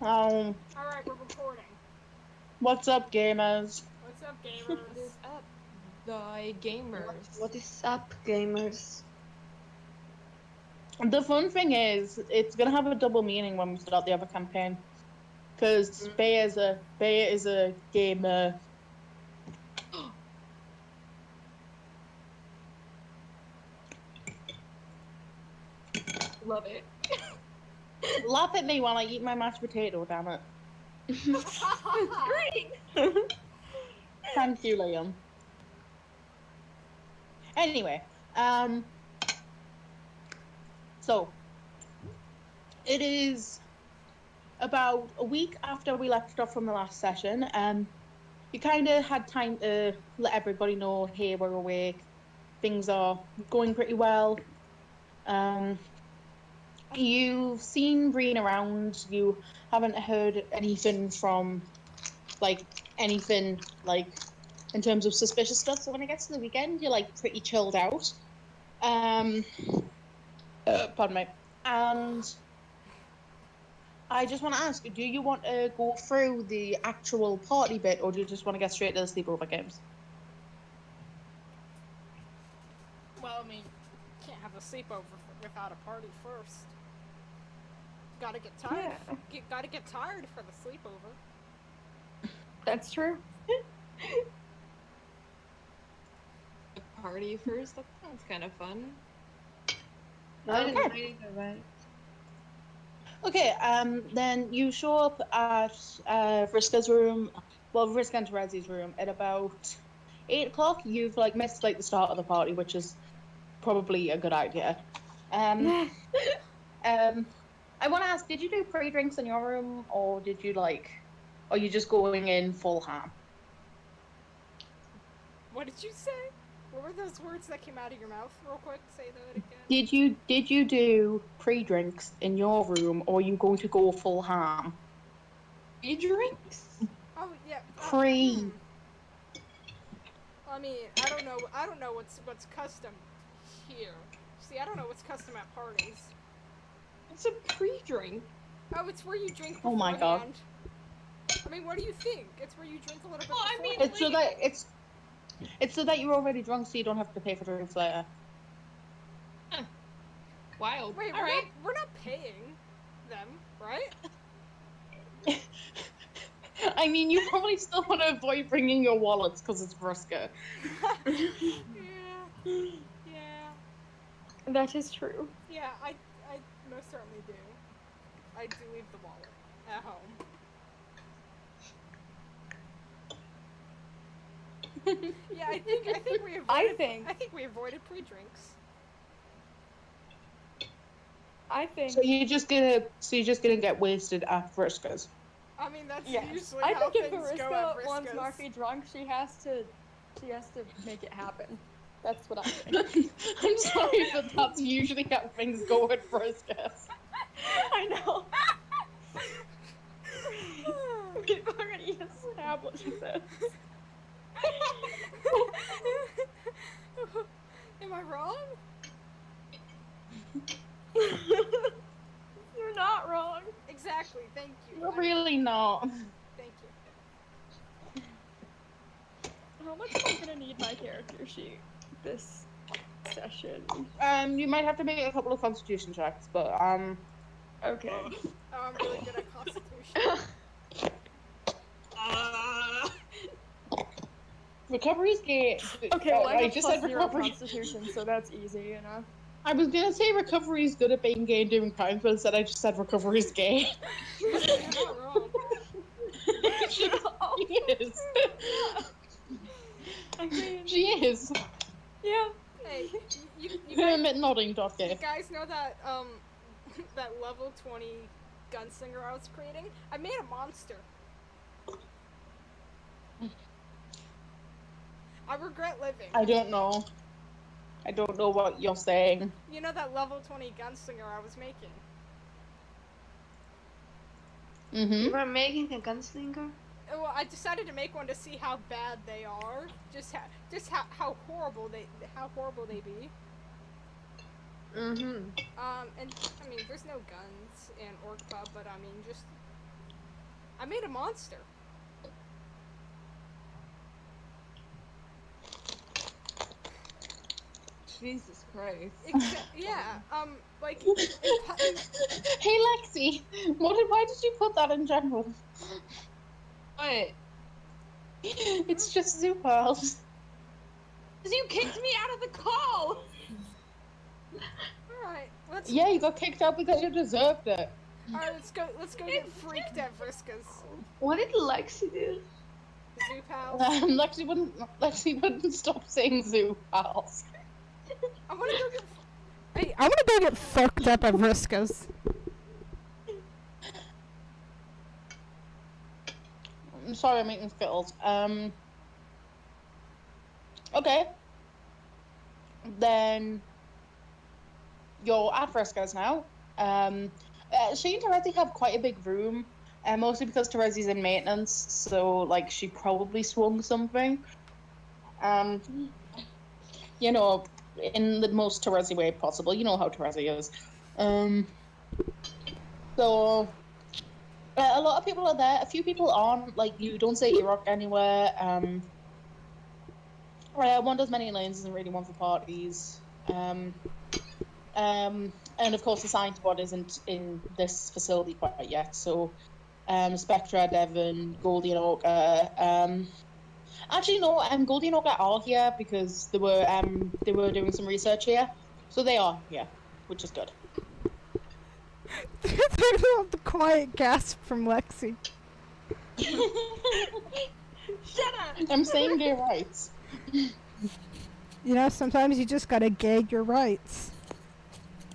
Alright, we're recording. What's up, gamers? What's up, What gamers? is up, the gamers? What is up, gamers? The fun thing is, it's gonna have a double meaning when we start the other campaign, because Bea is a gamer. Love it. Laugh at me while I eat my mashed potato. Damn it! Great. Thank you, Liam. Anyway, so it is about a week after we left off from the last session. You kind of had time to let everybody know, hey, we're awake. Things are going pretty well. You've seen Breen around. You haven't heard anything from, anything in terms of suspicious stuff. So when it gets to the weekend, you're pretty chilled out. Pardon me. And I just want to ask, do you want to go through the actual party bit, or do you just want to get straight to the sleepover games? Well, I mean, can't have a sleepover without a party first. Gotta get tired. Yeah. Gotta get tired for the sleepover. That's true. A party first? That sounds kind of fun. Okay, then you show up at Vriska's room, Vriska and Terezi's room at about 8 o'clock. You've missed the start of the party, which is probably a good idea. I want to ask, did you do pre-drinks in your room, or did you are you just going in full ham? What did you say? What were those words that came out of your mouth? Real quick, say that again. Did you do pre-drinks in your room, or are you going to go full ham? Pre-drinks? Oh yeah. Pre. I mean, I don't know what's custom here. See, I don't know what's custom at parties. It's a pre-drink. Oh, it's where you drink Oh beforehand. my god. I mean, what do you think? It's where you drink a little bit Well, I beforehand. mean, It's so that you're already drunk, so you don't have to pay for drinks later. Wild. Wait, we're not paying them, right? I mean, you probably still want to avoid bringing your wallets because it's Vriska. Yeah. That is true. Yeah, I most certainly do. I do leave the wallet at home. Yeah, I think we avoided pre-drinks. I think. So you're just gonna get wasted at Vriska's. I mean, that's Yes. usually I how think if things go at Vriska wants Vriska's. Marky drunk, she has to make it happen. That's what I think. I'm sorry, but that's usually how things go at Vriska's. I know. We've already established this. Am I wrong? You're not wrong. Exactly, thank you. You're really not. Thank you. How much am I gonna need my character sheet this session? You might have to make a couple of constitution checks, but Okay. Oh, I'm really good at Constitution. Recovery's gay. Okay, well, I just have said +0 recovery. Constitution, so that's easy enough. I was gonna say recovery's good at being gay and doing crimes, but instead I just said recovery's gay. You're not wrong. She is. I mean, She is. yeah. Hey, you Nodding, you Dotke. guys know that that level 20 gunslinger I was creating? I made a monster. I regret living. I don't know. I don't know what you're saying. You know that level 20 gunslinger I was making? Mm-hmm. You were making a gunslinger? Well, I decided to make one to see how bad they are. Just how horrible they be. Mm-hmm. And I mean, there's no guns in Orc Pub, but I mean, just I made a monster. Jesus Christ. Yeah, like, Hey Lexi, why did you put that in general? What? It's just Zoo Pals. Because you kicked me out of the call! alright, let's Yeah, you got kicked out because you deserved it. alright, let's go get freaked at Vriska's. What did Lexi do? Zoo pals. Lexi wouldn't stop saying Zoo Pals. I wanna go get Hey, I wanna go get fucked up at Vriska's. I'm sorry, I'm eating Skittles. Okay. Then you're at Fresco's now. She and Terezi have quite a big room, mostly because Terezi's in maintenance, so like she probably swung something. You know, in the most Terezi way possible. You know how Terezi is. So a lot of people are there. A few people aren't. Like, you don't say Iraq anywhere. One does many lanes isn't really one for parties. And of course the science bod isn't in this facility quite yet. So, Spectra, Devon, Goldie and Orca. Actually, no. Goldie and Orca are here because they were doing some research here, so they are here, which is good. The quiet gasp from Lexi. Shut up! I'm saying gay rights. You know, sometimes you just gotta gag your rights.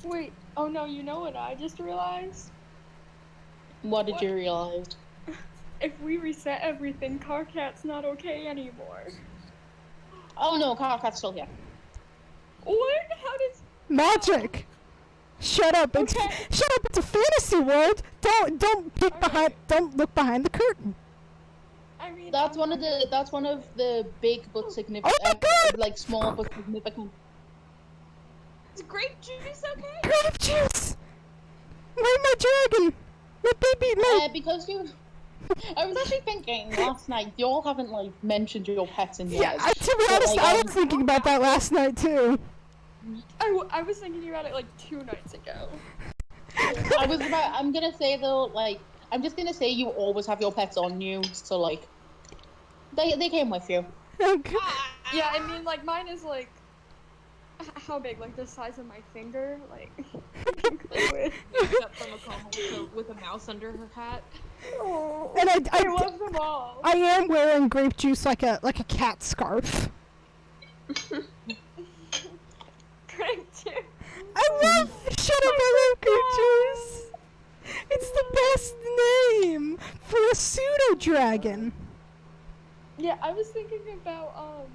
Wait, oh no, you know what I just realized? What did What? you realize? If we reset everything, Carcat's not okay anymore. Oh no, Carcat's still here. What? How does... Magic! Shut up! It's Okay. shut up! It's a fantasy world. Don't peek behind. Alright. Don't look behind the curtain. I mean... That's one of the big but significant, Oh my God! like small but significant. Is grape juice okay? Grape juice. Where's my dragon? My baby, my. Because you. I was actually thinking last night. You all haven't like mentioned your pets in years. Yeah, to be But, honest, like, I was thinking about that last night too. I was thinking about it like 2 nights ago. I'm gonna say though, like, I'm just gonna say you always have your pets on you, so like, they came with you. Okay. Yeah, I mean, like, mine is like... How big? Like the size of my finger? Like... Except from a coma with a mouse under her hat. Oh, And I love them all. I am wearing grape juice like a cat scarf. Grape juice. I love. Shut up! I love grape juice. It's the best name for a pseudo dragon. Yeah, I was thinking about,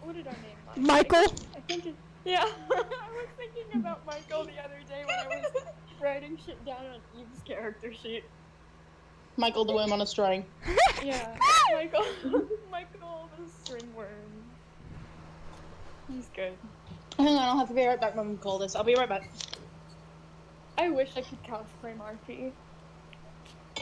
what did I name mine? Michael. I think it, yeah, I was thinking about Michael the other day when I was writing shit down on Eve's character sheet. Michael the worm on a string. Yeah, Michael the string worm. He's good. Hang on, I'll have to be right back when we call this. I'll be right back. I wish I could cosplay Marky.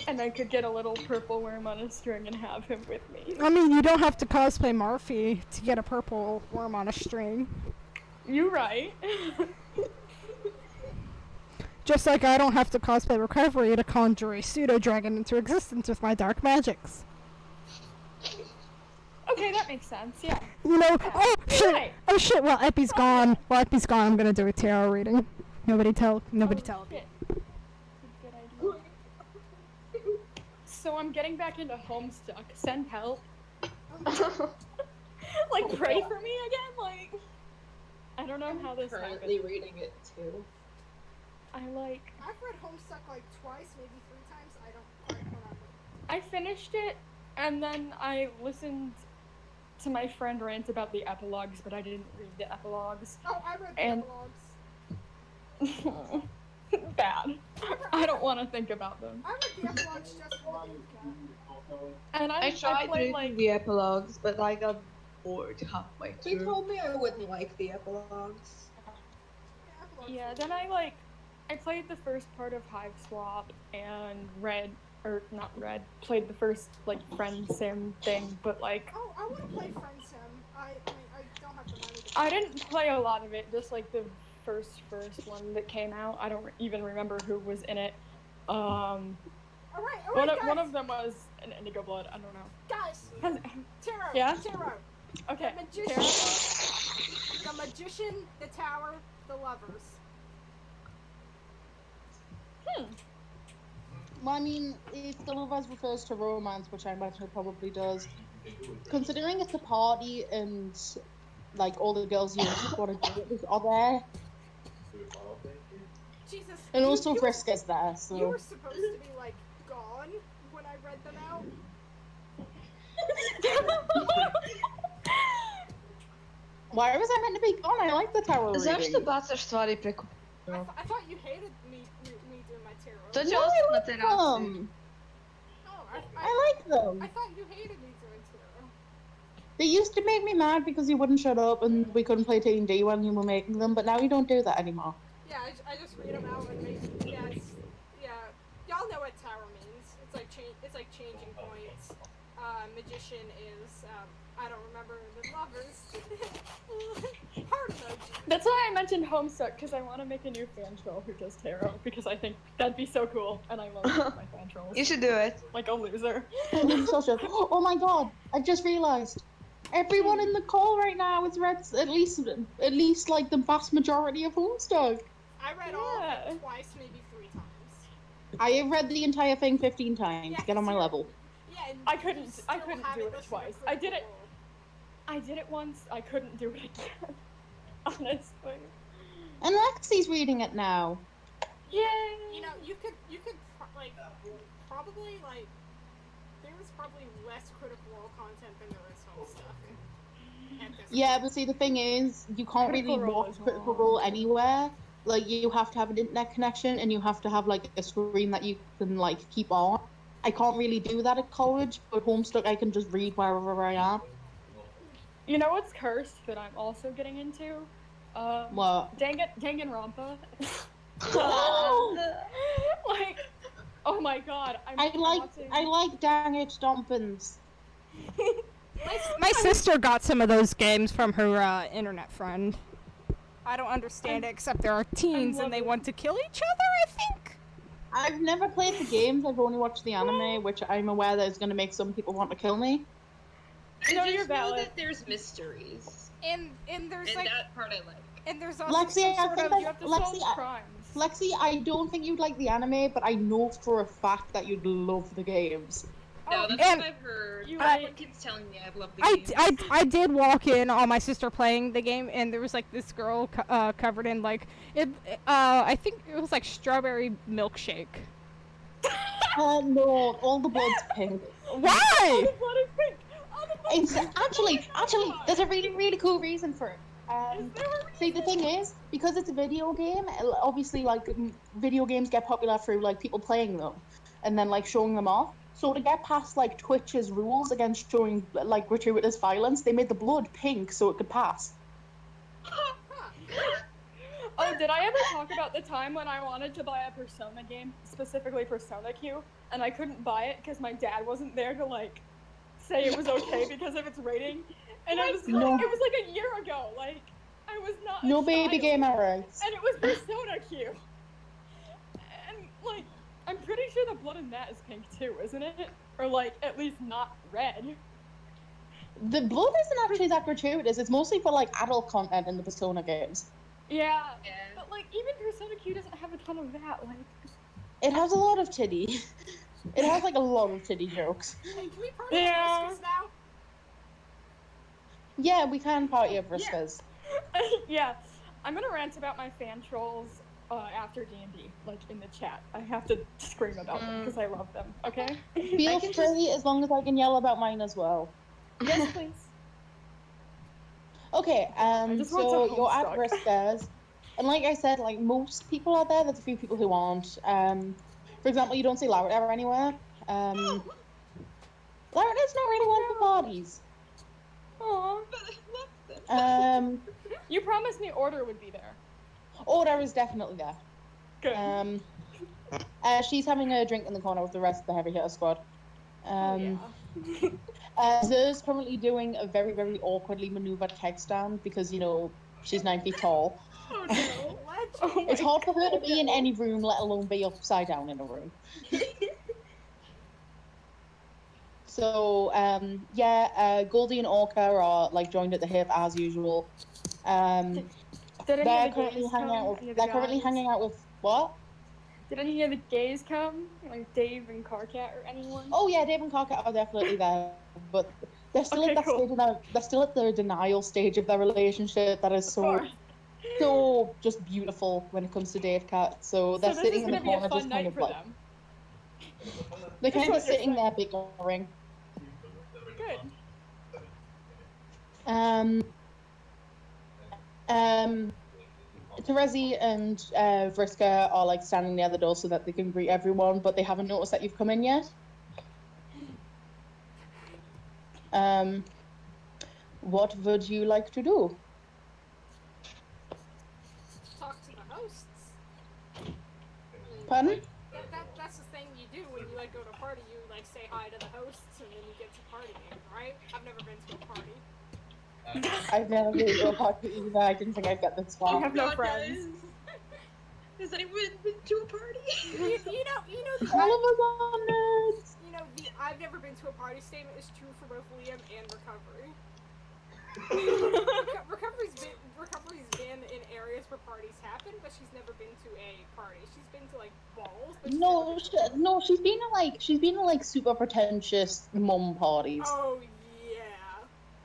And I could get a little purple worm on a string and have him with me. I mean, you don't have to cosplay Marfy to get a purple worm on a string. You right. Just like I don't have to cosplay Recovery to conjure a pseudo dragon into existence with my dark magics. Okay, that makes sense, yeah. You know, oh shit, Right. oh shit, while Epi's gone, I'm gonna do a tarot reading. Nobody tell Oh, Epi. shit. That's a good idea. So I'm getting back into Homestuck. Send help. Like, pray for me again? Like, I don't know how this Currently happened. reading it too. I like, I've read Homestuck like twice, maybe 3 times. I don't quite remember. I finished it, and then I listened to my friend rant about the epilogues, but I didn't read the epilogues. Oh, I read the And- epilogues. Bad. I don't want to think about them. I read the epilogues just for the And I tried played, reading like, the epilogues, but I got bored halfway He through. told me I wouldn't like the epilogues. yeah, then I played the first part of Hive Swap and read or not read, played the first like Friend Sim thing, but like Oh, I want to play Friend Sim. I don't have the money to I didn't play a lot of it, just like the first one that came out. I don't even remember who was in it. All right, One guys. of them was an Indigo Blood. I don't know. Guys, Taro. Yeah? Taro. Okay. The magician. Tara? The magician, the tower, the lovers. Well, I mean, if the lovers refers to romance, which I imagine it probably does, considering it's a party and like all the girls you want to do it are there, Jesus. and also Vriska's there, so. You were supposed to be like gone when I read them out. Why was I meant to be gone? I like the tower reading. Завжди бацаєш тварі прикольно. I thought you hated me doing my tarot. То No, чого I на like терасі? them. No, I like them. I thought you hated me doing tarot. They used to make me mad because you wouldn't shut up and we couldn't play D&D when you were making them, but now you don't do that anymore. Yeah, I just read them out and make. Yeah. Y'all know what tower means. It's like changing points. Magician is I don't remember the lovers. Heart emoji. That's why I mentioned Homestuck, because I want to make a new fan troll who does tarot, because I think that'd be so cool, and I love my fan trolls. You should do it. Like a loser. Oh my god, I just realised. Everyone in the call right now has read at least like the vast majority of Homestuck. I read all of Yeah. it twice, maybe 3 times. I have read the entire thing 15 times. Yeah, Get on my so- level. Yeah, and I couldn't- you I still couldn't haven't do it listened to twice. I Critical did it- Role. I did it once, I couldn't do it again. Honestly. And Lexi's reading it now. Yay! You know, you could probably like there's probably less Critical Role content than there is Homestuck. at this Yeah, point. but see, the thing is, you can't Critical really Role watch is Critical long. Role anywhere. Like, you have to have an internet connection, and you have to have, like, a screen that you can, like, keep on. I can't really do that at college, but Homestuck I can just read wherever I am. You know what's cursed that I'm also getting into? What? Danganronpa. Like, oh my god, I like Dang It Stompins. My sister got some of those games from her internet friend. I don't understand it, except there are teens and they loving- want to kill each other, I think. I've never played the games, I've only watched the anime, which I'm aware that is going to make some people want to kill me. I No, just you're know valid. that there's mysteries, And there's and like that part I like. and there's also Lexi, I some sort think of You have to Lexi, solve crimes. Lexi, I don't think you'd like the anime, but I know for a fact that you'd love the games. No, Oh, that's and what I've heard. You- Everyone keeps telling me I love the I, games. I did walk in on my sister playing the game, and there was like this girl covered in like it. I think it was like strawberry milkshake. No, all the blood's pink. Why? What is pink? Oh, the blood It's is pink. actually, there's a really cool reason for it. Is there a See, the thing is, because it's a video game, obviously, like, video games get popular through, like, people playing them, and then, like, showing them off. So to get past, like, Twitch's rules against showing, like, gratuitous violence, they made the blood pink so it could pass. Oh, did I ever talk about the time when I wanted to buy a Persona game, specifically Persona Q, and I couldn't buy it because my dad wasn't there to, like, say it was okay because of its rating? And I was like, No. it was like a year ago, like, I was not a No baby child. gamer rights. And it was Persona Q. And, like, I'm pretty sure the blood in that is pink too, isn't it? Or, like, at least not red. The blood isn't actually that gratuitous, it's mostly for, like, adult content in the Persona games. Yeah. Yeah. But, like, even Persona Q doesn't have a ton of that, like... It has a lot of titty. It has, like, a lot of titty jokes. Hey, can we party Yeah. at Whiskers now? Yeah, we can party at Vriska's. Yeah. I'm gonna rant about my fan trolls after D&D, like, in the chat. I have to scream about them because I love them, okay? Feel free as long as I can yell about mine as well. Yes, please. Okay, just want so to you're at Homestuck. Vriska's, and like I said, like most people out there, there's a few people who aren't. For example, you don't see Larry ever anywhere. Larry's not really one for parties. Aw. But I love them. You promised me Order would be there. Order is definitely there. Good. She's having a drink in the corner with the rest of the heavy hitter squad. Oh, yeah. Zer's currently doing a very, very awkwardly maneuvered keg stand because, you know, she's 9 feet tall. Oh no. Legend. It's hard for her to be in any room, let alone be upside down in a room. So, Goldie and Orca are like joined at the hip as usual. Did any They're of the currently gays hanging come? out with. Any of the They're currently guys? hanging out with what? Did any of the gays come? Like Dave and Carcat or anyone? Oh yeah, Dave and Carcat are definitely there, but they're still Okay, at that cool. stage of they're still at the denial stage of their relationship that is Of so course. so just beautiful when it comes to Dave Cat. So they're So this is sitting in the gonna be a corner, fun just kind night of for like them. they're That's kind of what you're sitting there saying. bickering. Good. Terezi and Vriska are like standing near the door so that they can greet everyone, but they haven't noticed that you've come in yet. What would you like to do? Talk to the hosts. Pardon? That's the thing you do when you like go to a party. You like say hi to the hosts and then you get to partying, right? I've never been to a party. I've never been to a party either. I didn't think I'd get this I far. have no God, friends. Has anyone been to a party? You know the All of us are nerds. you know the I've never been to a party statement is true for both Liam and Recovery. Recovery's been in areas where parties happen, but she's never been to a party. She's been to like balls, but She's been to like super pretentious mum parties. Oh yeah,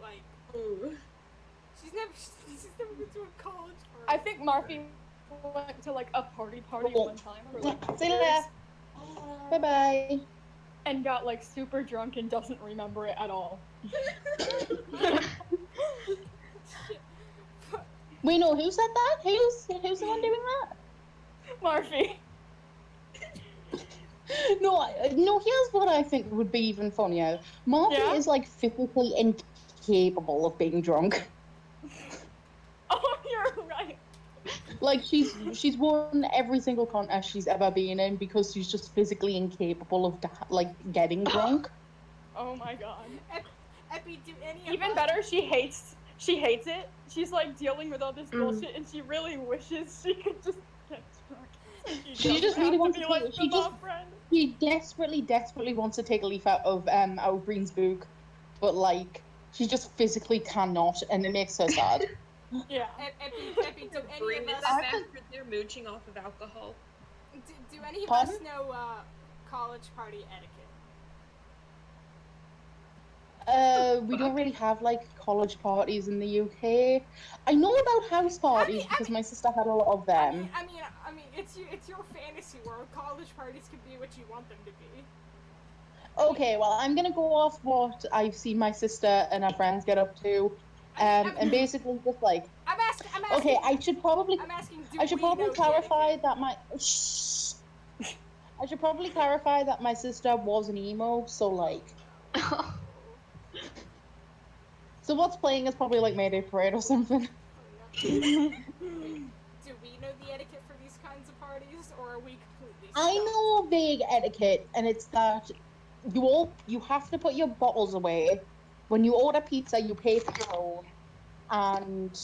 like Ooh. she's never been to a college party. I think Marky went to like a party one time for like See you later. Bye bye. and got like super drunk and doesn't remember it at all. Wait, no, who said that? Who's the one doing that? Marky. No, here's what I think would be even funnier. Marty Yeah? is like physically incapable of being drunk. Oh, you're right. Like she's won every single contest she's ever been in because she's just physically incapable of getting drunk. Oh my god. Epi, do any of Even us- better, she hates it. She's like dealing with all this bullshit and she really wishes she could just get drunk. She just doesn't really have wants to to be like take- the she just- mom friend. She desperately wants to take a leaf out of Green's book, but like she just physically cannot, and it makes her sad. Yeah. Epi, do any Green of is us that bastard there mooching off of alcohol? do any of us Pardon? know college party etiquette? We don't really have like college parties in the UK. I know about house parties because my sister had a lot of them. I mean, it's your fantasy world. College parties can be what you want them to be. Okay, well, I'm gonna go off what I've seen my sister and her friends get up to, and basically just like, I'm asking. okay, I should probably I'm asking. Do I should we probably know the clarify etiquette? that my shh. I should probably clarify that my sister was an emo, so like, so what's playing is probably like Mayday Parade or something. Do we know the etiquette for these kinds of parties, or are we completely? I stumped? know a vague etiquette, and it's that you have to put your bottles away. When you order pizza, you pay for your own, and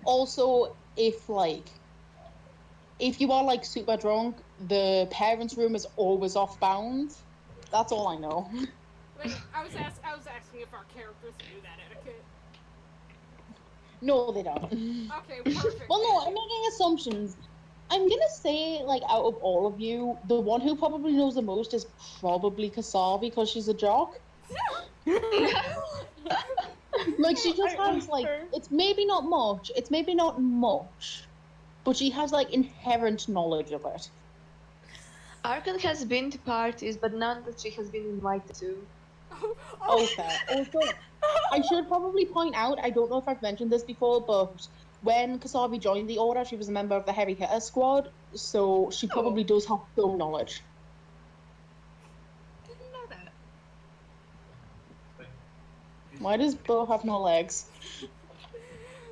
also if you are like super drunk, the parents' room is always off bounds. That's all I know. Wait, I was asking if our characters knew that etiquette. No, they don't. Okay, perfect. Well, no, I'm making assumptions. I'm gonna say, like, out of all of you, the one who probably knows the most is probably Kasabi because she's a jock. Like, she just I has, like, her. it's maybe not much, but she has, like, inherent knowledge of it. Arkan has been to parties, but none that she has been invited to. Okay. Also, I should probably point out, I don't know if I've mentioned this before, but when Kasabi joined the Order, she was a member of the Heavy Hitter Squad, so she probably does have some knowledge. Didn't know that. Why does Bo have no legs?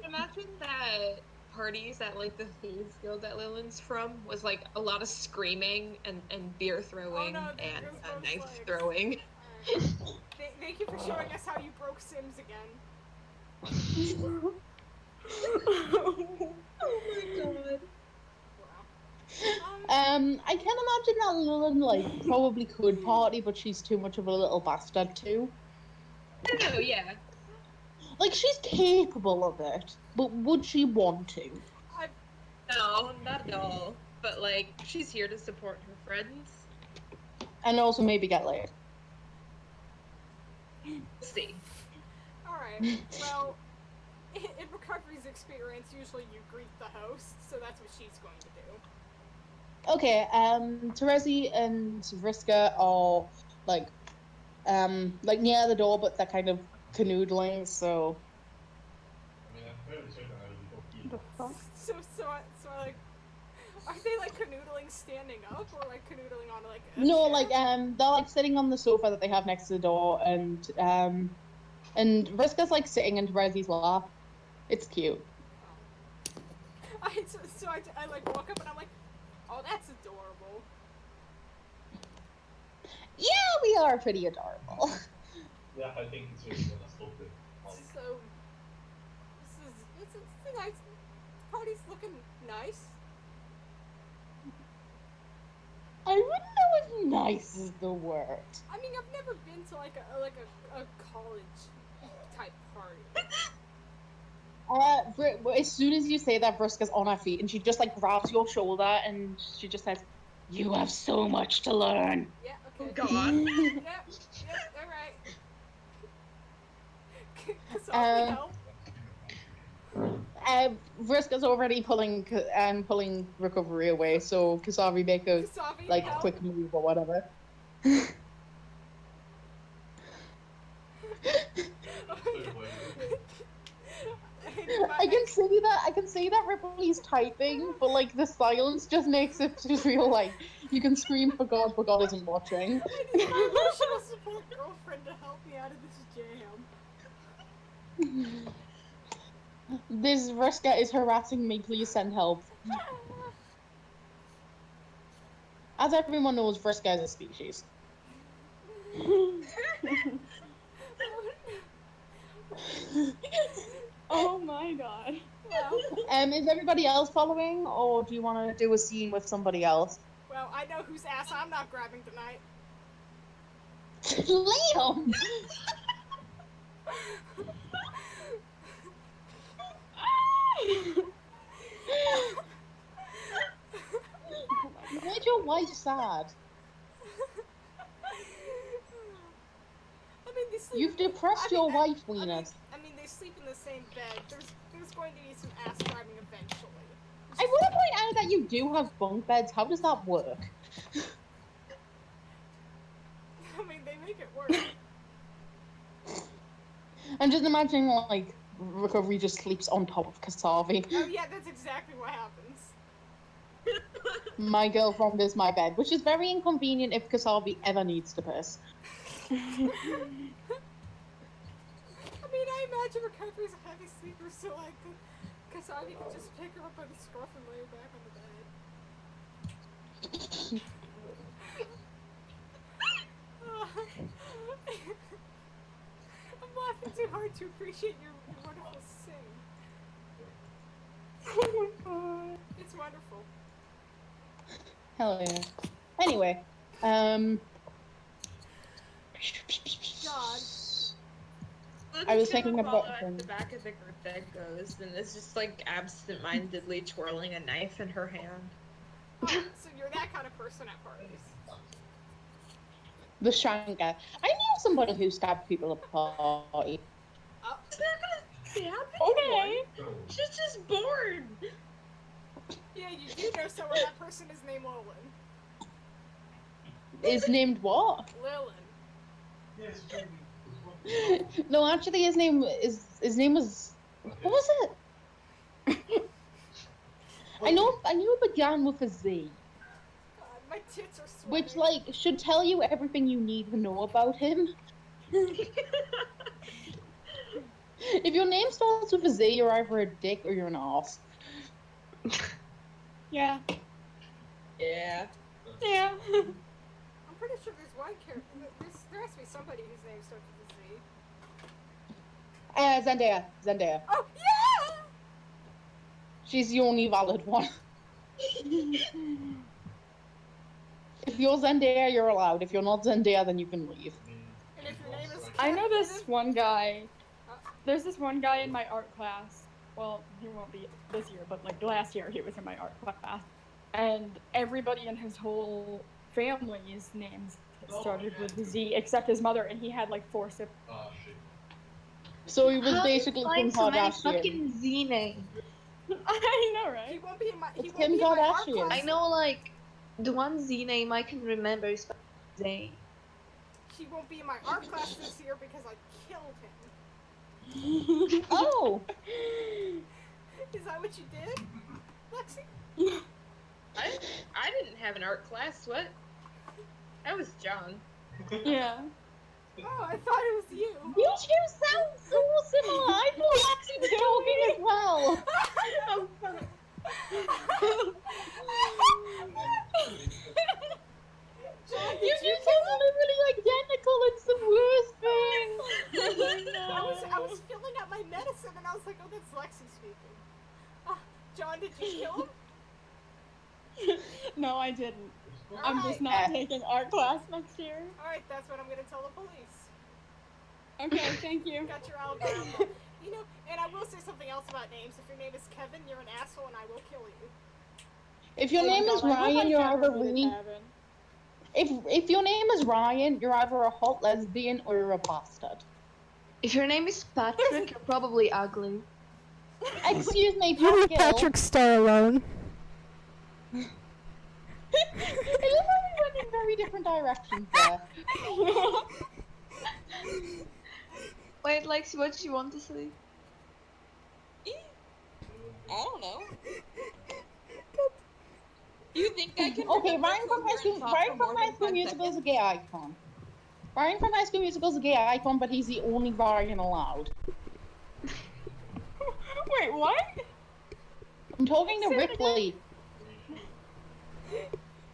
Imagine that parties at like the Thieves Guild that Lillian's from was like a lot of screaming and beer throwing no, the and Goosebumps knife legs. throwing. Alright. Thank you for showing us how you broke Sims again. Oh my god. Wow. I can imagine that Lillian like probably could party, but she's too much of a little bastard too. No, yeah. Like she's capable of it, but would she want to? No, not at all. But like, she's here to support her friends. And also maybe get laid. We'll see. Alright, well, in Recovery's experience, usually you greet the host, so that's what she's going to do. Okay, Terezi and Vriska are like near the door, but they're kind of canoodling, so The fuck? So I like, are they like canoodling standing up, or like canoodling on like a no, chair? like they're like sitting on the sofa that they have next to the door, and Vriska's like sitting in Terezi's lap. It's cute. I like walk up and I'm like, oh, that's adorable. Yeah, we are pretty adorable. Yeah, I think it's really gonna stop it. Like, So it's a nice party's looking nice. I wouldn't know if nice is the word. I mean, I've never been to like a college type party. As soon as you say that, Vriska's on her feet and she just like grabs your shoulder and she just says, "You have so much to learn." Yeah, Oh okay. god. Yep, alright. So help. Vriska's already pulling Recovery away, so Kasavi make a Kasavi, like help. quick move or whatever. I can see that Ripley's typing, but like the silence just makes it just feel like you can scream for God, but God isn't watching. I need my emotional support girlfriend to help me out of this jam. This Vriska is harassing me, please send help. As everyone knows, Vriska is a species. Oh my god. Well, Is everybody else following, or do you want to do a scene with somebody else? well, I know whose ass I'm not grabbing tonight. Liam! You made your wife sad. I mean, they sleep. You've depressed your wife, I mean, Weenus. they sleep in the same bed. There's going to be some ass grabbing eventually. I want to point out that you do have bunk beds. How does that work? I mean, they make it work. I'm just imagining, like, Recovery just sleeps on top of Kasavi. Oh yeah, that's exactly what happens. My girlfriend is my bed, which is very inconvenient if Kasavi ever needs to piss. I mean, I imagine Recovery's a heavy sleeper, so like, Kasavi could just pick her up by the scruff and lay her back on the bed. I'm laughing too hard to appreciate your wonderful sing. Oh my god. It's wonderful. Hell yeah. Anyway, God. I was Just thinking gonna about follow at the back of the group that goes, and it's just like absent-mindedly twirling a knife in her hand. Oh, so you're that kind of person at parties. the Shanker. I knew somebody who stabbed people at a party. Oh, She's not gonna stab Okay. anyone. She's just bored. yeah, you do know someone. That person is named Lilin. Is named what? Lilin. yes, Jamie. No, actually, his name was. What was it? I knew it began with a Z, God, my tits are sweating. which like should tell you everything you need to know about him. If your name starts with a Z, you're either a dick or you're an ass. Yeah. Yeah. Yeah. I'm pretty sure there's one character. There has to be somebody whose name starts with a Z. Zendaya. Oh yeah! She's the only valid one. If you're Zendaya, you're allowed. If you're not Zendaya, then you can leave. And if your name is I know this Kevin- one guy. There's this one guy in my art class. Well, he won't be this year, but like last year he was in my art class. And everybody in his whole family's names started with Z except his mother, and he had like 4 siblings. Ah, shit. So he was How do you basically Kim find so many Kardashian. fucking Z names? I know, He right? won't be in my. He It's won't Kim be in my art Kardashian. class. I know, like, the one Z name I can remember is Zane. He won't be in my art class this year because I killed him. Oh! Is that what you did, Lexi? I didn't have an art class. What? That was John. Yeah. Oh, I thought it was you. You two sound so similar. I thought Lexi was talking as well. John, You did you two sound literally identical. It's the worst thing. I was filling up my medicine and I was like, oh, that's Lexi speaking. John, did you kill him? No, I didn't. I'm just Alright. not taking art class next year. Alright, that's what I'm gonna tell the police. Okay, thank you. Got your alibi. You know, and I will say something else about names. If your name is Kevin, you're an asshole and I will kill you. If your name is Ryan, you're either really. If your name is Ryan, you're either a hot lesbian or you're a bastard. If your name is Patrick, you're probably ugly. Excuse me, You were Pascal. Patrick Staralone. It looks like we went in very different directions there. Wait, Lexi, what did you want to say? I don't know. You think I can? Okay, remember Ryan from who High School, you're in Ryan for from more High than School 5 Musical is a seconds? gay icon. Ryan from High School Musical is a gay icon, but he's the only Ryan allowed. Wait, what? I'm talking to Say it Ripley.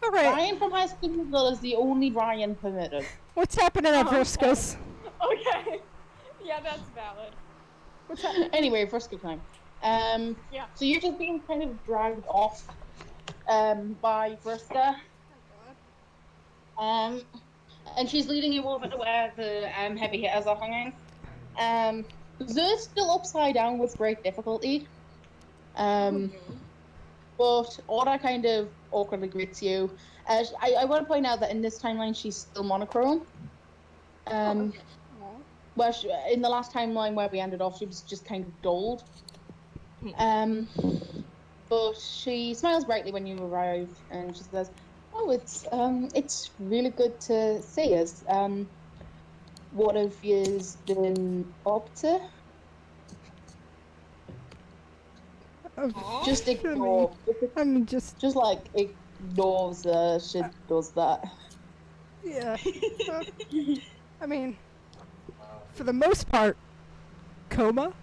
All right, Ryan from High School Musical is the only Ryan permitted. what's happening at Oh, okay. Briscoe's? Okay. Yeah, that's valid. What's happening? Anyway, Frisco time. Yeah. So you're just being kind of dragged off, by Friska. And she's leading you over to where the heavy hitters are hanging. They're still upside down with great difficulty. But Aura kind of awkwardly greets you. I want to point out that in this timeline she's still monochrome. Where in the last timeline where we ended off, she was just kind of dulled. But she smiles brightly when you arrive, and she says, "Oh, it's really good to see us. What have you been up to?" Just ignore. I mean, just Just like ignores her. She does that. yeah. I mean, for the most part, coma.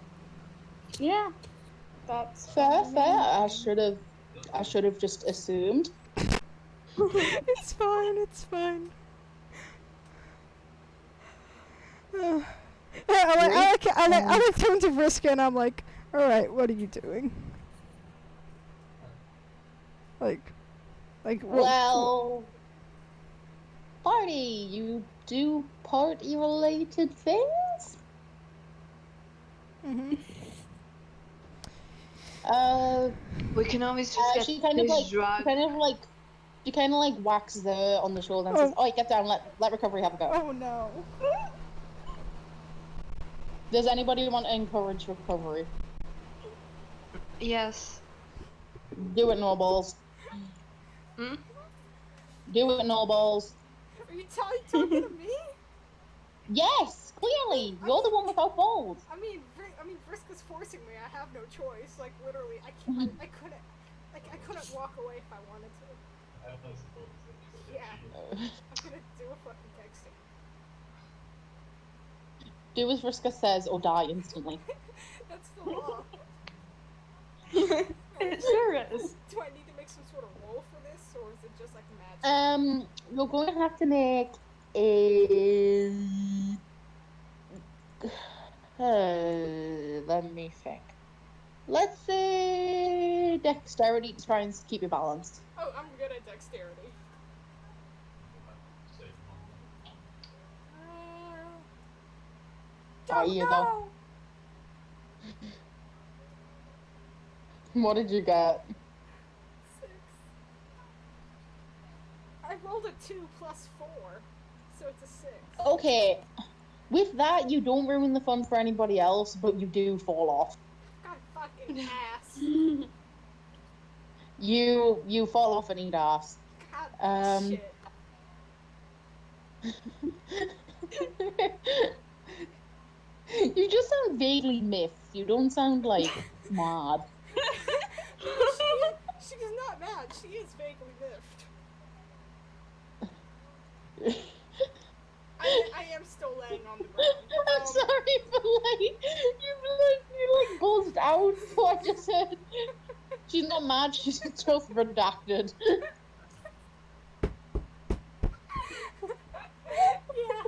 Yeah. That's Fair. I should have just assumed. It's fine. It's fine. I like turn to Vriska and I'm like, all right, what are you doing? Like, Well, party. You do party-related things. Mhm. We can always just get She kind of this like, drug. she kind of like whacks her on the shoulder and says, "Oh, get down. Let recovery have a go." Oh no. Does anybody want to encourage recovery? Yes. Do it, no balls. Hmm? Do it, no balls. Are you talking to me? Yes, clearly, you're the one without balls. I mean, Vriska's forcing me. I have no choice. Like literally, I couldn't walk away if I wanted to. I don't suppose that- Yeah. I'm gonna do a fucking texting. Do as Vriska says or die instantly. That's the law. It sure is. Do I need to make some sort of roll for this, or is it just like magic? You're going to have to make a. Let me think. Let's say dexterity to try and keep your balance. Oh, I'm good at dexterity. Are you though? What did you get? 6. I rolled a 2 plus 4, so it's a 6. Okay. With that, you don't ruin the fun for anybody else, but you do fall off. God fucking ass. You fall off and eat ass. God shit. You just sound vaguely miffed. You don't sound like mad. She's not mad. She is vaguely miffed. I am still laying on the ground. I'm sorry, but you buzzed out. So I just said she's not mad. She's just redacted. Yeah.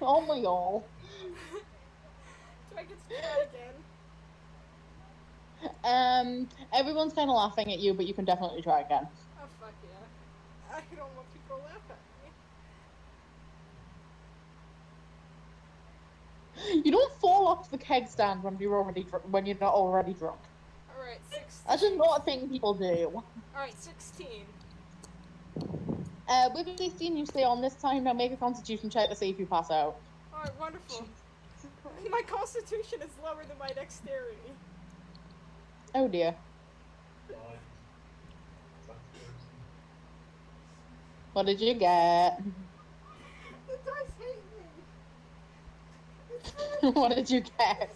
Oh my god. Do I get to try again? Everyone's kind of laughing at you, but you can definitely try again. Oh fuck yeah. I don't want people to laugh at me. You don't fall off the keg stand when you're not already drunk. Alright, 16. That's just not a thing people do. Alright, 16. With a 16, you stay on this time. Now make a constitution check to see if you pass out. Alright, wonderful. My constitution is lower than my dexterity. Oh dear. What did you get? The dice hate me. What did you get?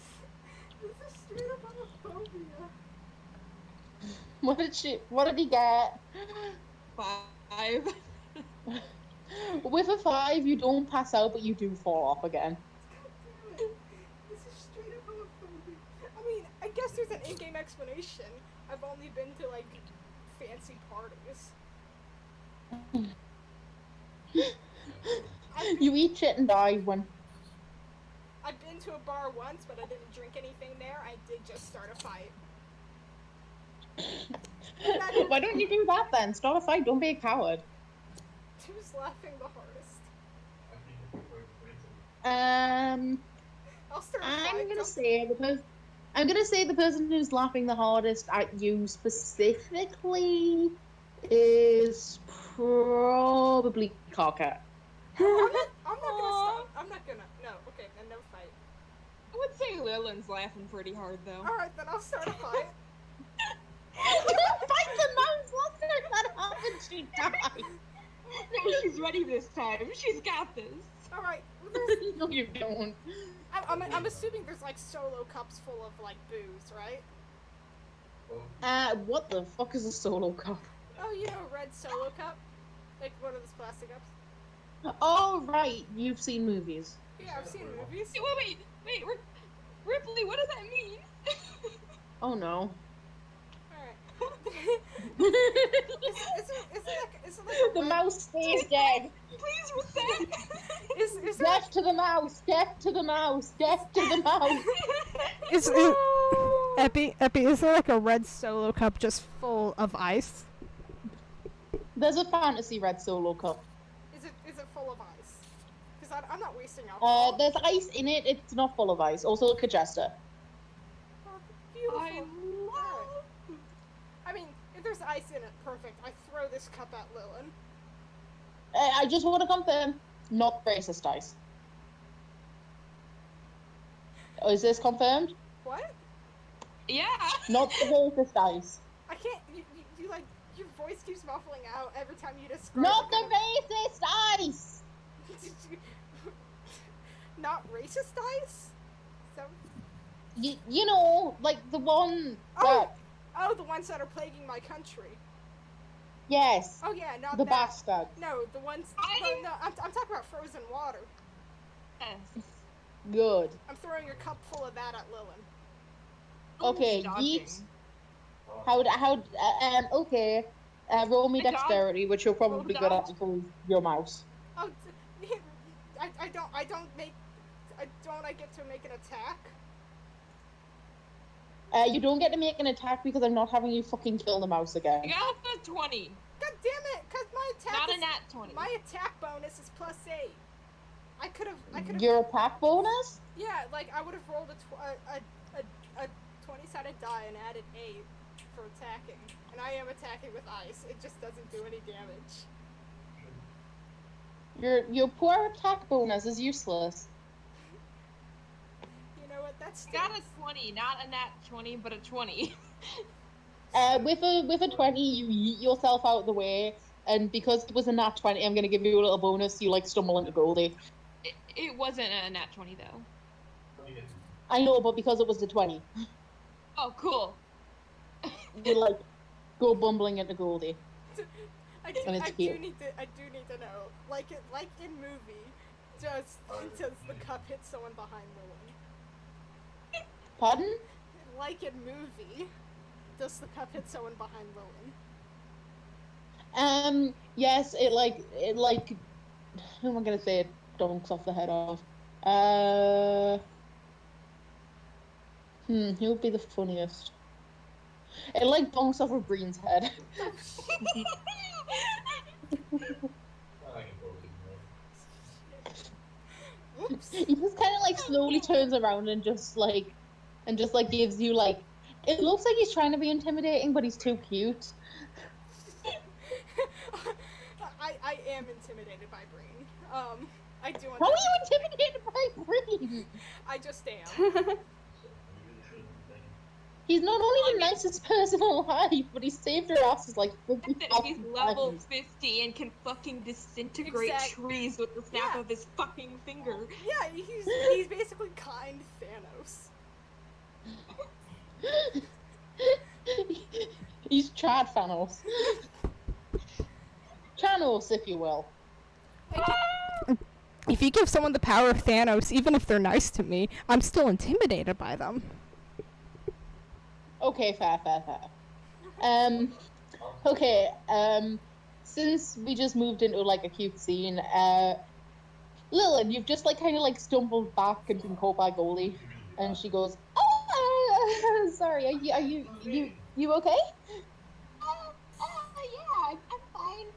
This is straight up homophobia. What did he get? 5. With a 5, you don't pass out, but you do fall off again. God damn it. This is straight up homophobia. I mean, I guess there's an in-game explanation. I've only been to, like, fancy parties. You eat shit and die when. I've been to a bar once, but I didn't drink anything there. I did just start a fight. Why don't you do that then? Start a fight. Don't be a coward. Who's laughing the hardest? I'll start a fight. I'm gonna say the person who's laughing the hardest at you specifically is probably Carcat. I'm not gonna stop. I'm not gonna. No. Okay, then no fight. I would say Lillian's laughing pretty hard though. Alright, then I'll start a fight. Fight the mouse! Last time that happened, she died. No, she's ready this time. She's got this. Alright. No, you don't. I'm assuming there's like solo cups full of like booze, right? What the fuck is a solo cup? Oh, you know, a red solo cup? Like one of those plastic cups? Oh, right. You've seen movies. Yeah, I've seen movies. Wait, Ripley, what does that mean? Oh, no. Alright. Is it like a The red- mouse stays dead. Please reset. Is there Death to the mouse! Death to the mouse! Death to the mouse! Epi, is there like a red solo cup just full of ice? There's a fantasy red solo cup. is it full of ice? Because I'm not wasting alcohol. There's ice in it. It's not full of ice. Also, Cajesta. Oh, beautiful. I love. I mean, if there's ice in it, perfect. I throw this cup at Lilin. I just want to confirm, not racist ice. Is this confirmed? What? Yeah. Not the racist ice. I can't. You like your voice keeps muffling out every time you describe. Not what the racist ice! kind of- Not racist ice. So. You know, like the one that. Oh, the ones that are plaguing my country. Yes, Oh yeah, not the that. bastard. No, the ones. No, I'm talking about frozen water. Good. I'm throwing a cup full of that at Lilin. Okay, dodging. yeet. Okay. Roll me I dodged. dexterity, which you're probably good at dodge. because you're mouse. Oh, I get to make an attack? You don't get to make an attack because I'm not having you fucking kill the mouse again. You got a 20. God damn it! Cause my attack Not is, a nat 20. my attack bonus is +8. I could have. Your attack bonus? Yeah, like I would have rolled a 20-sided die and added 8 for attacking, and I am attacking with ice. It just doesn't do any damage. Your poor attack bonus is useless. You know what? That's Got a 20, not a nat 20, but a 20. With a 20, you yeet yourself out of the way, and because it was a nat 20, I'm gonna give you a little bonus. You like stumble into Goldie. It wasn't a nat 20 though. I know, but because it was the 20, Oh, cool. you like go bumbling into Goldie. I do And it's cute. need to know. Like in movie, does the cup hit someone behind Lillian? Pardon? Like in movie, does the cup hit someone behind Lillian? Yes, it like who am I gonna say it donks off the head of? Who would be the funniest? It like bonks off of Green's head. Oops. He just kind of like slowly turns around and just like gives you like. It looks like he's trying to be intimidating, but he's too cute. I am intimidated by Breen. I do. How are you intimidated by Green? I just am. He's not only the nicest person alive, but he saved her asses like 50 He's level times. 50 and can fucking disintegrate trees with the snap of his fucking finger. Yeah, he's basically kind Thanos. He's Chad Thanos. Chanos, if you will. If you give someone the power of Thanos, even if they're nice to me, I'm still intimidated by them. Okay, fair. Okay, since we just moved into like a cute scene, Lillian, you've just like kind of like stumbled back and been caught by Goldie, and she goes, "Oh, sorry, are you okay?" Yeah, I'm fine.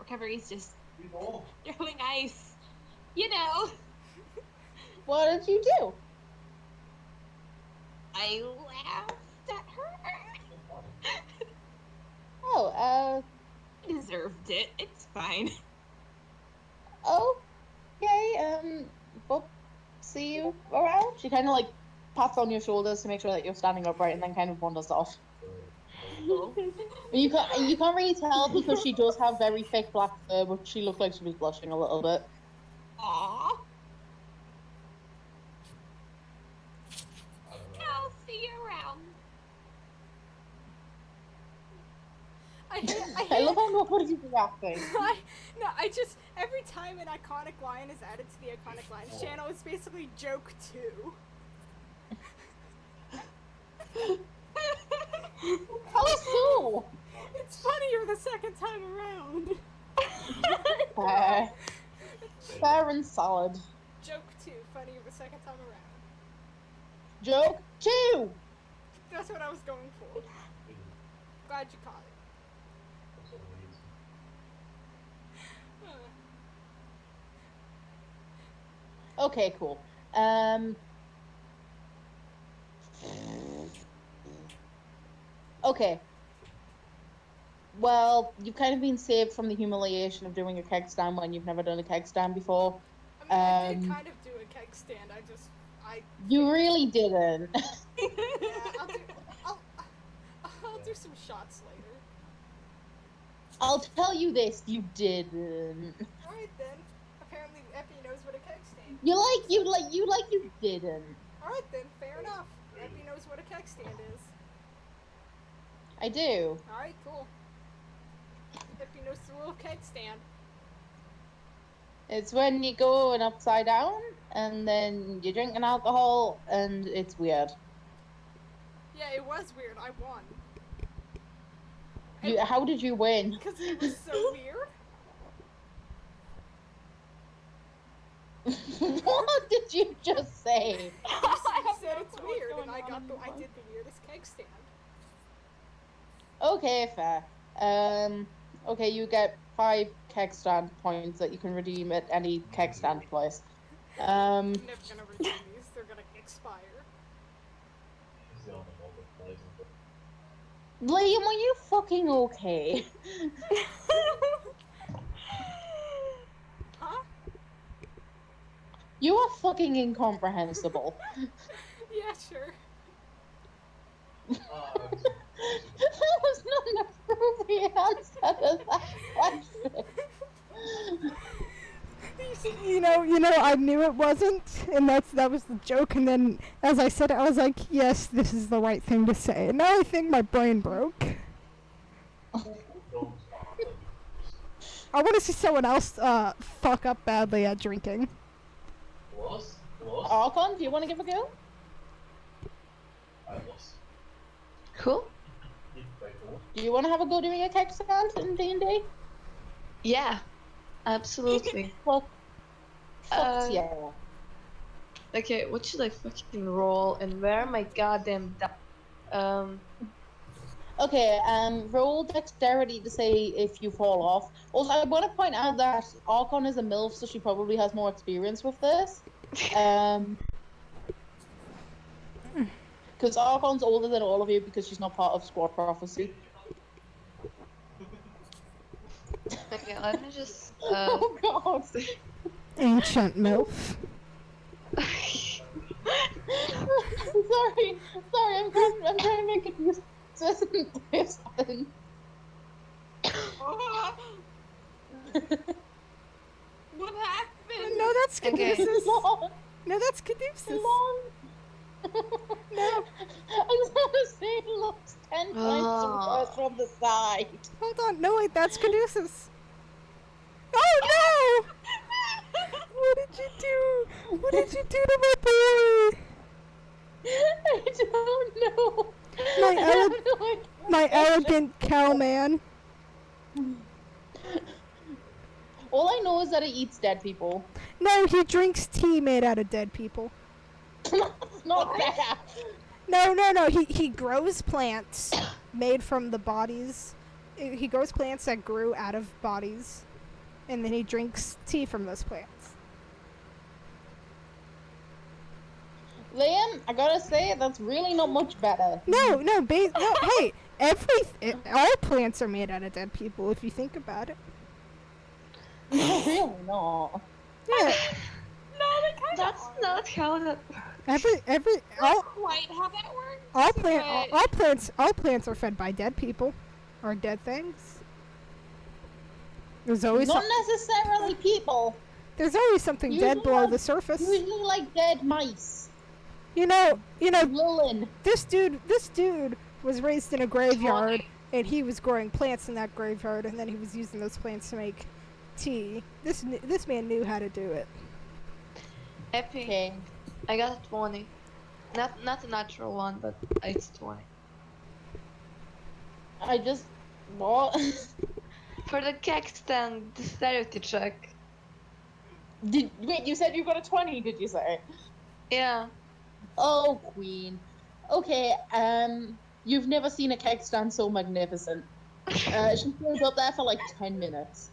Recovery's just throwing ice. You know. What did you do? I laughed at her. Oh, I deserved it. It's fine. okay, well, see you around? She kind of like pats on your shoulders to make sure that you're standing upright and then kind of wanders off. You can't really tell because she does have very thick black fur, but she looked like she was blushing a little bit. Aww. I'll see you around. I love how nobody's reacting. I just every time an iconic line is added to the iconic lines channel, it's basically joke 2. How so? It's funnier the second time around. Fair and solid. Joke 2, funnier the second time around. Joke 2! That's what I was going for. Glad you caught it. Okay, cool. Okay. Well, you've kind of been saved from the humiliation of doing a keg stand when you've never done a keg stand before. I did kind of do a keg stand. You really didn't. Yeah, I'll do some shots later. I'll tell you this, you didn't. Alright then. Apparently Epi knows what a keg stand is. You didn't. Alright then, fair enough. Epi knows what a keg stand is. I do. Alright, cool. Epi knows the rule of keg stand. It's when you go an upside down, and then you're drinking alcohol, and it's weird. Yeah, it was weird. I won. How did you win? Because it was so weird. What did you just say? You said it's weird, and I did the weirdest keg stand. Okay, fair. Okay, you get 5 keg stand points that you can redeem at any keg stand place. I'm never gonna redeem these. They're gonna expire. He's the only one that plays with it. Liam, are you fucking okay? Huh? You are fucking incomprehensible. Yeah, sure. That was not an appropriate answer to that question. You know, I knew it wasn't, and that was the joke. And then, as I said it, I was like, yes, this is the right thing to say. And now I think my brain broke. I want to see someone else fuck up badly at drinking. Close? Archon, do you want to give a go? I lost. Cool. Do you want to have a go doing a keg stand in D&D? Yeah, absolutely. Well, fuck yeah. Okay, what should I fucking roll and where am I goddamn Okay, roll dexterity to say if you fall off. Also, I want to point out that Archon is a MILF, so she probably has more experience with this. Because Archon's older than all of you because she's not part of Squad Prophecy. Okay, let me just Oh god! Ancient MILF. sorry, I'm trying to make it consistent. What happened? No, that's Okay. Caduceus. Long. No, that's Caduceus. Long. No, I just want to say it looks 10 times worse from the side. hold on. No, wait, that's Caduceus. Oh no! What did you do? What did you do to my boy? I don't know. My I have no idea. My arrogant cowman. All I know is that it eats dead people. No, he drinks tea made out of dead people. That's not fair. No. He grows plants made from the bodies. He grows plants that grew out of bodies, and then he drinks tea from those plants. Liam, I gotta say, that's really not much better. No. Hey, all plants are made out of dead people. If you think about it. No, really not. Yeah. That's not how that All Quite how that works. all plants are fed by dead people, or dead things. There's always Not necessarily people. there's always something dead Usually below like- the surface. Usually like dead mice. You know, Lilin. this dude was raised in a graveyard, and he was growing plants in that graveyard, and then he was using those plants to make tea. This man knew how to do it. epic. Okay. I got a 20. Not a natural one, but it's 20. I just... What? For the keg stand, the dexterity check. Wait, you said you got a 20, did you say? Yeah. Oh, queen. Okay, you've never seen a keg stand so magnificent. She stays up there for like 10 minutes.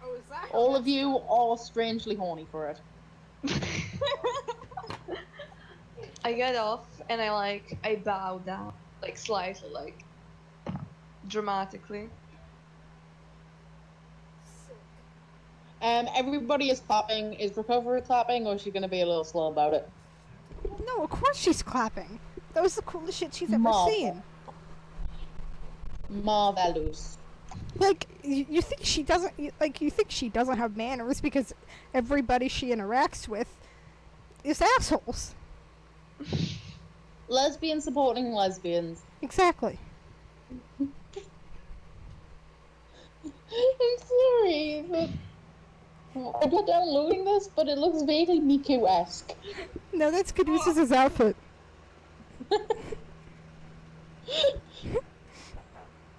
Oh, is that? All of you are strangely horny for it. I get off and I bow down, slightly, dramatically. Sick. Everybody is clapping. Is Recovery clapping, or is she gonna be a little slow about it? No, of course she's clapping. That was the coolest shit she's ever Marvel. seen. Marvelous. Like you think she doesn't have manners because everybody she interacts with is assholes. Lesbians supporting lesbians. Exactly. I'm sorry, but I'm not downloading this, but it looks vaguely Miku-esque. No, that's Caduceus's outfit.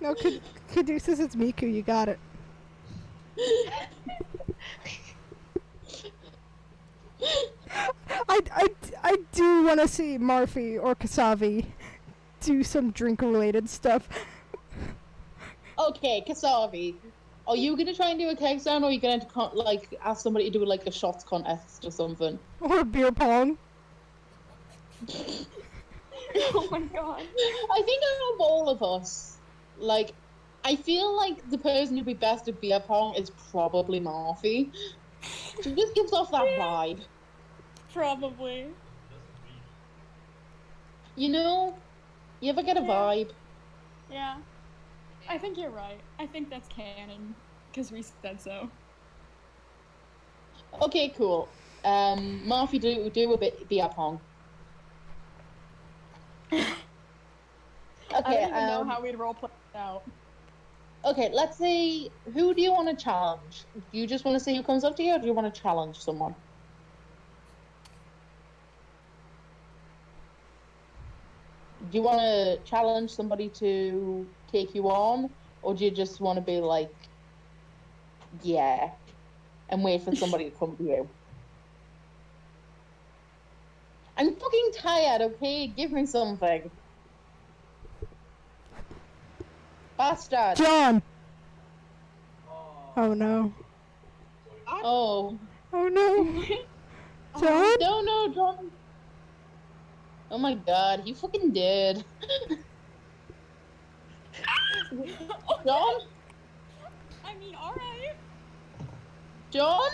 No, Caduceus, it's Miku. You got it. I do want to see Marfi or Kasavi do some drink-related stuff. Okay, Kasavi, are you gonna try and do a keg stand, or are you gonna like ask somebody to do like a shots contest or something? Or beer pong. Oh my god. I think out of all of us, like, I feel like the person who'd be best at beer pong is probably Marfi. She just gives off that vibe. Probably. You know, you ever get a vibe? Yeah. I think you're right. I think that's canon. Because we said so. Okay, cool. Marfi, do a bit beer pong. I Okay, don't even know how we'd roleplay it out. okay, let's see, who do you want to challenge? Do you just want to see who comes up to you, or do you want to challenge someone? Do you want to challenge somebody to take you on, or do you just want to be like, yeah, and wait for somebody to come to you? I'm fucking tired, okay? Give me something. Bastard. John! Oh no. Oh. Oh no. John? No, John. Oh my god, you fucking did. John? I mean, alright. John?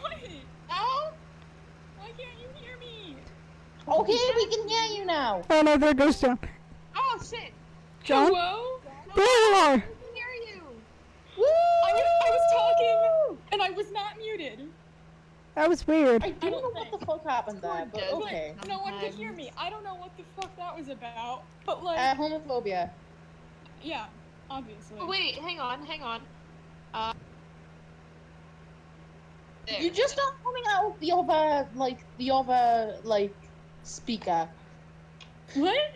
What? Ow? Why can't you hear me? Okay, we can hear you now. Oh no, there goes John. Oh shit! John? Hello? There you are! I can hear you. I was talking, and I was not muted. That was weird. I don't know what the fuck happened there, but Discord okay. But no one could hear me. I don't know what the fuck that was about. But like, Homophobia. yeah, obviously. Oh, wait, hang on. There. You just not coming out of the other speaker. What?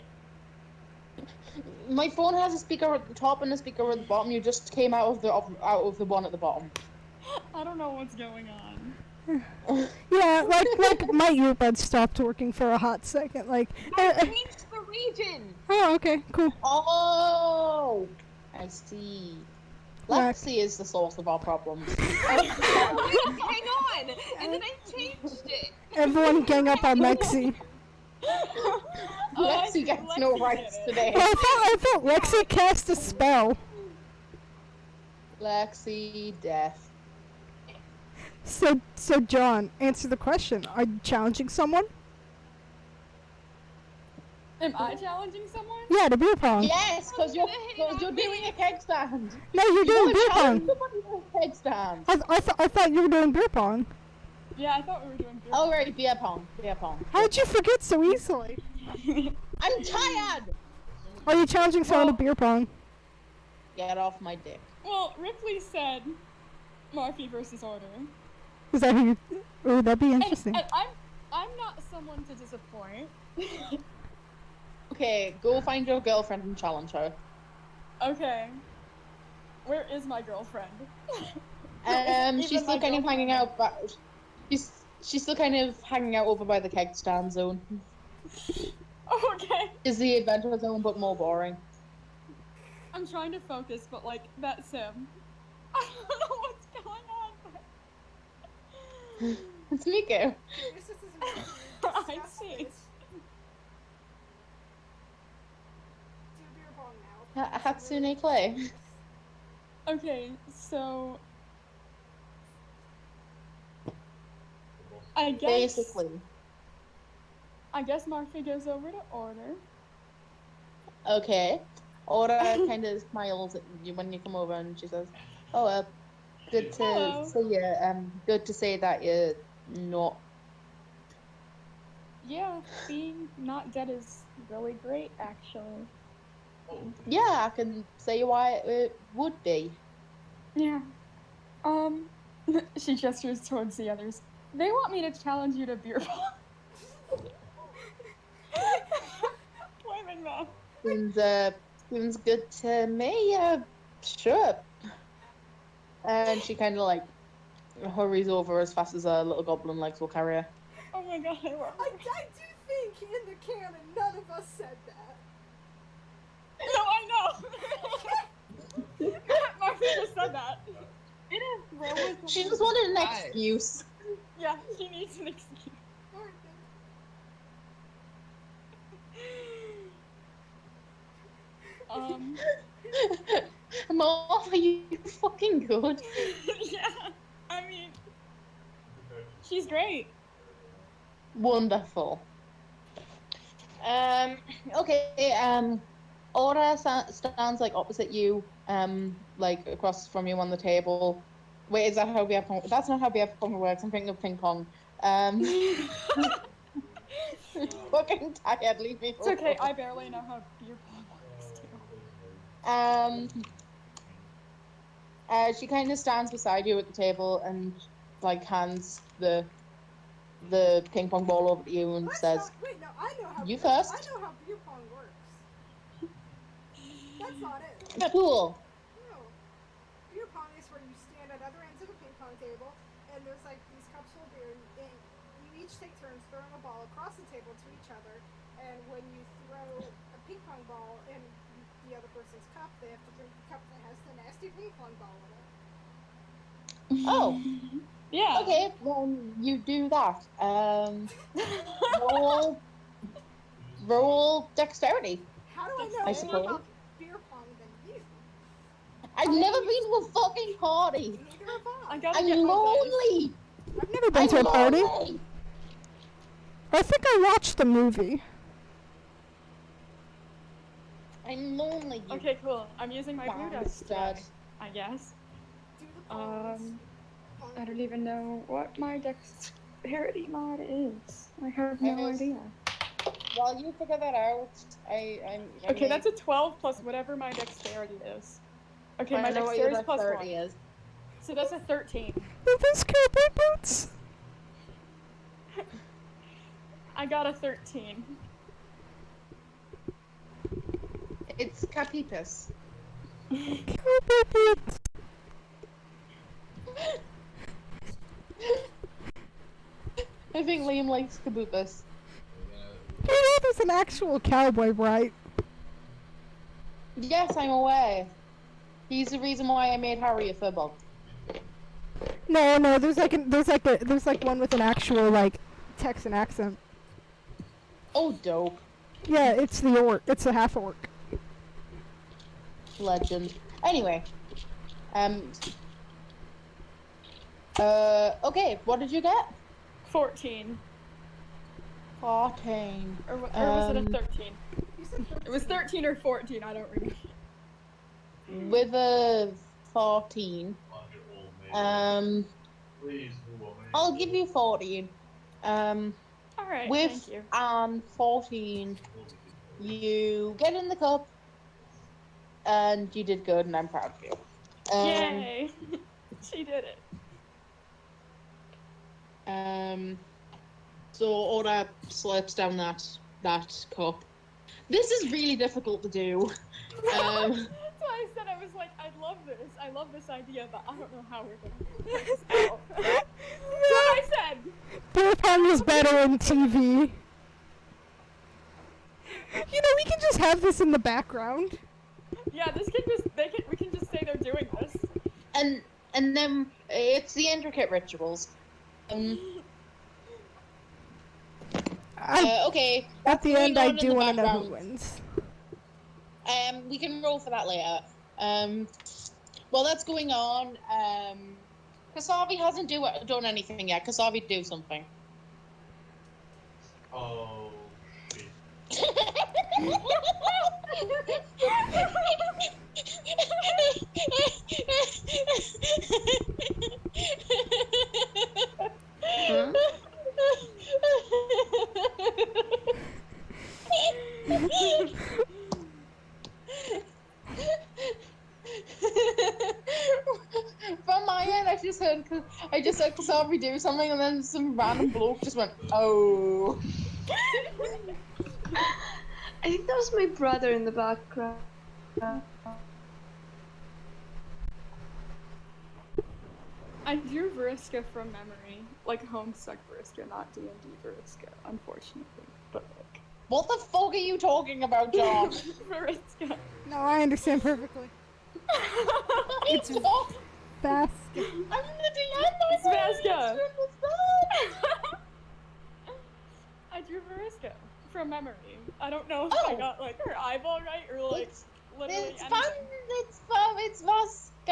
My phone has a speaker at the top and a speaker at the bottom. You just came out of the one at the bottom. I don't know what's going on. Yeah, like my earbuds stopped working for a hot second. Like, I changed the region. oh, okay, cool. Oh, I see. Right. Lexi is the source of our problems. Hang on, and then I changed it. Everyone gang up on Lexi. Lexi gets no rights today. Well, I thought Lexi cast a spell. Lexi, death. So John, answer the question. Are you challenging someone? Am I challenging someone? Yeah, to beer pong. Yes, because you're doing a keg stand. No, you're doing beer pong. Somebody doing a keg stand. I thought you were doing beer pong. Yeah, I thought we were doing beer Oh right, beer pong. How'd you forget so easily? I'm tired. Are you challenging someone to beer pong? Get off my dick. Well, Ripley said Marfi versus Order. Is that who you... Ooh, that'd be interesting. And I'm not someone to disappoint. Okay, go find your girlfriend and challenge her. Okay. Where is my girlfriend? She's Even still my kind of girlfriend. hanging out, but she's still kind of hanging out over by the keg stand zone. Okay. Is the adventure zone, but more boring. I'm trying to focus, but like that sim. I don't know what's going on. But... It's Miko. This is I see. Do beer pong now. Hatsune Clay. Okay, so I guess Marfi goes over to Order. Okay. Ora kind of smiles at you when you come over, and she says, "Oh, good to Hello. see you. Good to say that you're not." Yeah, being not dead is really great, actually. Yeah, I can say why it would be. Yeah. She gestures towards the others. They want me to challenge you to beer pong. Flaming mouth. Seems good to me. Sure. And she kind of like hurries over as fast as her little goblin legs will carry her. Oh my god, I love I her. do think in the canon none of us said that. No, I know. Martha just said that. She just wanted an excuse. Yeah, she needs an excuse. Mom, are you fucking good? Yeah, I mean, she's great. Wonderful. Okay, Aura stands like opposite you, like across from you on the table. Wait, is that how beer pong? That's not how beer pong works. I'm thinking of ping pong. Fucking tired, leave me It's okay, alone. I barely know how beer pong works too. She kind of stands beside you at the table and like hands the ping pong ball over to you and says, Wait, no, I know how. "You first." I know how beer pong works. That's not it. Cool. No. Beer pong is where you stand at other ends of the ping pong table, and there's like these cups full of beer, and you each take turns throwing a ball across the table to each other. And when you throw a ping pong ball in the other person's cup, they have to drink the cup that has the nasty ping pong ball in it. Oh, Yeah. okay. Then you do that. Roll dexterity. How do I know I more suppose. about beer pong than you? I've never been to a fucking party. Neither have I. I gotta I'm get my dice. lonely. I've never been to a party. Lonely. I think I watched the movie. I'm lonely. You Okay, cool. I'm using my blue dice bastard. today, I guess. Do the pongs. I don't even know what my dexterity mod is. I have no Yes. idea. While you figure that out, I'm Okay, that's a 12 plus whatever my dexterity is. Okay, I my know what your dexterity is plus 1. dexterity is. So that's a 13. Are those cowboy boots? I got a 13. It's Capipus. Cowboy boots. I think Liam likes Kabupus. You know there's an actual cowboy, right? Yes, I'm aware. He's the reason why I made Harry a furball. No, there's like one with an actual like Texan accent. Oh, dope. Yeah, it's the orc. It's a half orc. Legend. Anyway. Okay, what did you get? 14. 14. Or was it a 13? You said It was 13 or 14, I don't remember. With a 14. Please, woman. I'll give you 14. Alright, With thank you. 14, you get in the cup, and you did good, and I'm proud of you. Yay! She did it. So Aura slurps down that cup. This is really difficult to do. That's why I said I was like, I love this. I love this idea, but I don't know how we're gonna work this out. That's what I said! Beer pong is better in TV. You know, we can just have this in the background. Yeah, this can just we can just say they're doing this. And then it's the intricate rituals. Okay. At the going end, I on in do the want to know who background. wins. We can roll for that later. While that's going on, Kasavi hasn't done anything yet. Kasavi, do something. Oh, shit. From my end, I just heard I just like saw me do something, and then some random bloke just went, "Oh." I think that was my brother in the background. I drew Veriska from memory, like Homestuck Veriska, not D&D Veriska, unfortunately. But like What the fuck are you talking about, John? Veriska. No, I understand perfectly. It's Fast. I'm the DM. It's Vasca. Vasca. I drew Veriska from memory. I don't know if I Oh. got like her eyeball right or like It's literally it's anything. fun. It's fun. It's Vasca. I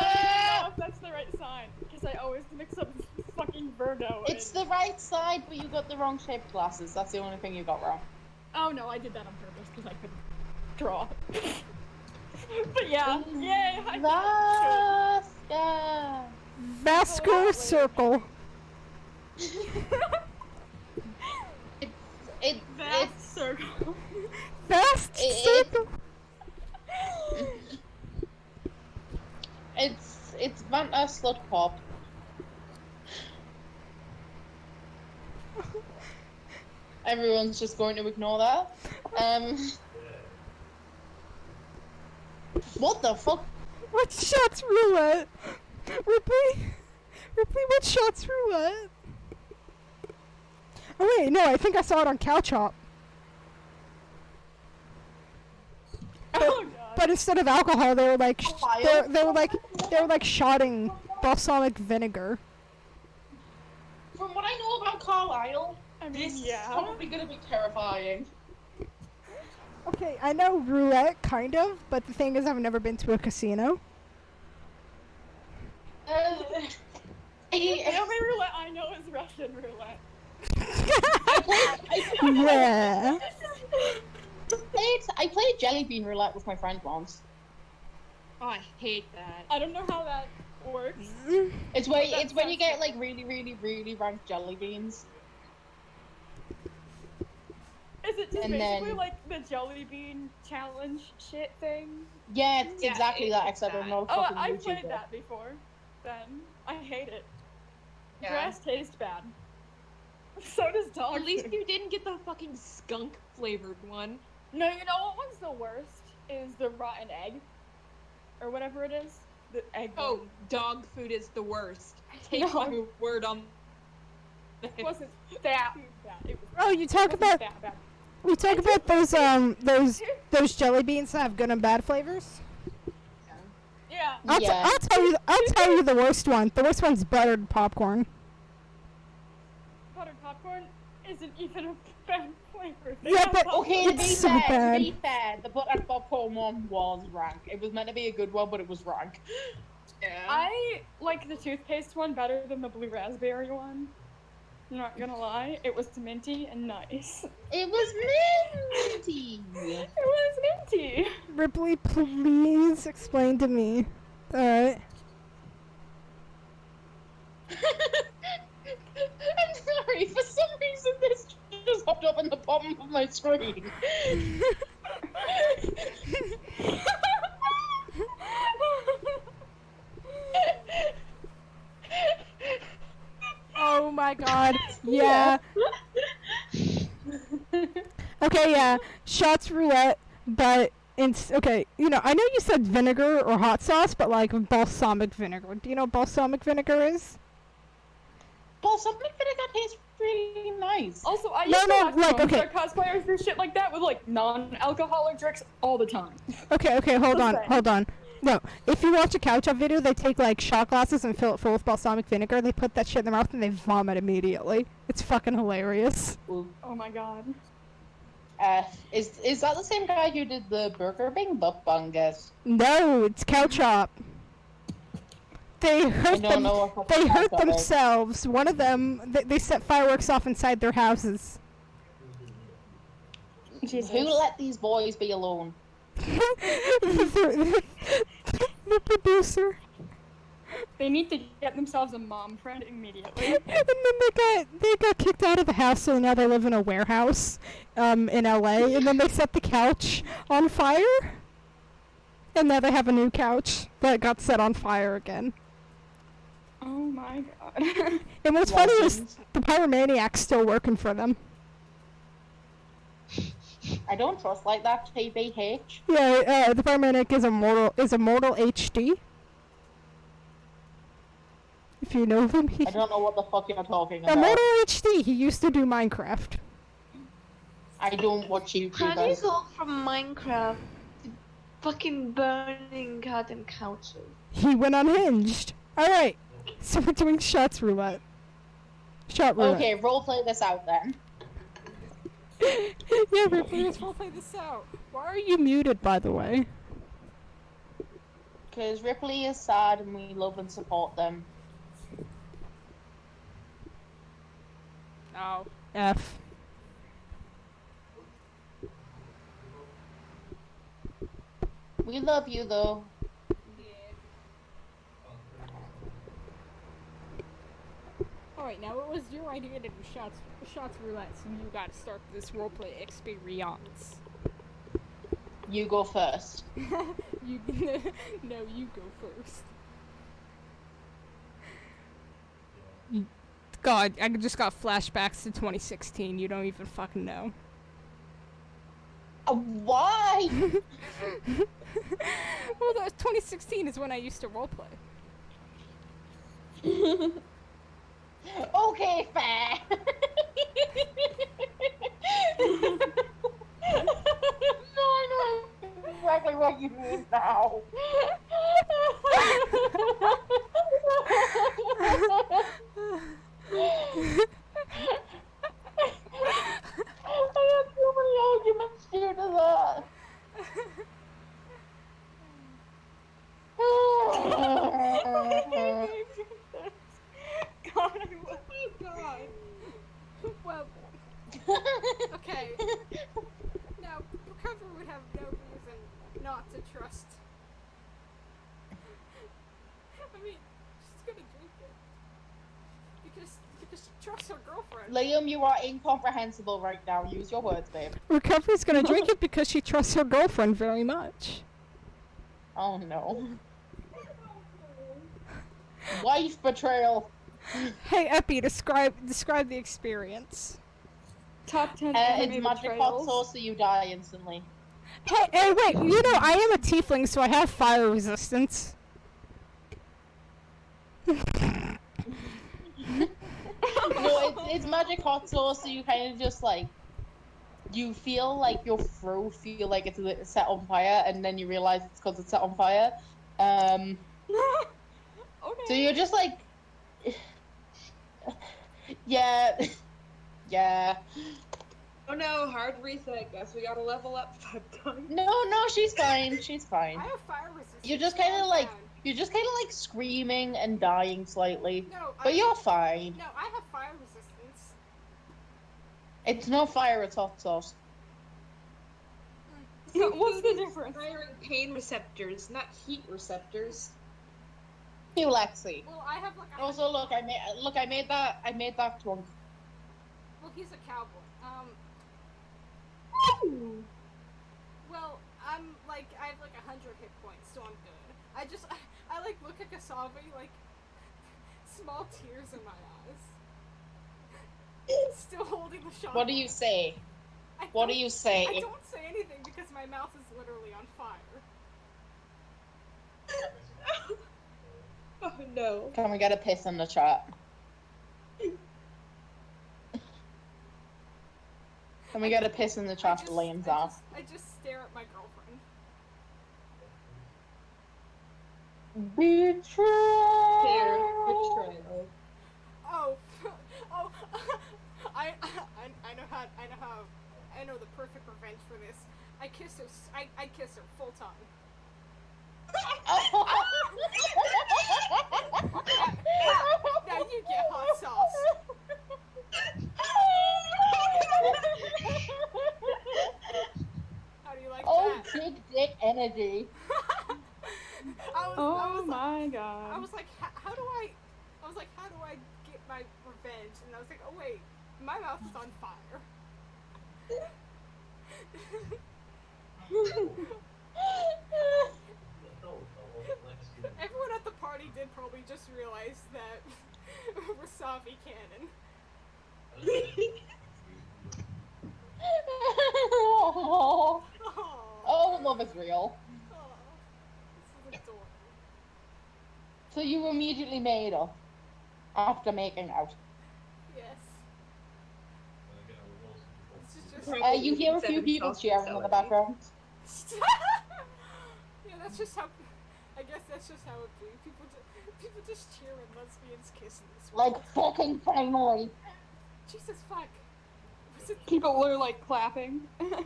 don't even know if that's the right sign because I always mix up fucking Virgo. It's and... the right side, but you got the wrong shaped glasses. That's the only thing you got wrong. Oh no, I did that on purpose because I couldn't draw. But yeah, yay! I Vasca. Vascular circle. Vast It's circle. Fast It- circle. it's Vanta Slut Pop. Everyone's just going to ignore that. What the fuck? What shots roulette? Ripley, what shots roulette? Oh wait, no, I think I saw it on Couch Hop. Oh god. But instead of alcohol, they were like, Carlisle? they were like shotting balsamic vinegar. From what I know about Carlisle, I mean, this is yeah. probably gonna be terrifying. Okay, I know roulette, kind of, but the thing is, I've never been to a casino. The only roulette I know is Russian roulette. Yeah. I played Jelly Bean Roulette with my friend once. Oh, I hate that. I don't know how that works. It's when That it's when you sounds get like really ranked jelly beans. Is it just And basically then- like the jelly bean challenge shit thing? Yeah, it's Yeah, exactly that. it's Except I'm that. not a Oh, fucking I YouTuber. played that before. Then I hate it. Yeah. Grass tastes bad. So does dog At least food. you didn't get the fucking skunk flavored one. No, you know what one's the worst? Is the rotten egg. Or whatever it is. The egg Oh, one. dog food is the worst. Take No. my word on It wasn't that bad. It was, Oh, you talk it wasn't about that bad. we talk about those jelly beans that have good and bad flavors. Yeah. Yeah. I'll tell you the worst one. The worst one's buttered popcorn. Buttered popcorn isn't even a bad flavor. Yeah, but- Okay, to be It's so fair, bad. the buttered popcorn one was rank. It was meant to be a good one, but it was rank. Yeah. I like the toothpaste one better than the blue raspberry one. I'm not gonna lie, it was minty and nice. It was minty. It was minty. Ripley, please explain to me. Alright. I'm sorry, for some reason this just popped up in the bottom of my screen. Oh my god. Yeah. Okay, yeah. Shots roulette, but okay, you know, I know you said vinegar or hot sauce, but like balsamic vinegar. Do you know what balsamic vinegar is? Balsamic vinegar tastes really nice. Also, I No, used no, to watch like, Lone okay. Star cosplayers do shit like that with like non-alcoholic drinks all the time. Okay, hold on, Okay. hold on. No, if you watch a couch up video, they take like shot glasses and fill it full with balsamic vinegar. They put that shit in their mouth and they vomit immediately. It's fucking hilarious. Oh my god. Is that the same guy who did the Burger Bing Bungus? No, it's couch hop. They I hurt don't know what They hurt that is. themselves. One of them, they set fireworks off inside their houses. Who let these boys be alone? the producer. They need to get themselves a mom friend immediately. And then they got kicked out of the house, so now they live in a warehouse in LA. And then they set the couch on fire. And now they have a new couch that got set on fire again. Oh Oh my god. And what's funny is Legends. the Pyromaniac's still working for them. I don't trust like that, TBH. Yeah, the Pyromaniac is immortal HD. If you know him, I don't know what the fuck you're talking about. Immortal HD. He used to do Minecraft. I don't watch How do you YouTubers. go from Minecraft to fucking burning goddamn couches? He went unhinged. All right, so we're doing shots roulette. Shot roulette. Okay, roleplay this out then. Yeah, Ripley, let's roleplay this out. Why are you muted, by the way? Because Ripley is sad and we love and support them. Oh. F. We love you though. Alright, now it was your idea to do shots roulette, so you gotta start this roleplay experience. You go first. You no, you go first. God, I just got flashbacks to 2016. You don't even fucking know. Why? Well, 2016 is when I used to roleplay. Okay, fair. No, I know exactly what you mean now. I had so many arguments due to that. God, I love God. Well, okay. Now, Recover would have no reason not to trust. I mean, she's gonna drink it. Because she trusts her girlfriend. Liam, you are incomprehensible right now. Use your words, babe. Recovery's gonna drink it because she trusts her girlfriend very much. Oh no. Wife betrayal. Hey, Epi, describe the experience. Top 10 It's anime magic hot betrayals. sauce, so you die instantly. Hey, wait, you know, I am a tiefling, so I have fire resistance. No, it's magic hot sauce, so you kind of just like, you feel like your throat feel like it's set on fire, and then you realize it's because it's set on fire. Okay. So you're just like, yeah, yeah. Oh no, hard reset. Guess we gotta level up 5 times. No, she's fine. She's fine. I have fire resistance. You're just kind of calm like, down. you're just kind of like screaming and dying slightly, No, but you're fine. No, I have fire resistance. It's no fire, it's hot sauce. So what's the difference? Firing pain receptors, not heat receptors. You, Lexi. Well, I have like a. Also, look, I made that drunk. Well, he's a cowboy. Well, I'm like, I have like 100 hit points, so I'm good. I like look at Kasabi, like, small tears in my eyes. Still holding the shot. What do you say? What do you I say? don't say anything because my mouth is literally on fire. Oh no. Can we get a piss in the chat? Can we get a piss in the chat for Liam's ass? I just stare at my girlfriend. Betrayal. Betrayal. Oh, oh, I know the perfect revenge for this. I kiss her full time. Now you get hot sauce. How do you like Oh, that? big dick energy. I Oh was my I god. was like, how do I get my revenge? And I was like, oh wait, my mouth is on fire. Everyone at the party did probably just realize that coffee cannon. Oh, Oh, love is real. this is adorable. So you immediately made up after making out. Yes. This is just. Probably You hear a instead few of people salsa cheering in the celery. background. Yeah, that's just how. I guess that's just how it be. People just cheer when lesbians kiss in this world. Like, fucking finally. Jesus fuck. Was it? People are like clapping. It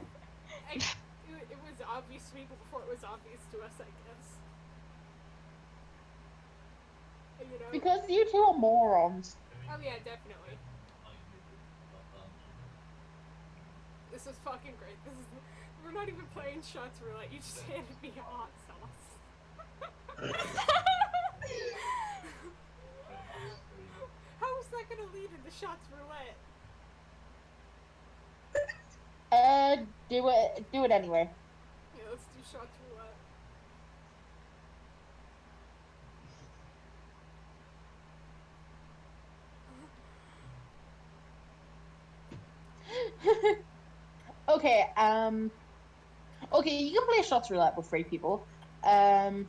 was obvious to people before it was obvious to us, I guess. You know. Because you two are morons. Oh yeah, definitely. This is fucking great. We're not even playing shots roulette. You just handed me a hot sauce. How is that gonna lead into shots roulette? Do it anyway. Yeah, let's do shots roulette. Okay, okay, you can play shots roulette with 3 people. Breen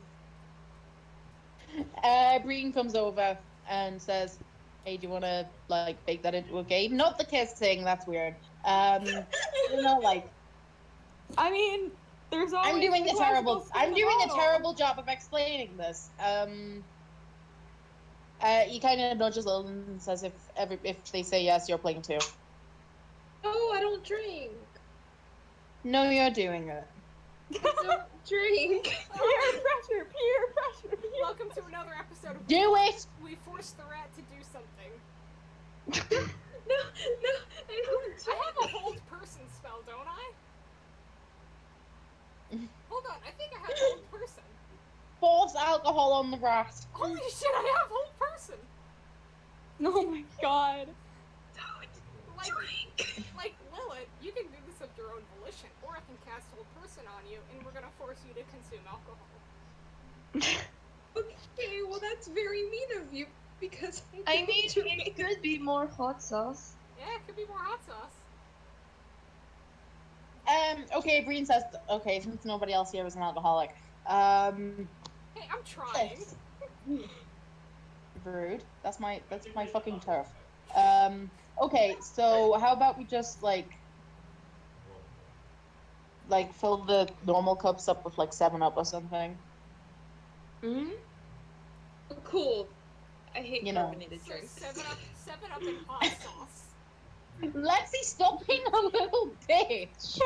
comes over and says, "Hey, do you want to like bake that into a game? Not the kissing, that's weird. You know, like I mean, there's always I'm doing the a terrible classical spin the bottle. terrible job of explaining this. He kind of nudges Lil and says, if they say yes, you're playing too. Oh, I don't drink. No, you're doing it. I don't drink. Peer pressure, peer pressure, peer Welcome to another episode of Do it. We Forced the Rat to Do Something. No, I don't. I have a hold person spell, don't I? Hold on, I think I have hold person. Force alcohol on the rat. Holy shit, I have hold person! Oh my god. Like Lilith, you can do this of your own volition, or I can cast hold person on you, and we're gonna force you to consume alcohol. Okay, well that's very mean of you because I don't mean, drink. it could be more hot sauce. Yeah, it could be more hot sauce. Okay, Breen says, okay, since nobody else here is an alcoholic. Hey, I'm trying. Rude. That's my fucking turf. Okay, so how about we just like fill the normal cups up with like 7-Up or something? Hmm? Cool. I hate You know. carbonated So drinks. 7-Up and hot sauce. Lexi, stop being a little bitch.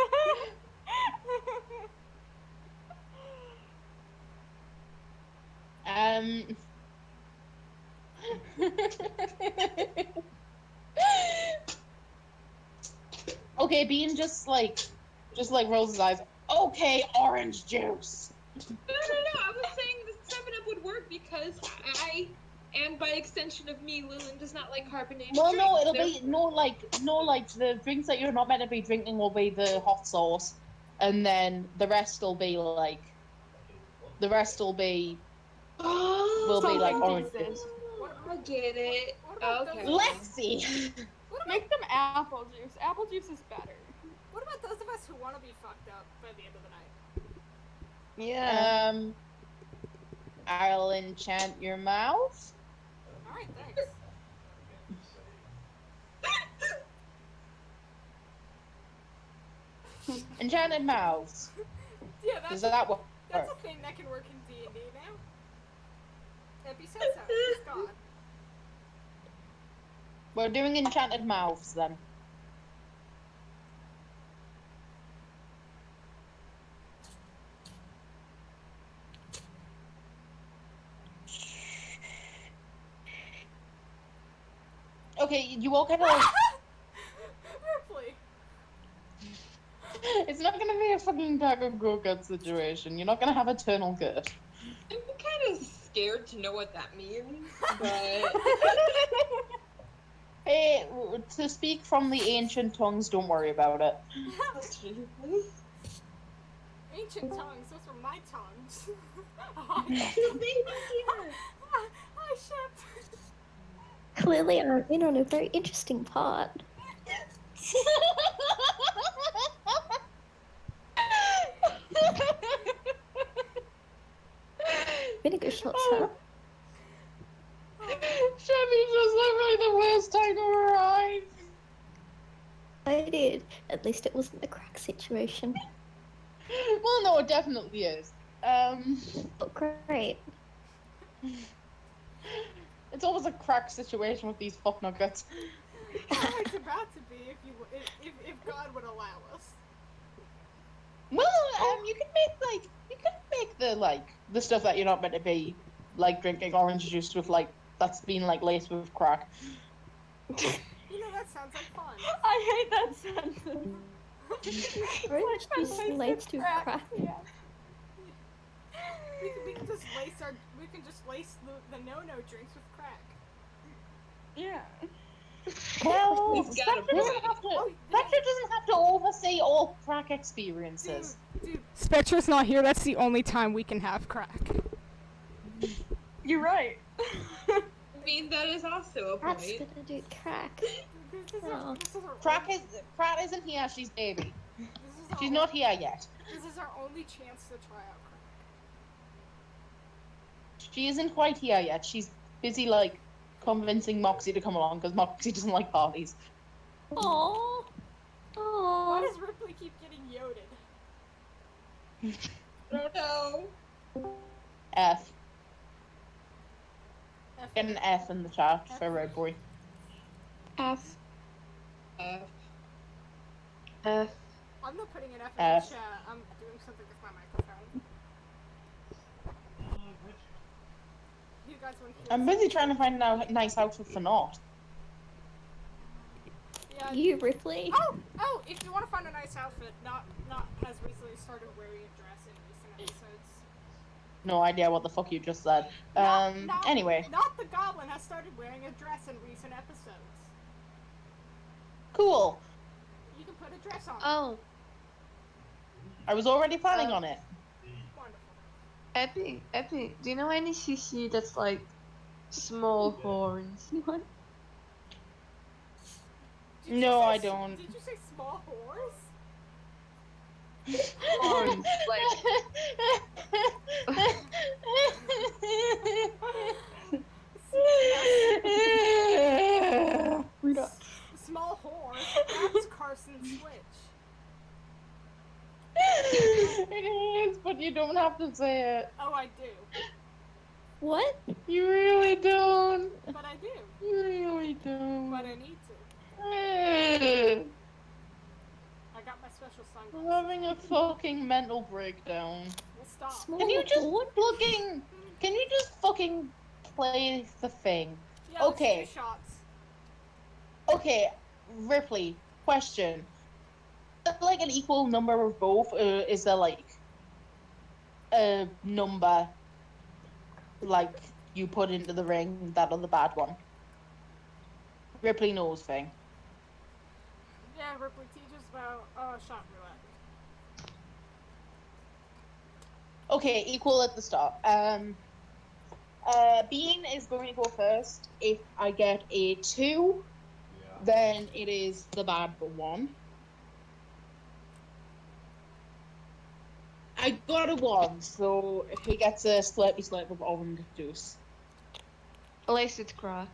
Okay, Bean just rolls his eyes. Okay, orange juice. No. I was saying the 7-Up would work because I, and by extension of me, Lillian does not like carbonated No, drinks. it'll be the drinks that you're not meant to be drinking will be the hot sauce, and then the rest will be like Oh, will be like something orange decent. juice. I get it. What about Okay. those? Lexi. What about, Make them apple juice. Apple juice is better. what about those of us who want to be fucked up by the end of the night? Yeah. I'll enchant your mouth. Alright, thanks. Enchanted mouths. Yeah, Does that's that work? a thing that can work in D&D now. Epi said so. He's gone. We're doing enchanted mouths then. Okay, you all kind of like. Ripley. It's not gonna be a fucking Taco Go-Gut situation. You're not gonna have eternal good. I'm kind of scared to know what that means, but Hey, to speak from the ancient tongues, don't worry about it. Ancient tongues, those were my tongues. Hi, Shep. Clearly, I'm in on a very interesting part. Vinegar shots, huh? Chevy just looked like the worst time of her eyes. I did. At least it wasn't the crack situation. Well, no, it definitely is. Oh, great. It's always a crack situation with these fuck nuggets. It's about to be if God would allow us. Well, you can make the stuff that you're not meant to be, like drinking orange juice with that's been laced with crack. You know, that sounds like fun. I hate that sentence. Orange juice laced with crack. Yeah. We can just lace the no-no drinks with crack. Yeah. Well, We've got a Spectre doesn't have to oversee all crack experiences. Dude, Spectre's not here. That's the only time we can have crack. You're right. I mean, that is also a That's point. gonna do crack. Oh. Crack isn't here. She's baby. She's our not here yet. This is our only chance to try out crack. She isn't quite here yet. She's busy convincing Moxie to come along because Moxie doesn't like parties. Aww. Why Aww. does Ripley keep getting yoded? I don't know. F. F- Get an F in the chat for Red Boy. F. F. F. I'm not putting an F in F. the chat. I'm doing something with my microphone. You guys want to hear I'm busy trying to find a nice outfit for Nott. Yeah. You, Ripley. Oh! If you want to find a nice outfit, not has recently started wearing a dress in recent episodes. No idea what the fuck you just said. Anyway. Not the Goblin has started wearing a dress in recent episodes. Cool. You can put a dress on. Oh, I was already planning on it. Wonderful. Epic. Do you know any CC that's small horns? What? Did you No, say I don't. Did you say small whores? Horns, Small whore? That's Carson Switch. It is, but you don't have to say it. Oh, I do. What? You really don't. But I do. You really don't. But I need to. I got my special I'm sunglasses. having a fucking mental breakdown. We'll stop. Small Can you just horn? fucking play the thing? Yeah, let's Okay. do shots. Okay, Ripley, question. Is there, an equal number of both, or is there a number you put into the ring that are the bad one? Ripley knows thing. Yeah, Ripley teaches about shot roulette. Okay, equal at the start. Bean is going to go first. If I get a 2, then it is the bad one. I got a 1, so if he gets a slurpy slurp of orange juice. Lace with crack.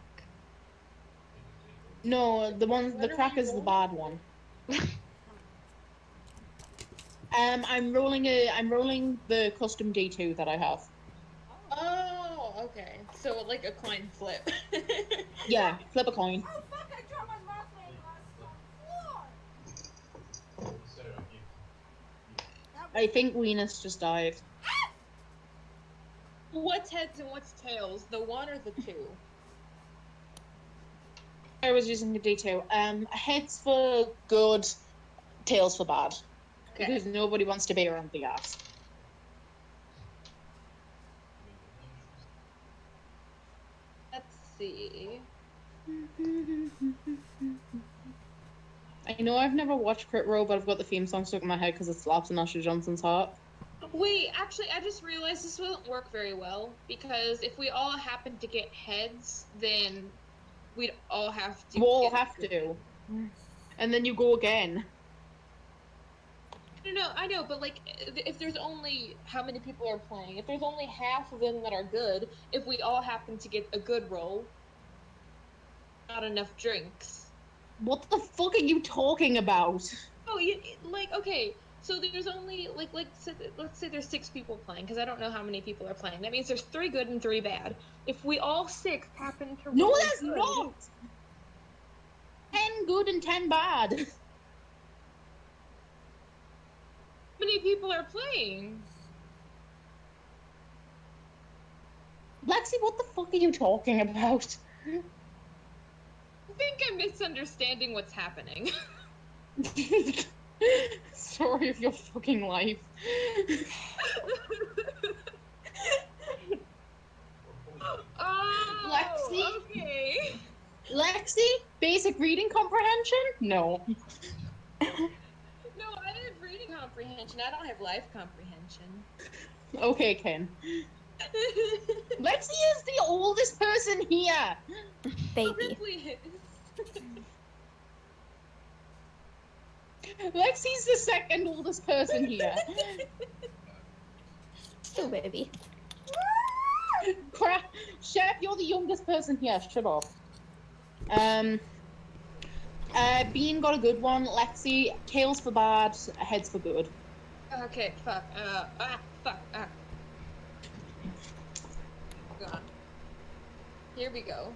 No, the crack is the bad one. I'm rolling the custom D2 that I have. Oh, okay. So like a coin flip. Yeah, flip a coin. Oh fuck! I dropped my math glasses on the floor. So you I think Venus just died. What's heads and what's tails? The 1 or the 2? I was using the D2. Heads for good, tails for bad. Okay. Because nobody wants to be around the ass. Let's see. I know I've never watched Crit Row, but I've got the theme song stuck in my head because it slaps in Ashley Johnson's heart. Wait, actually, I just realized this wouldn't work very well because if we all happen to get heads, then we'd all have to. You all get- have to. And then you go again. No, I know, but like, if there's only how many people are playing, if there's only half of them that are good, if we all happen to get a good roll, not enough drinks. What the fuck are you talking about? Oh, like, okay, so there's only let's say there's 6 people playing, because I don't know how many people are playing. That means there's 3 good and 3 bad. If we all 6 happen to No, roll there's good, not! 10 good and 10 bad. how many people are playing? Lexi, what the fuck are you talking about? I think I'm misunderstanding what's happening. Story of your fucking life. Oh, Lexi? okay. Lexi, basic reading comprehension? No. No, I have reading comprehension. I don't have life comprehension. Okay, Ken. Lexi is the oldest person here. Baby. Ripley is. Lexi's the second oldest person here. Still baby. Crap. Shep, you're the youngest person here. Shut up. Bean got a good one. Lexi, tails for bad, heads for good. Okay, fuck. Fuck. God. Here we go.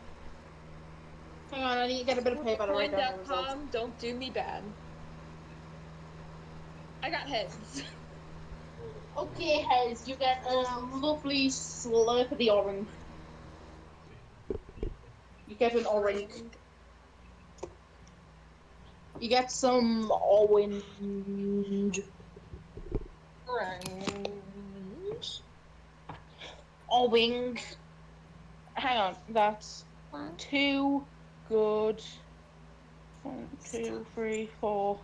Hang on, I need to get a bit of paper to write down the results. Coin.com, don't do me bad. I got heads. Okay, heads, you get a lovely slurp of the orange. You get an orange. You get some orange. Orange. Hang on, that's 2 good. 1, 2, 3, 4,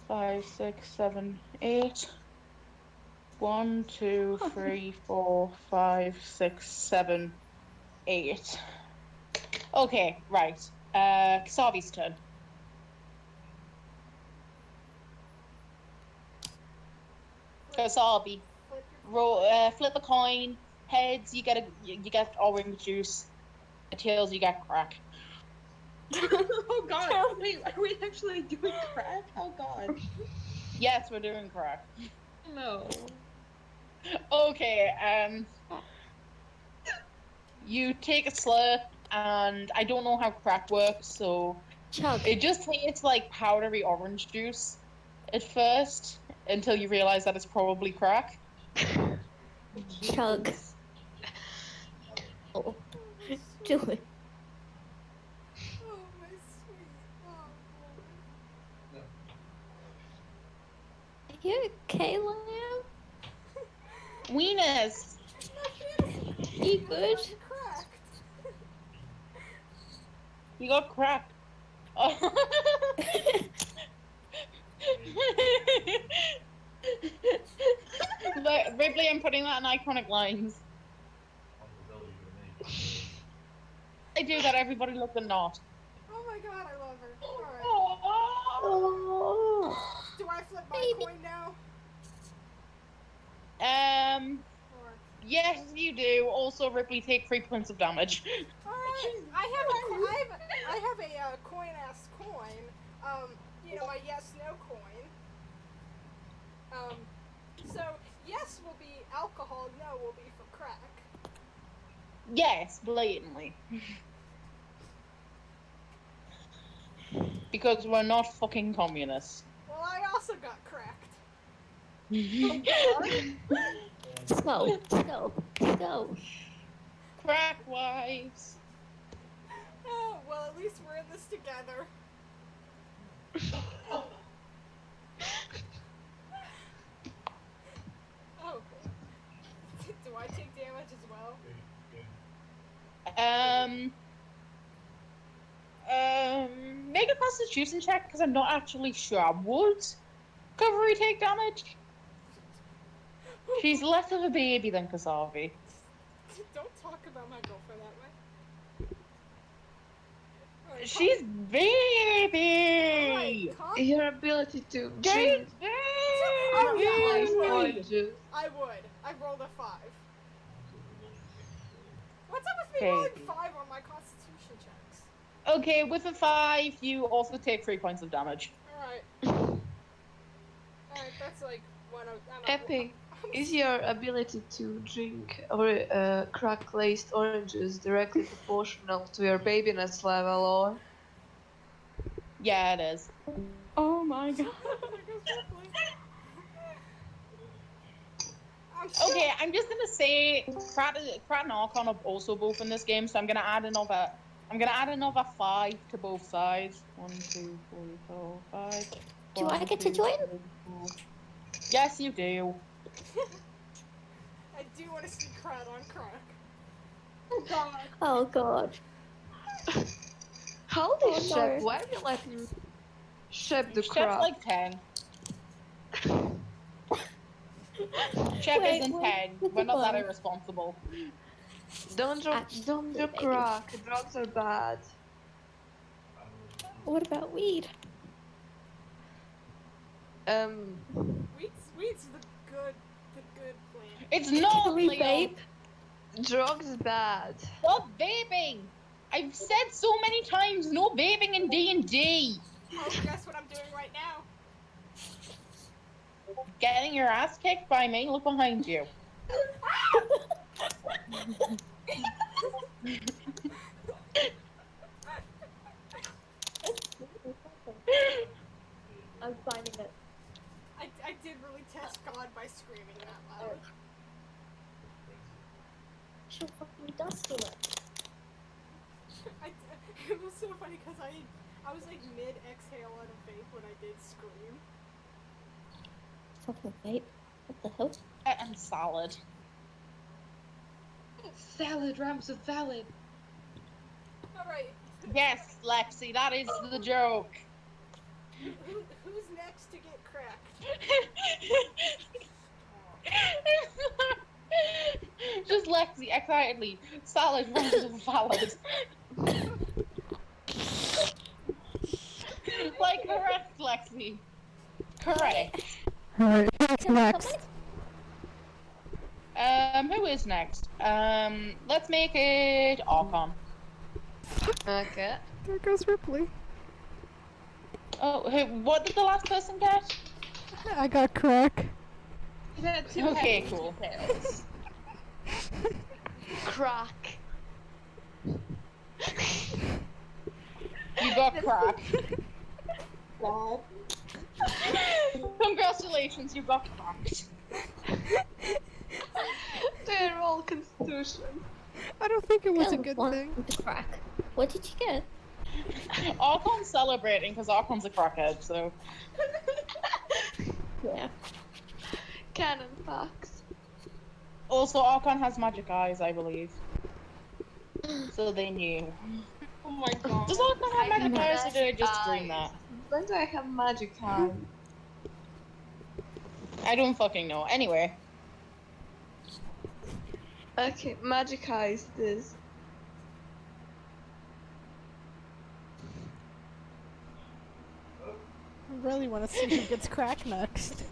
5, 6, 7, 8. 1, 2, 3, 4, 5, 6, 7, 8. Okay, right. Kasavi's turn. Kasavi. Roll, flip a coin. Heads, you get orange juice. Tails, you get crack. Oh god, wait, are we actually doing crack? Oh god. Yes, we're doing crack. No. Okay, you take a slurp, and I don't know how crack works, so Chug. it just tastes like powdery orange juice at first, until you realize that it's probably crack. Chug. Oh. Do it. Oh, my sweet. Oh, boy. Are you okay, Liam? Wieners! You good? Cracked. You got cracked. Oh. Ripley, I'm putting that in iconic lines. I do that, everybody look and not. Oh my god, I love her. Alright. Oh. Do I flip my Baby. coin now? Or... Yes, you do. Also, Ripley, take 3 points of damage. Alright, I have a coin-ass coin. You know, my yes-no coin. So yes will be alcohol, no will be for crack. Yes, blatantly. Because we're not fucking communists. Well, I also got cracked. Go. Crack wives. Oh, well, at least we're in this together. Oh. Do I take damage as well? Make a constitution check, because I'm not actually sure. Would Cavalry take damage? She's less of a baby than Kasavi. Don't talk about my girlfriend that way. She's baby. Alright, calm. Your ability to She's drink Oh, yeah, I baby. would. orange juice. I would. I rolled a 5. What's up with me rolling Baby. 5 on my constitution checks? Okay, with a 5, you also take 3 points of damage. Alright. Alright, that's like one of. Epic. Is your ability to drink or crack-laced oranges directly proportional to your babiness level, or? Yeah, it is. Oh my god. Okay, I'm just gonna say Pratt and Archon are also both in this game, so I'm gonna add another 5 to both sides. 1, 2, 3, 4, 5. Do I 1, get to 2, join? 3, 4. Yes, you do. I do want to see Crowd on crack. Oh god. Oh god. Holy Oh, shit, no. why are you letting Shep do Chef's crap? like 10. Chef Wait, isn't what? 10. What's We're the not that point? irresponsible. Don't do Actually, crack, drugs are bad. What about weed? Weed's the good plant. It's not, Can we Leo. vape? Drugs is bad. Stop vaping. I've said so many times, no vaping in D&D. Oh, guess what I'm doing right now? Getting your ass kicked by me. Look behind you. I'm finding it. I did really test God by screaming that loud. She'll fucking dust on it. It was so funny because I was like mid exhale on a vape when I did scream. Fucking vape. What the hell? And salad. Salad rhymes with valid. Alright, Yes, Lexi, that is the joke. who's next to get cracked? Just Lexi, excitedly. Salad runs with salad. Like, correct, Lexi. Correct. Alright, who's Can I next? comment? Who is next? Let's make it Archon. Okay. There goes Ripley. Oh, what did the last person get? I got crack. You had two Okay, heads and cool. two tails. Crack. You got crack. God. Congratulations, you got cracked. They're all constitution. I don't think it was a Girls good want thing. to crack. What did you get? Archon's celebrating because Archon's a crackhead, so. Yeah. Canon facts. Also, Archon has magic eyes, I believe. So they knew. Oh my god. Does Archon have magic eyes, or did I just dream Eyes. that? When do I have magic eye? I don't fucking know. Anyway. Okay, magic eye is this. I really want to see who gets crack next.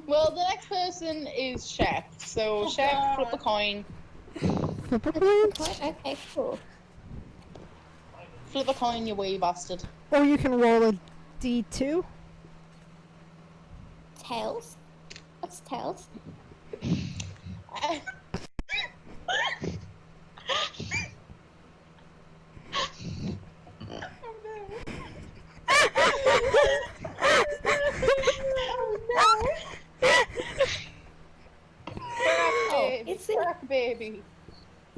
Well, the next person is Chef. So, Oh, Chef, God. flip a coin. Flip a coin? Quite okay, cool. Flip a coin, you wee bastard. Or you can roll a D2. Tails? What's tails? Crack, baby. it's in- Crack, baby.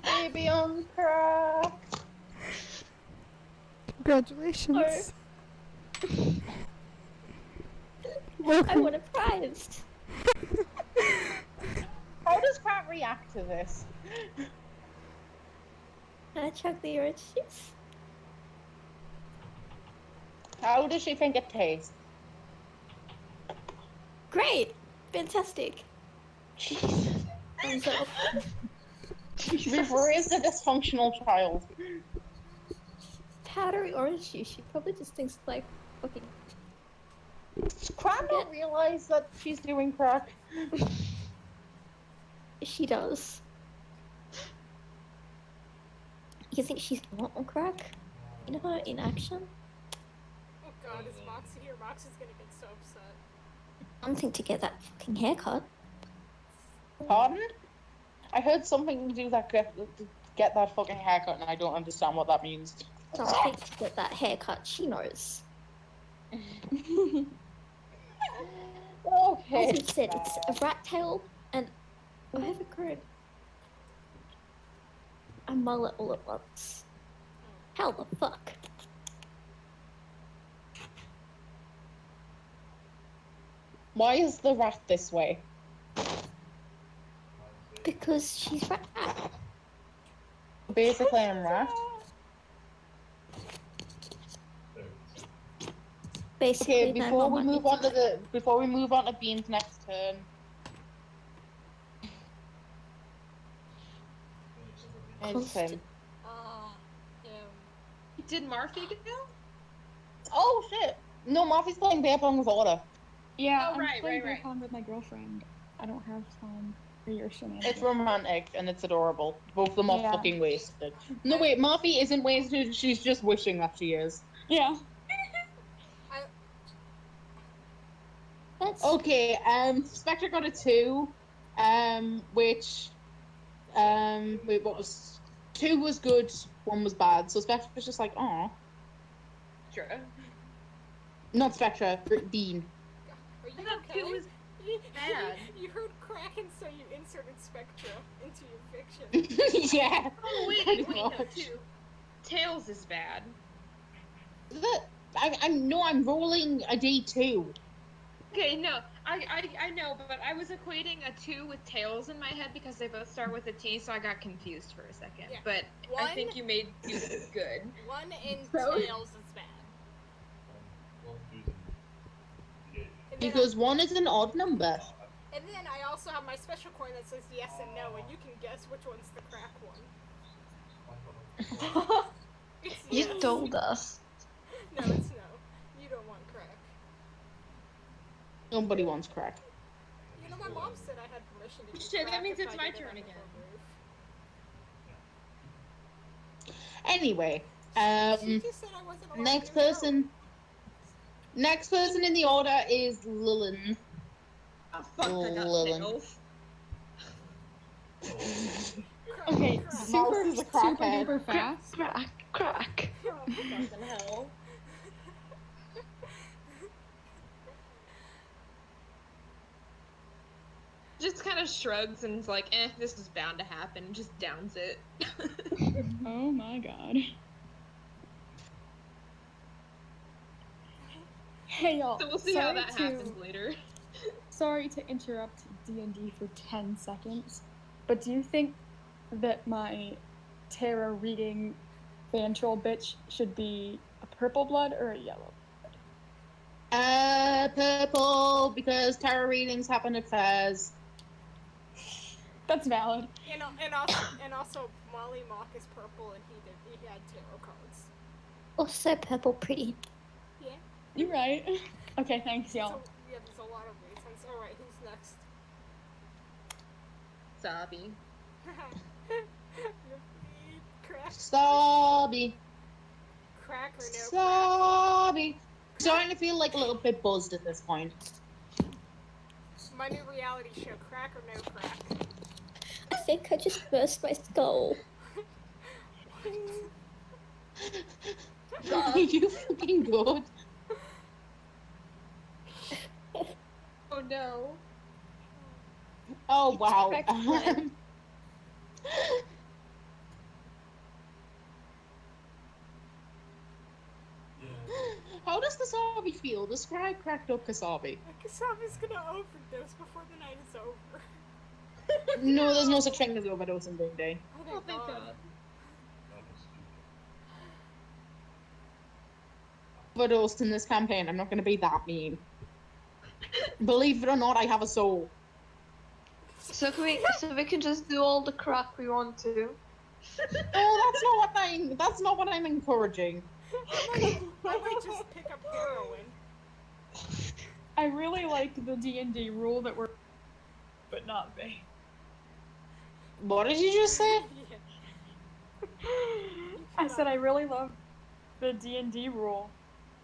Baby on crack. Congratulations. I Welcome. want a prize. How does Pratt react to this? Can I chug the orange juice? How does she think it tastes? Great! Fantastic! Jesus. Thumbs up. We've raised a dysfunctional child. Powdery orange juice. She probably just thinks like fucking. Cran don't realize that she's doing crack. She does. You think she's not on crack? You know her in action? Oh god, is Moxie here? Moxie's gonna get so upset. Something to get that fucking haircut. Pardon? I heard something to do that get that fucking haircut, and I don't understand what that means. Something to get that haircut. She knows. Okay. As you said, it's a rat tail, and I haven't grown a mullet all at once. How the fuck? Why is the rat this way? Because she's rat. Basically, I'm rat. Basically, Okay, before we move on to Bean's next turn. It's him. Did Martha go? Oh shit! No, Martha's playing beer pong with Order. Yeah, Oh, I'm right, playing right, beer right. pong with my girlfriend. I don't have time for your shenanigans. It's romantic and it's adorable. Both of them are Yeah. fucking wasted. No wait, Martha isn't wasted. She's just wishing that she is. Yeah. That's Okay, Spectre got a 2, which, wait, what was, 2 was good, 1 was bad, so Spectre was just like, aw. Sure. Not Spectre, Bean. Are you I thought okay? it was bad. You heard crack and so you inserted Spectra into your fiction. Yeah. Oh wait, pretty wait, no, much. too. Tails is bad. I'm rolling a D2. Okay, no, I know, but I was equating a 2 with Tails in my head because they both start with a T, so I got confused for a second. Yeah. But I One- think you made 2 good. One in So- Tails is bad. And then Because 1 is an odd number. and then I also have my special coin that says yes and no, and you can guess which one's the crack one. It's You yes. told us. No, it's no. You don't want crack. Nobody wants crack. You know, my mom said I had permission to do Shit, that crack means if it's I my did it turn on the again. roof. Anyway, She just said I wasn't allowed next to do it. Next person in the order is Lillian. Oh fuck, I got Lilin. Tails. Crack, Okay, crack. super, is a super crackhead. duper fast. Crack. Oh, fucking hell. Just kind of shrugs and is like, this is bound to happen, and just downs it. Oh my god. Hey y'all. So we'll see how sorry that to- happens later. Sorry to interrupt D&D for 10 seconds, but do you think that my tarot reading fan troll bitch should be a purple blood or a yellow? Purple, because tarot readings happen at fairs. That's valid. And also Molly Mock is purple and he had tarot cards. also purple pretty. Yeah. You're right. Okay, thanks y'all. So, yeah, there's a lot of reasons. Alright, who's next? Sabi. Crack, Sobby. crack or no crack? Sobby. Starting to feel like a little bit buzzed at this point. My new reality show, crack or no crack? I think I just burst my skull. Are you fucking good? Oh no. Oh wow. Crack blood. How does Kasabi feel? Describe cracked up Kasabi. Kasabi's gonna overdose before the night is over. No, there's no such thing as overdosing Big Day. Oh, thank God. Overdosed in this campaign. I'm not going to be that mean. Believe it or not, I have a soul. So we can just do all the crack we want to. No, that's not what I'm encouraging. I might just pick up heroin. I really liked the D&D rule that we're, but not vape. What did you just say? Yeah. I said I really love the D&D rule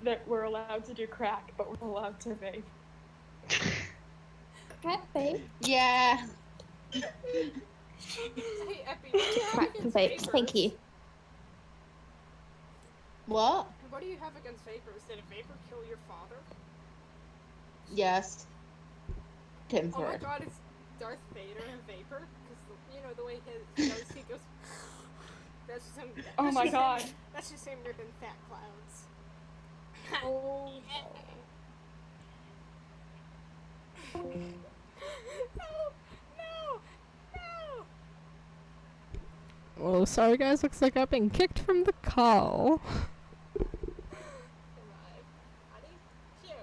that we're allowed to do crack, but we're allowed to vape. Crack vape. Yeah. Hey, Epi, what do you have Crack against vape. vapors? Thank you. What? What do you have against vapors? Did a vapor kill your father? Yes. Oh my Confirmed. god, is Darth Vader a vapor? Because, you know, the way he goes... That's just him... Oh that's my just god. Him, that's just him ripping fat clouds. Oh. No! No! No! Well, sorry guys, looks like I've been kicked from the call. Come on. Honey? Cute.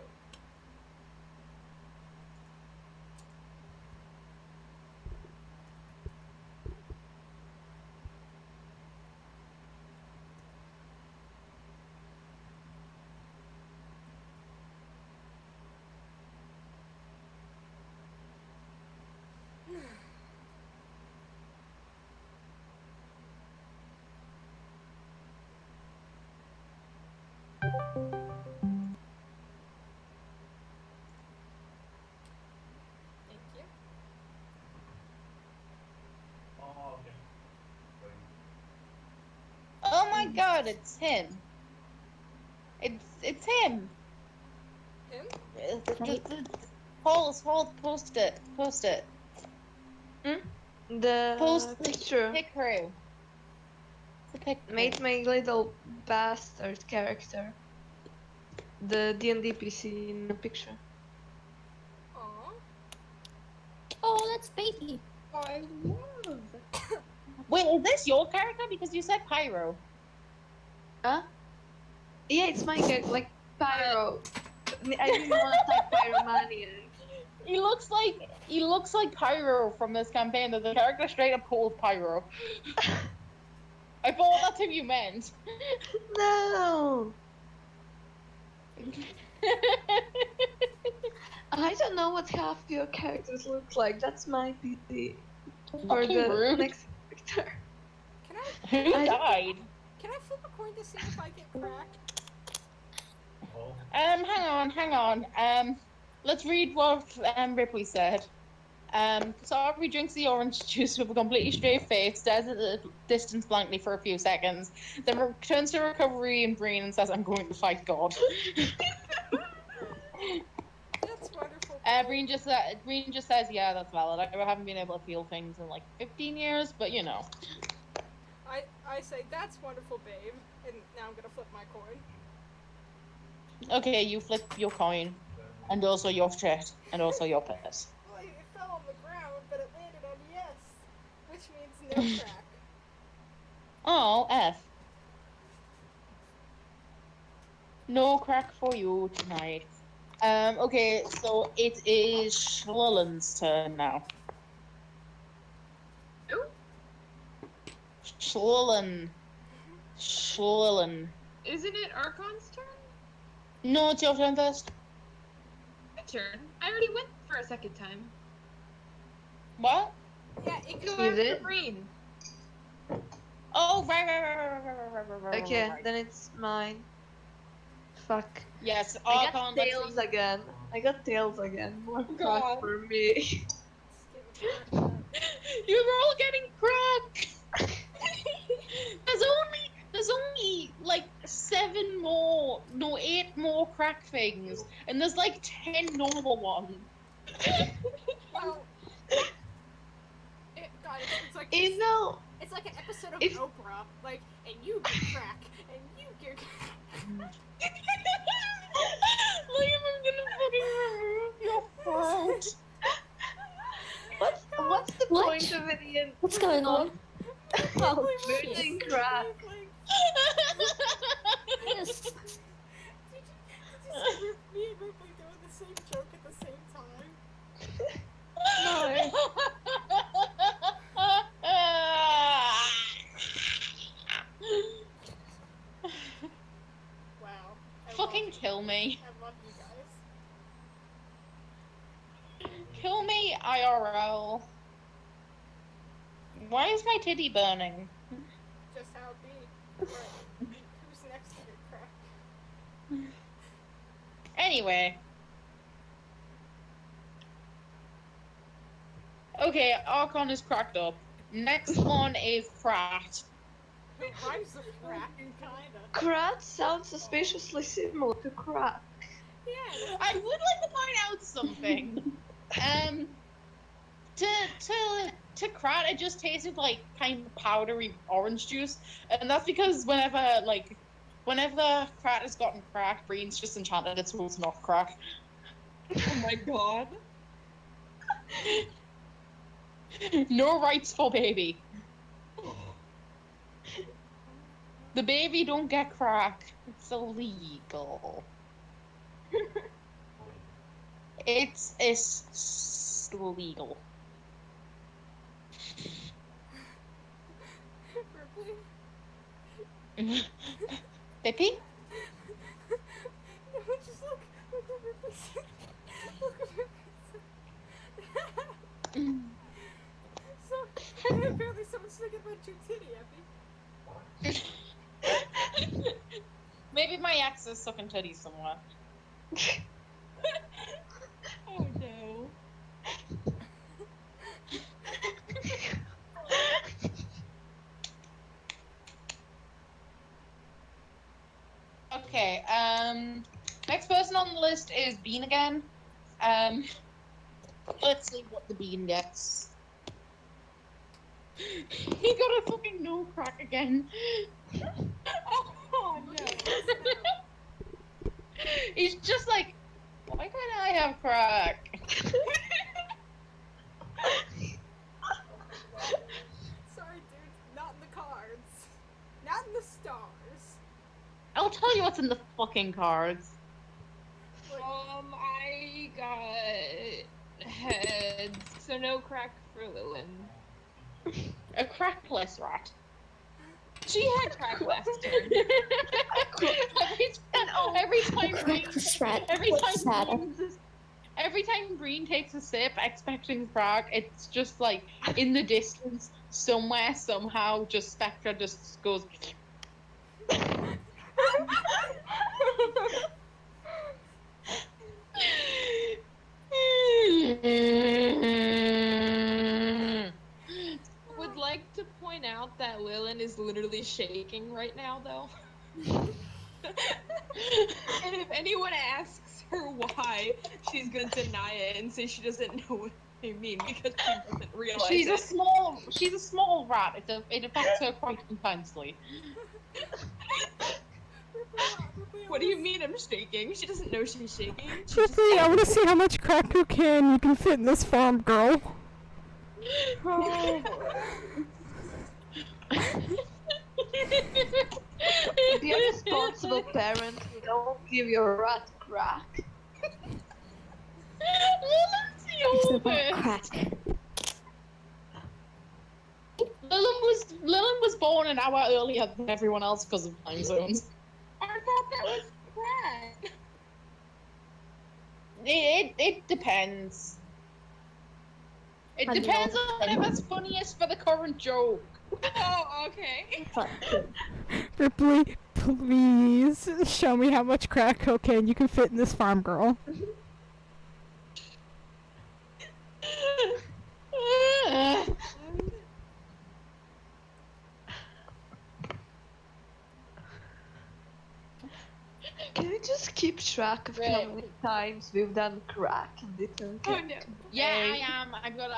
Thank you. Oh, okay. Oh my god, it's him. It's him. Him? Post it. The Post the picture picture. The picture. made my little bastard character. The D&D PC in the picture. Aww. Oh, that's baby. I love. Wait, is this your character? Because you said Pyro. Huh? Yeah, it's my character, like Pyro. I didn't want to type Pyromaniac. He looks like Pyro from this campaign. That the character straight up called Pyro. I thought that's who you meant. No! I don't know what half your characters look like. That's my PC. For Fucking the rude. next character. Can I Who died? can I flip a coin to see if I get cracked? Oh, Hang on. Let's read what Ripley said. So Aubrey drinks the orange juice with a completely straight face, stares at the distance blankly for a few seconds, then returns to recovery and Breen and says, "I'm going to fight God." That's wonderful. Breen just says, "Yeah, that's valid. I haven't been able to feel things in like 15 years, but you know." I say, that's wonderful, babe. And now I'm gonna flip my coin. Okay, you flip your coin, and also your shit, and also your purse. Well, it fell on the ground, but it landed on yes, which means no crack. Oh, F. No crack for you tonight. Okay, so it is Schlullen's turn now. Who? Schlullen. Isn't it Archon's turn? No, it's your turn first. My turn. I already went for a second time. What? Yeah, it Go could You after did? Breen. Oh, right. Okay, then it's mine. Fuck. Yes, I got Archon. tails again. More crack God. for me. You were all getting crack. There's only like 8 more crack things, and there's like 10 normal ones. Well, God, it's like You know, it's like an episode of if- Oprah. Like, and you get crack, and you get crack. Like if I'm gonna fucking remove your throat. what's the What? point of it, Ian? What's going on? Oh, We're shit. doing crack. Yes. Did you see me and Ripley doing the same joke at the same time? No. my IRL? Why is my titty burning? Just how it be. Right. Who's next to your crack? Anyway. Okay, Archon is cracked up. Next one is Krat. Who rhymes with crack, kinda. Krat sounds suspiciously similar to crack. Yeah. I would like to point out something. To Krat, it just tasted like kind of powdery orange juice, and that's because whenever Krat has gotten crack, Breen's just enchanted it so it's not crack. Oh my god. No rights for baby. The baby don't get crack. It's illegal. It's legal. Ripley? Bippy? No, just look at Ripley. Look at Ripley. So, apparently someone's thinking about your titty, Epi. Maybe my ex is sucking titties somewhere. Oh no. Okay, next person on the list is Bean again. Let's see what the Bean gets. He got a fucking no crack again. Oh no. He's just like, why can't I have crack? Sorry, dude. Not in the cards. Not in the stars. I'll tell you what's in the fucking cards. I got heads, so no crack for Lilin. A crackless rat. She had crack last turn. every time Breen, Crackless rat. every What's that? time every time Breen takes a sip expecting crack, it's just like in the distance, somewhere, somehow, just Spectra just goes. Would like to point out that Lilin is literally shaking right now, though. And if anyone asks her why, she's gonna deny it and say she doesn't know what they mean because she doesn't realize She's it. a small rat. It affects her quite intensely. What do you mean I'm shaking? She doesn't know she's shaking. She just- Ripley, I want to see how much crack cocaine you can fit in this farm, girl. Be a responsible parent who don't give your rat crack. It's about crack. Lilin was born an hour earlier than everyone else because of time zones. I thought that was crack. It depends. It I depends know. on whatever's funniest for the current joke. Oh, okay. Fuck. Ripley, please show me how much crack cocaine you can fit in this farm, girl. Can you just keep track of how many times we've done crack in different Oh no. Yeah, I am. I've got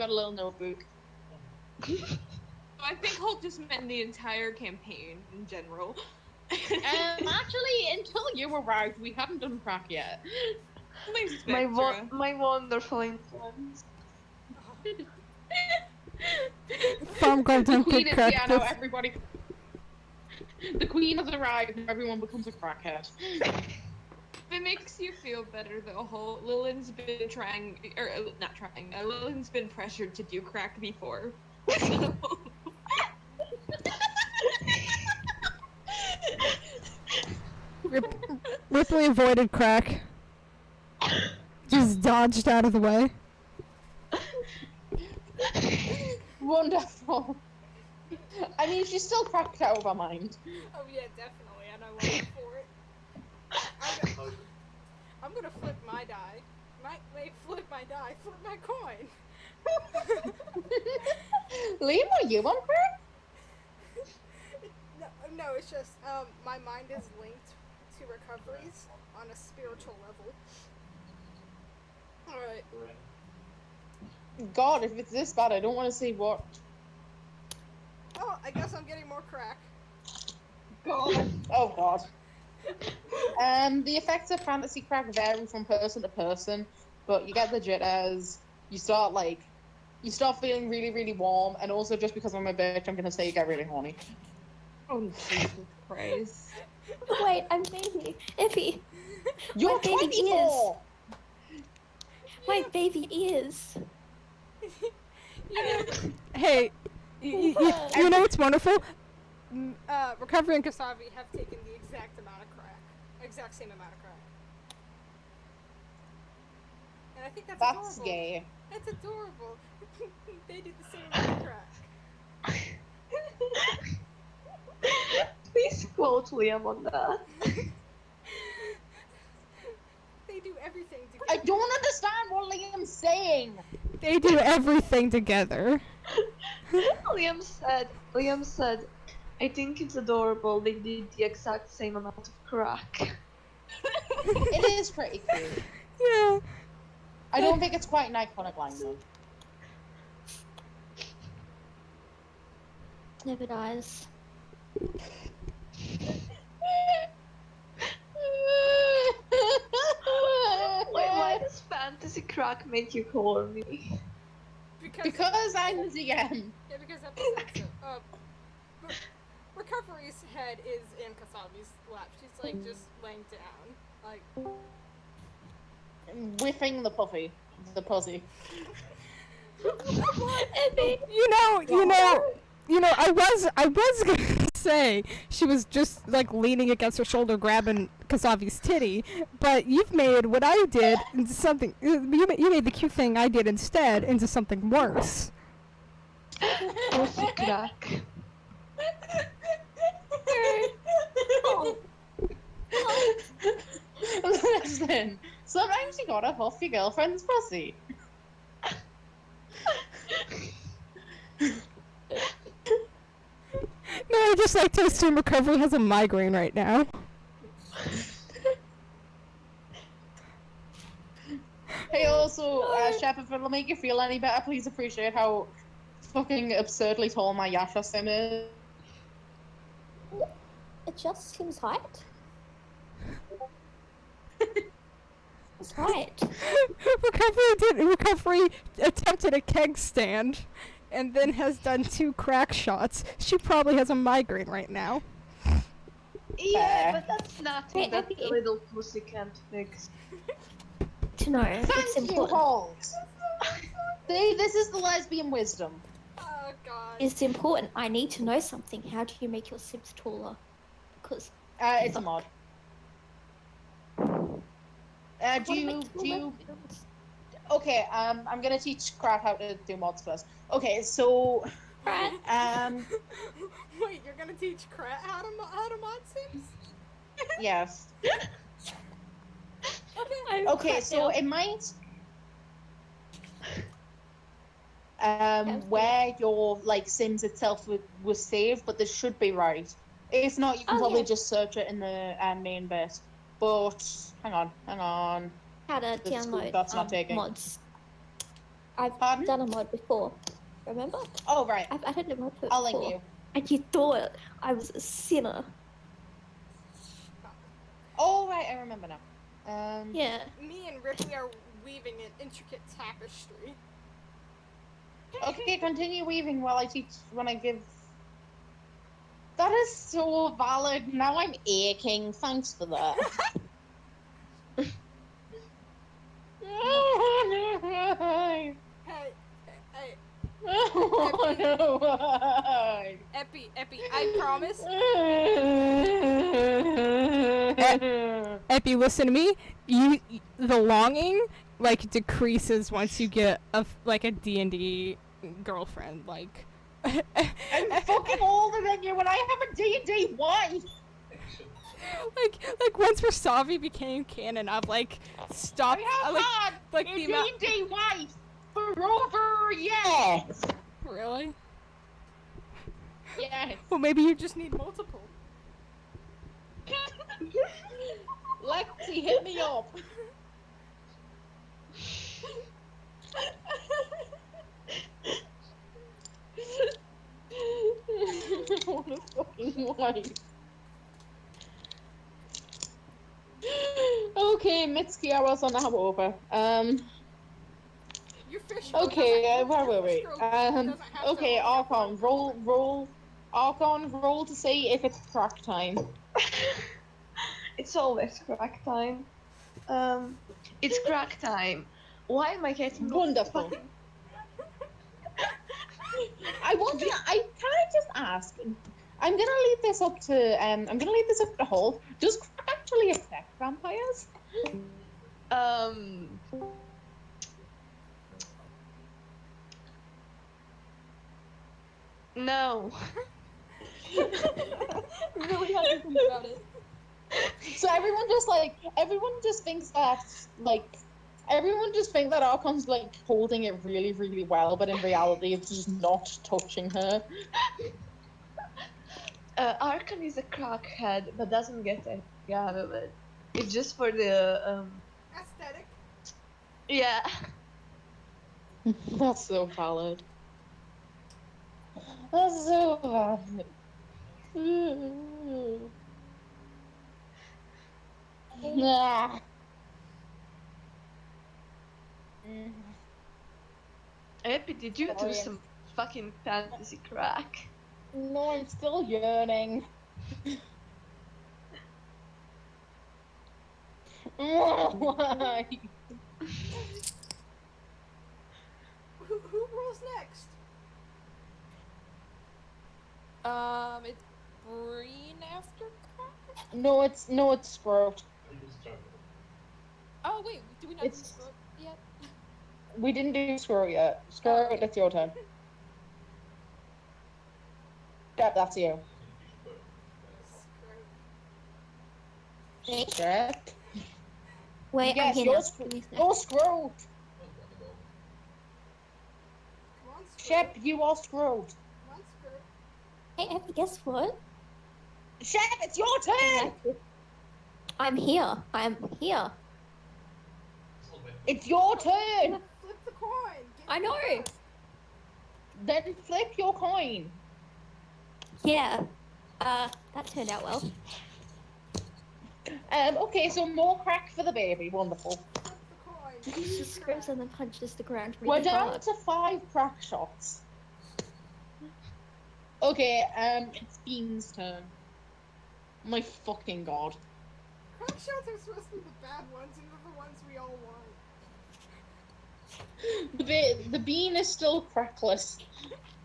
a little notebook. I think Holt just meant the entire campaign in general. Actually, until you arrived, we hadn't done crack yet. My wonderful influence. Farm girl don't Queen get is crack. yeah, now everybody. The queen has arrived, and everyone becomes a crackhead. If it makes you feel better, though, Holt, Lilin's been trying, or not trying, Lilin's been pressured to do crack before. So- Ripley avoided crack. Just dodged out of the way. Wonderful. I mean, she's still cracked out of her mind. Oh yeah, definitely, and I love her for it. I'm gonna flip my die. Wait, flip my die, flip my coin. Liam, are you on crack? No, it's just my mind is linked to recoveries on a spiritual level. All right. God, if it's this bad, I don't want to see what. Oh, I guess I'm getting more crack. God. Oh God. The effects of fantasy crack vary from person to person, but you get the jitters. You start feeling really, really warm, and also just because I'm a bitch, I'm gonna say you get really horny. Oh, Jesus Christ. Wait, I'm baby. Effie, You're My baby 24. my baby ears. Hey, you know what's wonderful? Recovery and Kasavi have taken the exact same amount of crack. And I think that's adorable. Gay. That's adorable. They did the same amount of crack. Please quote Liam on that. They do everything together. I don't understand what Liam's saying. They do everything together. Liam said, I think it's adorable they did the exact same amount of crack. It is pretty cute. Yeah. I don't think it's quite an iconic line though. Never dies. Why does fantasy crack make you horny? Because I'm the DM. Yeah, because episode Recovery's head is in Kasabi's lap. She's like just laying down, like Whiffing the pussy. You know, I was gonna say she was just like leaning against her shoulder, grabbing Kasavi's titty, but you've made what I did into something. You made the cute thing I did instead into something worse. Pussy crack. Listen, sometimes you gotta huff your girlfriend's pussy. No, I just like to assume Recovery has a migraine right now. Hey, also, Chef, if it'll make you feel any better, please appreciate how fucking absurdly tall my Yasha sim is. It just seems height. It's height. Recovery attempted a keg stand and then has done 2 crack shots. She probably has a migraine right now. Yeah, but that's nothing Wait, that Effie. the little pussy can't fix. To know, it's Thank you, important. Holt. See, this is the lesbian wisdom. oh god. It's important. I need to know something. How do you make your Sims taller? Because It's a mod. I wanna make taller builds. Okay, I'm gonna teach Crap how to do mods first. Okay, so, Right. Wait, you're gonna teach Krat how to mod Sims? yes. I'm Okay, cracked so out. it might, where your, like, Sims itself was saved, but this should be right. If not, you can Oh, probably yeah. just search it in the main bit. But, hang on. How to the school download that's not taking. mods. I've Pardon? done a mod before. Remember? Oh, right. I've added a mod to it I'll before. link you. And you thought I was a sinner. Oh, right, I remember now. Yeah. Me and Ripley are weaving an intricate tapestry. Okay, continue weaving while I give... That is so valid. Now I'm aching. Thanks for that. Hey, Epi, I promise. Epi, listen to me. The longing like decreases once you get a D&D girlfriend. Like, I'm fucking older than you, and I have a D&D wife. like once Rasavi became canon, I've like stopped. I have like, had like a the amount. D&D wife for over a year. Really? Yes. Well, maybe you just need multiple. Lexi, hit me up. What a fucking wife. Okay, Mitsuki hours are now over. Your fish roll Okay, doesn't- where your were we? fish roll doesn't have to Okay, only have Archon, one roll. Archon, roll to see if it's crack time. It's always crack time. It's crack time. Why am I getting Wonderful. fucking- Can I just ask? I'm gonna leave this up to Hull. Does crack actually affect vampires? No. Really had to think about it. So everyone just thinks that Archon's like holding it really, really well, but in reality it's just not touching her. Archon is a crackhead, but doesn't get anything out of it. It's just for the Aesthetic. yeah. That's so valid. That's so valid. Nah. Epi, did you Oh, do yes. some fucking fantasy crack? No, I'm still yearning. Why? Who rolls next? It's Breen after crack? No, it's Scroat. Oh wait, do we not It's- do scroll yet? We didn't do Scroat yet. Scroat, it's your turn. Yep, that's you. Shep. Wait, Yes, I'm here you're now. Scroat. Give me a sec. You're Scroat. Come on, Scroat. Shep, you are Scroat. Come on, Scroat. Hey, Abby, guess what? Shep, it's your turn. I'm here. I'm here. It's your turn. Flip the coin. Get I know. the coin. Then flip your coin. Yeah. That turned out well. Okay, so more crack for the baby. Wonderful. Flip the coin. She screams and then punches the ground We're really down hard. to 5 crack shots. Okay, it's Bean's turn. My fucking god. Crack shots are supposed to be the bad ones, and they're the ones we all want. The Bean is still crackless.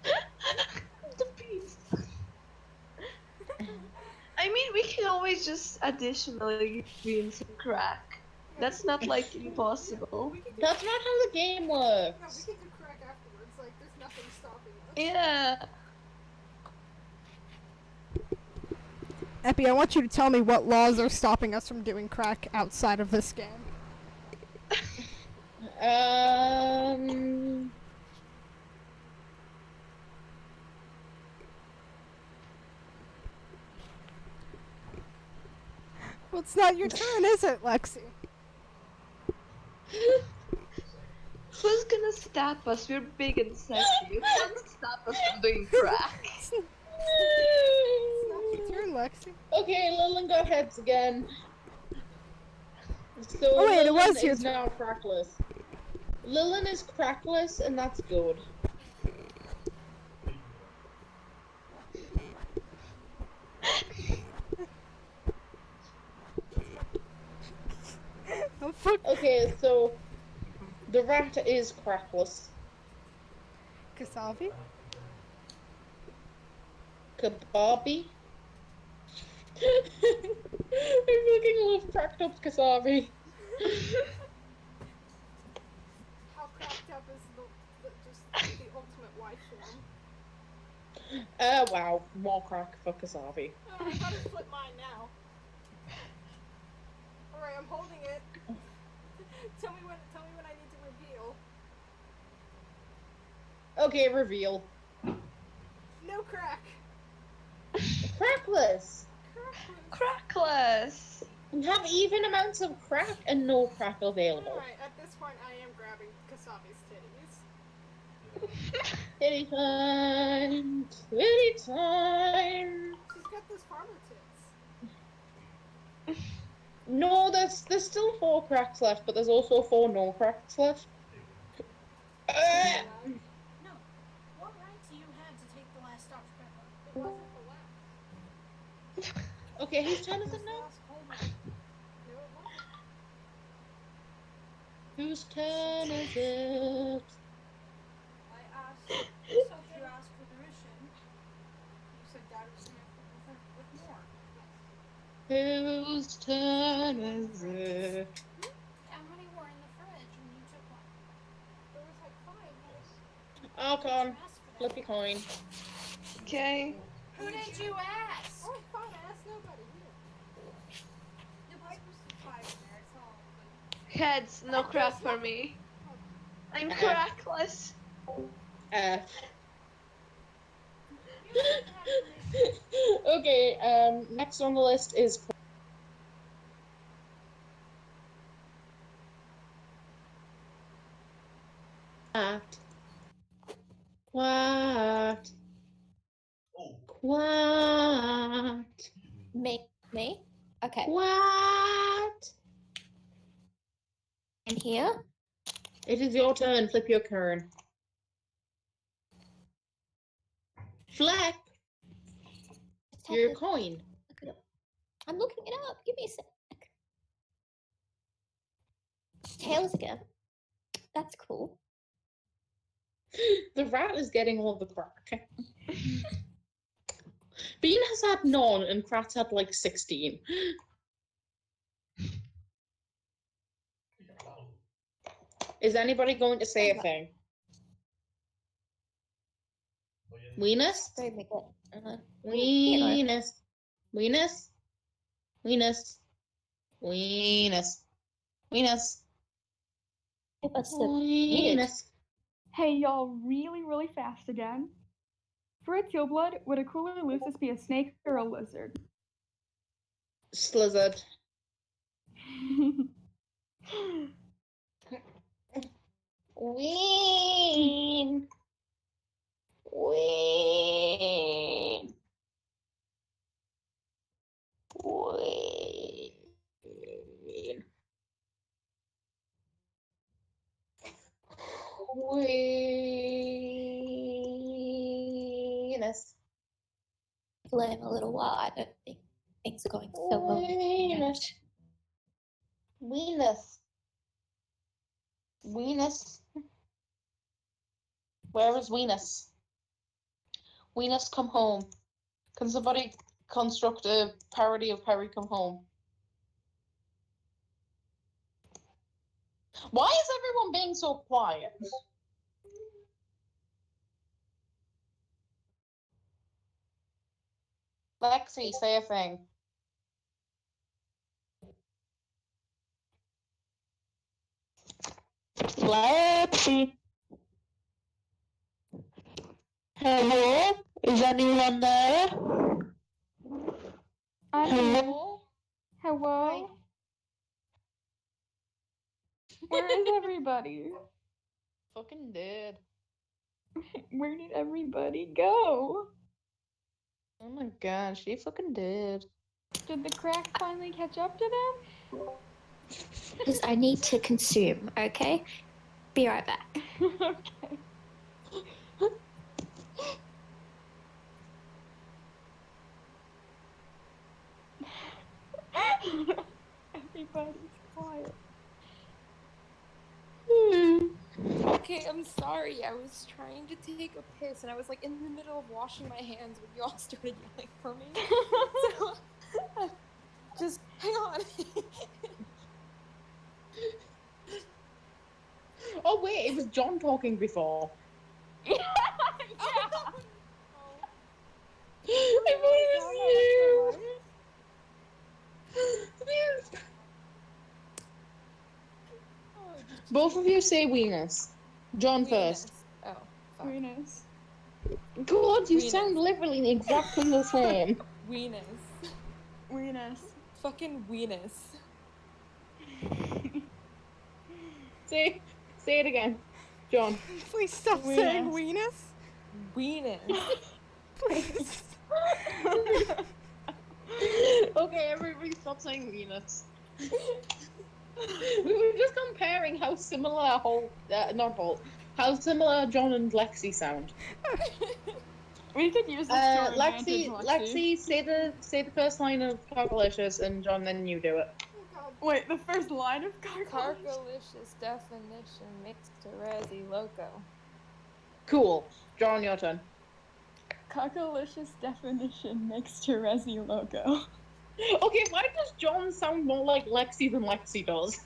The beast. I mean, we can always just additionally be in some crack. That's not like impossible. That's not how the game works. No, we can do crack afterwards. Like, there's nothing stopping us. Yeah. Epi, I want you to tell me what laws are stopping us from doing crack outside of this game. Well, it's not your turn, is it, Lexi? Who's gonna stop us? We're big and sexy. You can't stop us from doing crack. It's not your turn, Lexi. Okay, Lillian got heads again. So Oh, wait, it Lillian was your is now crackless. Lillian is crackless, and that's good. Oh, fuck. Okay, so the rat is crackless. Kasavi? Kababi. I fucking love cracked up Kasabi. How cracked up is just the ultimate wife form. Wow. More crack for Kasavi. Oh, I gotta flip mine now. Alright, I'm holding it. tell me when I need to reveal. Okay, reveal. No crack. Crackless. Crackless. We have even amounts of crack and no crack available. Alright, at this point I am grabbing Kasabi's titties. Titty time. Titty time. She's got those farmer tits. No, there's still 4 cracks left, but there's also 4 no cracks left. No. What right do you have to take the last Dr. Pepper? It wasn't the last. Okay, whose turn is it now? Last cold one. No, it wasn't. Whose turn is it? I asked, you asked for permission. You said Dad was here with more. Whose turn is it? How many were in the fridge when you took one? There was like 5. Alcon, flip your coin. Okay. Who did you ask? Oh, fine, I asked nobody. The Piper's 5 in there, it's all good. Heads, no crack for me. I'm crackless. Okay, next on the list is What? What? Me? Okay. What? And here? It is your turn. Flip your turn. Flip Just have your to coin. look it up. I'm looking it up. Give me a sec. Tails again. That's cool. The rat is getting all the crack. Bean has had none and Krat's had like 16. Is anybody going to say a thing? Weenus? Very big. Weenus. Weenus? Weenus. Weenus. Weenus. What's the Weenus. Hey, y'all, really fast again. For a teal blood, would a cooler Lucis be a snake or a lizard? Slizzard. Ween. Ween. Ween. Weenus. Let him a little while. I don't think things are going so well. Weenus. Weenus. Weenus. Where is Weenus? Weenus, come home. Can somebody construct a parody of Perry Come Home? Why is everyone being so quiet? Lexi, say a thing. Lexi. Hello? Is anyone there? Hello? Hello? Where is everybody? Fucking dead. Where did everybody go? Oh my god, she fucking dead. Did the crack finally catch up to them? Because I need to consume, okay? Be right back. Okay. Everybody's quiet. Okay, I'm sorry. I was trying to take a piss and I was like in the middle of washing my hands when you all started yelling for me. So, just hang on. Oh wait, it was John talking before. Yeah. I voted you. Both of you say weenus. John first. Oh, fuck. Weenus. God, you Weenus. sound literally exactly the same. Weenus. Weenus. Fucking weenus. Say it again. John. Please stop Weenus. saying weenus. Weenus. Please. Okay, everybody stop saying weenus. We were just comparing how similar how similar John and Lexi sound. We could use this to our advantage, Lexi, say the first line of Cargalicious, and John, then you do it. Wait, the first line of Cargalicious? Cargalicious definition mixed to Razzie Loco. Cool. John, your turn. Cargalicious definition next to Resi logo. Okay, why does John sound more like Lexi than Lexi does?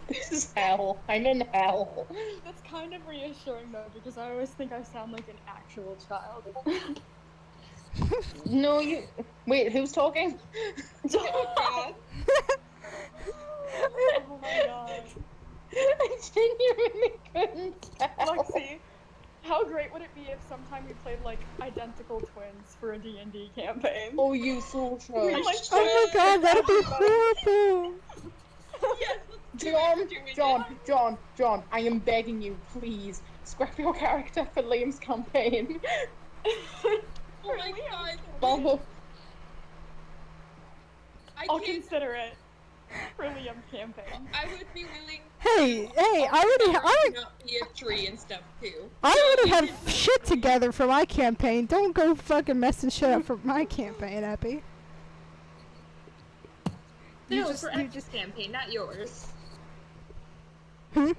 This is hell. I'm in hell. That's kind of reassuring though, because I always think I sound like an actual child. No, you. Wait, who's talking? God. Oh my god. I genuinely couldn't tell. Lexi, how great would it be if sometime we played like identical twins for a D&D campaign? Oh, you so sure. I'm like, Oh my god, that'd be horrible. Yes, let's do it. John, I am begging you, please, scrap your character for Liam's campaign. Oh my god. Bumble. I'll consider it for Liam's campaign. I would be willing. Hey, I would not be a tree and stuff too. already have shit together for my campaign. Don't go fucking messing shit up for my campaign, Epi. No, for Epi's campaign, not yours. Hmm?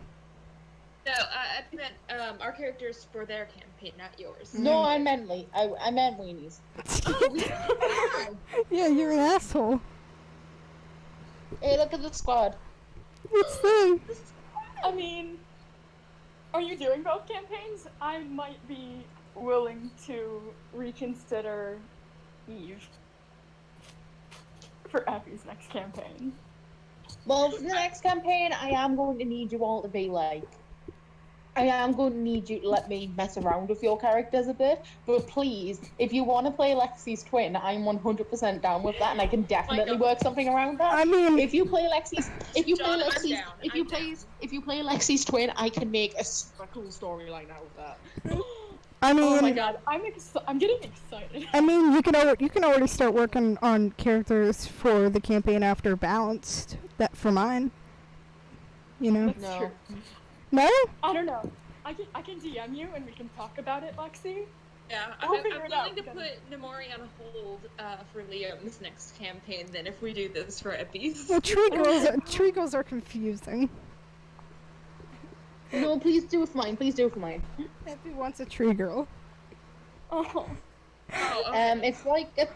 No, I meant our characters for their campaign, not yours. No, I meant weenies. Oh, Yeah, you're an asshole. Hey, look at the squad. It's them. I mean, are you doing both campaigns? I might be willing to reconsider Eve for Effie's next campaign. Well, for the next campaign, I am going to need you all to be like. I am going to need you to let me mess around with your characters a bit, but please, if you want to play Lexi's twin, I'm 100% down with that, and I can definitely work something around that. I mean, If you play Lexi's, John, I'm down. if you play Lexi's twin, I can make a super cool storyline out of that. I mean, Oh my god, I'm getting excited. I mean, you can already start working on characters for the campaign after Balanced. That for mine. You know. That's No. true. No? I don't know. I can DM you and we can talk about it, Lexi. Yeah, We'll I'm figure it out willing to together. put Namori on hold for Liam's next campaign. Then, if we do this for Epi's. Well, tree girls are confusing. No, please do it for mine. Please do it for mine. Epi wants a tree girl. Oh. Oh, okay.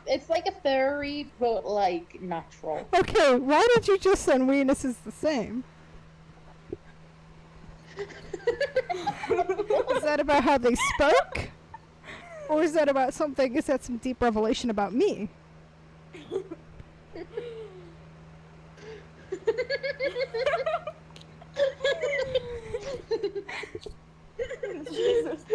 It's like a fairy, but like natural. Okay, why did you just send Venus is the same? Is that about how they spoke? Or is that about something? Is that some deep revelation about me? Jesus.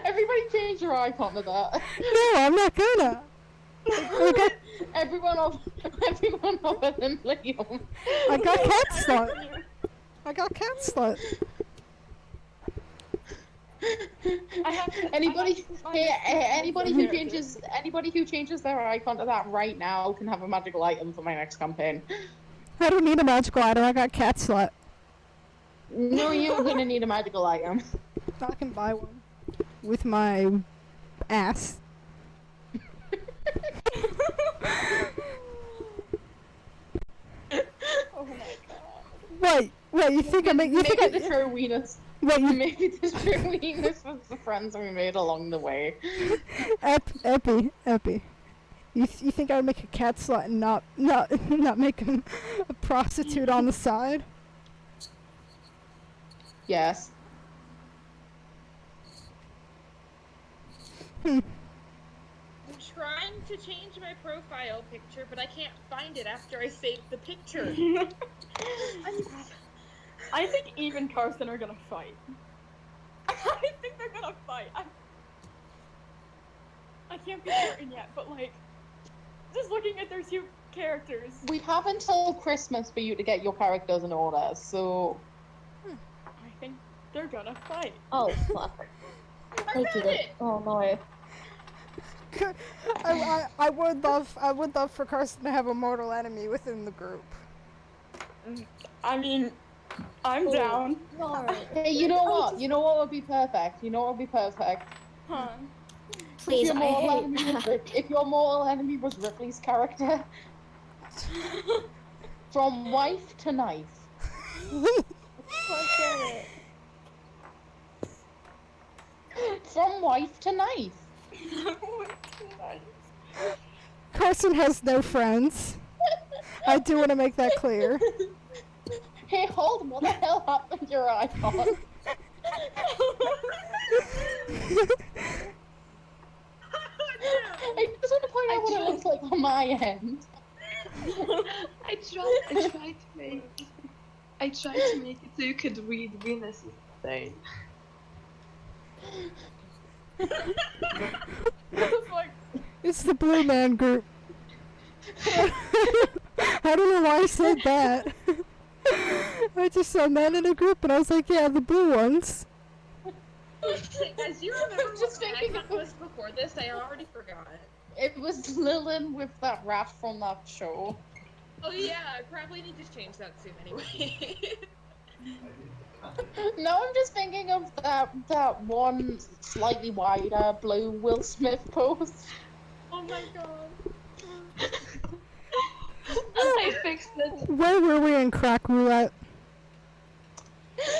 Everybody change your icon to that. No, I'm not gonna. Okay, Everyone other than Liam. I got cat slut. I got cat slut. Anybody character. who changes their icon to that right now can have a magical item for my next campaign. I don't need a magical item. I got cat slut. No, you're gonna need a magical item. I can buy one with my ass. Oh my god. What? You think I make? You think Maybe the I? true Venus. What you? Maybe the true Venus was the friends we made along the way. Epi. You think I would make a cat slut and not not make him a prostitute on the side? Yes. I'm trying to change my profile picture, but I can't find it after I saved the picture. I think Eve and Carson are gonna fight. I think they're gonna fight. I can't be certain yet, but like, just looking at their two characters. We have until Christmas for you to get your characters in order, so... I think they're gonna fight. Oh, fuck. I They found did it! it. Oh no. I would love for Carson to have a mortal enemy within the group. I mean, I'm Oh. down. No. Hey, you know what? You know what would be perfect? You know what would be perfect? Huh. Please, if, I your mortal hate enemy was that. if your mortal enemy was Ripley's character. From wife to knife. From wife to knife. Carson has no friends. I do want to make that clear. Hey, hold on, what the hell happened to your icon? I just want to point out what it looks like on my end. I tried to make it so you could read Venus's name. It's like, It's the Blue Man Group. I don't know why I said that. I just saw men in a group and I was like, yeah, the blue ones. Guys, do you remember I'm just what my thinking icon was before this? I already forgot. It was Lilin with that rat from that show. Oh yeah, I probably need to change that soon anyway. Now I'm just thinking of that one slightly wider blue Will Smith post. Oh my god. I fixed it. Where were we in crack roulette?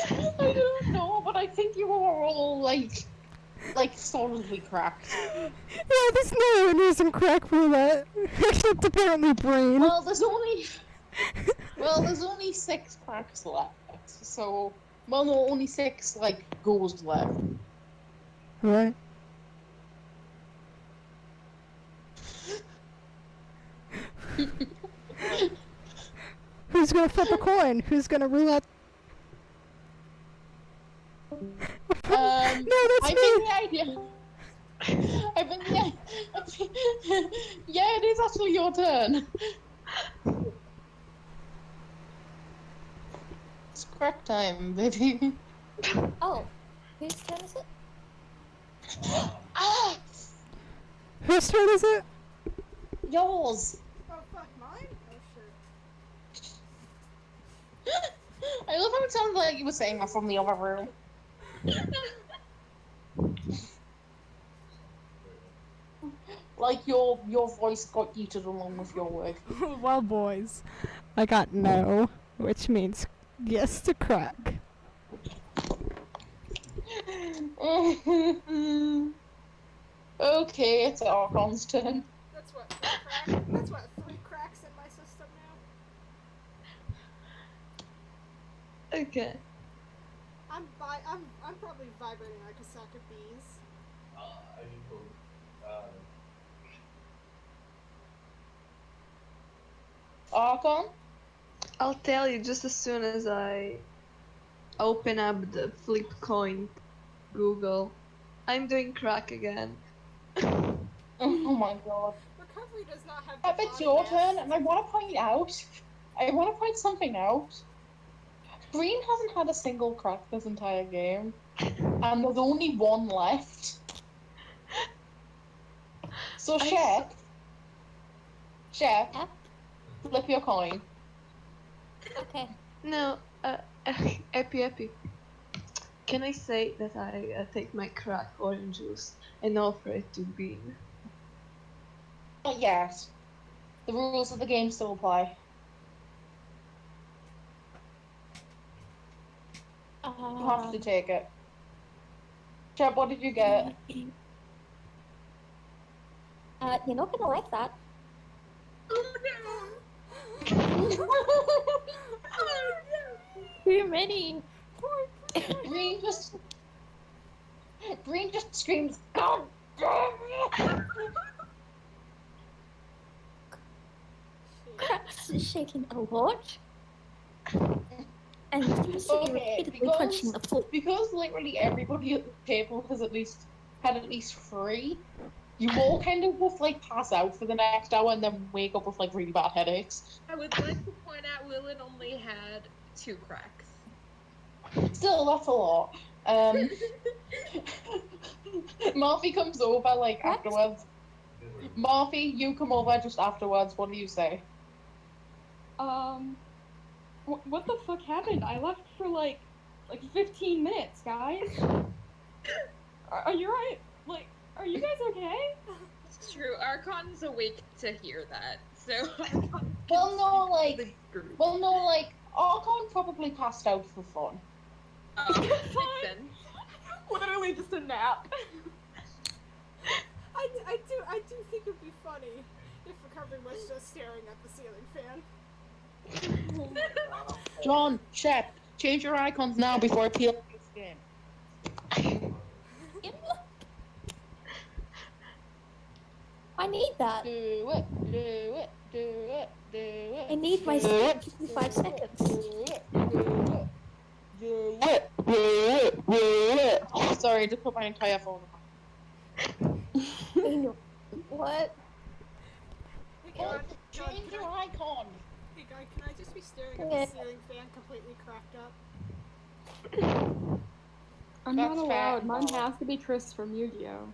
I don't know, but I think you were all like solidly cracked. Yeah, there's no one who's in crack roulette. Except apparently Brain. Well, there's only 6 cracks left, so no, only 6 like goals left. Right. Who's gonna flip a coin? Who's gonna roulette? No, that's I me. think the idea. I think yeah, it is actually your turn. It's crack time, baby. Oh, whose turn is it? Ah, Whose turn is it? yours. Oh fuck, mine? Oh shit. I love how it sounded like you were saying that from the other room. Like your voice got yeeted along with your word. Well, boys, I got no, which means yes to crack. Okay, it's Archon's turn. That's what, 3 crack? That's what, 3 cracks in my system now? Okay. I'm probably vibrating like a sack of bees. I do hope, Archon? I'll tell you just as soon as I open up the flip coin Google. I'm doing crack again. Oh my god. Recovery does not have. If it's your turn, and I want to point something out. Green hasn't had a single crack this entire game, and there's only 1 left. So, Chef, Yep. flip your coin. Okay. No, Epi. Can I say that I take my crack orange juice and offer it to Bean? Yes. The rules of the game still apply. You have to take it. Chef, what did you get? You're not gonna like that. Too many. Green just screams, "God damn it!" Cracks is shaking a lot. And seems to be repeatedly punching the floor. Because literally everybody at the table has had at least 3. You all kind of just like pass out for the next hour and then wake up with like really bad headaches. I would like to point out Willin only had 2 cracks. Still, that's a lot. Marfy comes over like afterwards. Marfy, you come over just afterwards. What do you say? What the fuck happened? I left for like 15 minutes, guys. Are you right? Like, are you guys okay? It's true. Archon's awake to hear that, so. Well, no, like Archon probably passed out for fun. Makes sense. Literally just a nap. I do think it'd be funny if Recovery was just staring at the ceiling fan. John, Shep, change your icons now before I peel off your skin. I need that. Do it, do it, do it, do it. I need my Do it. 5 seconds. Do it. Sorry, just put my entire phone on. What? Hey, God, Change your icon. Hey, God, can I just be staring at Yeah. the ceiling fan completely cracked up? I'm That's not fair. allowed. Mine has to be Chris from Yu-Gi-Oh.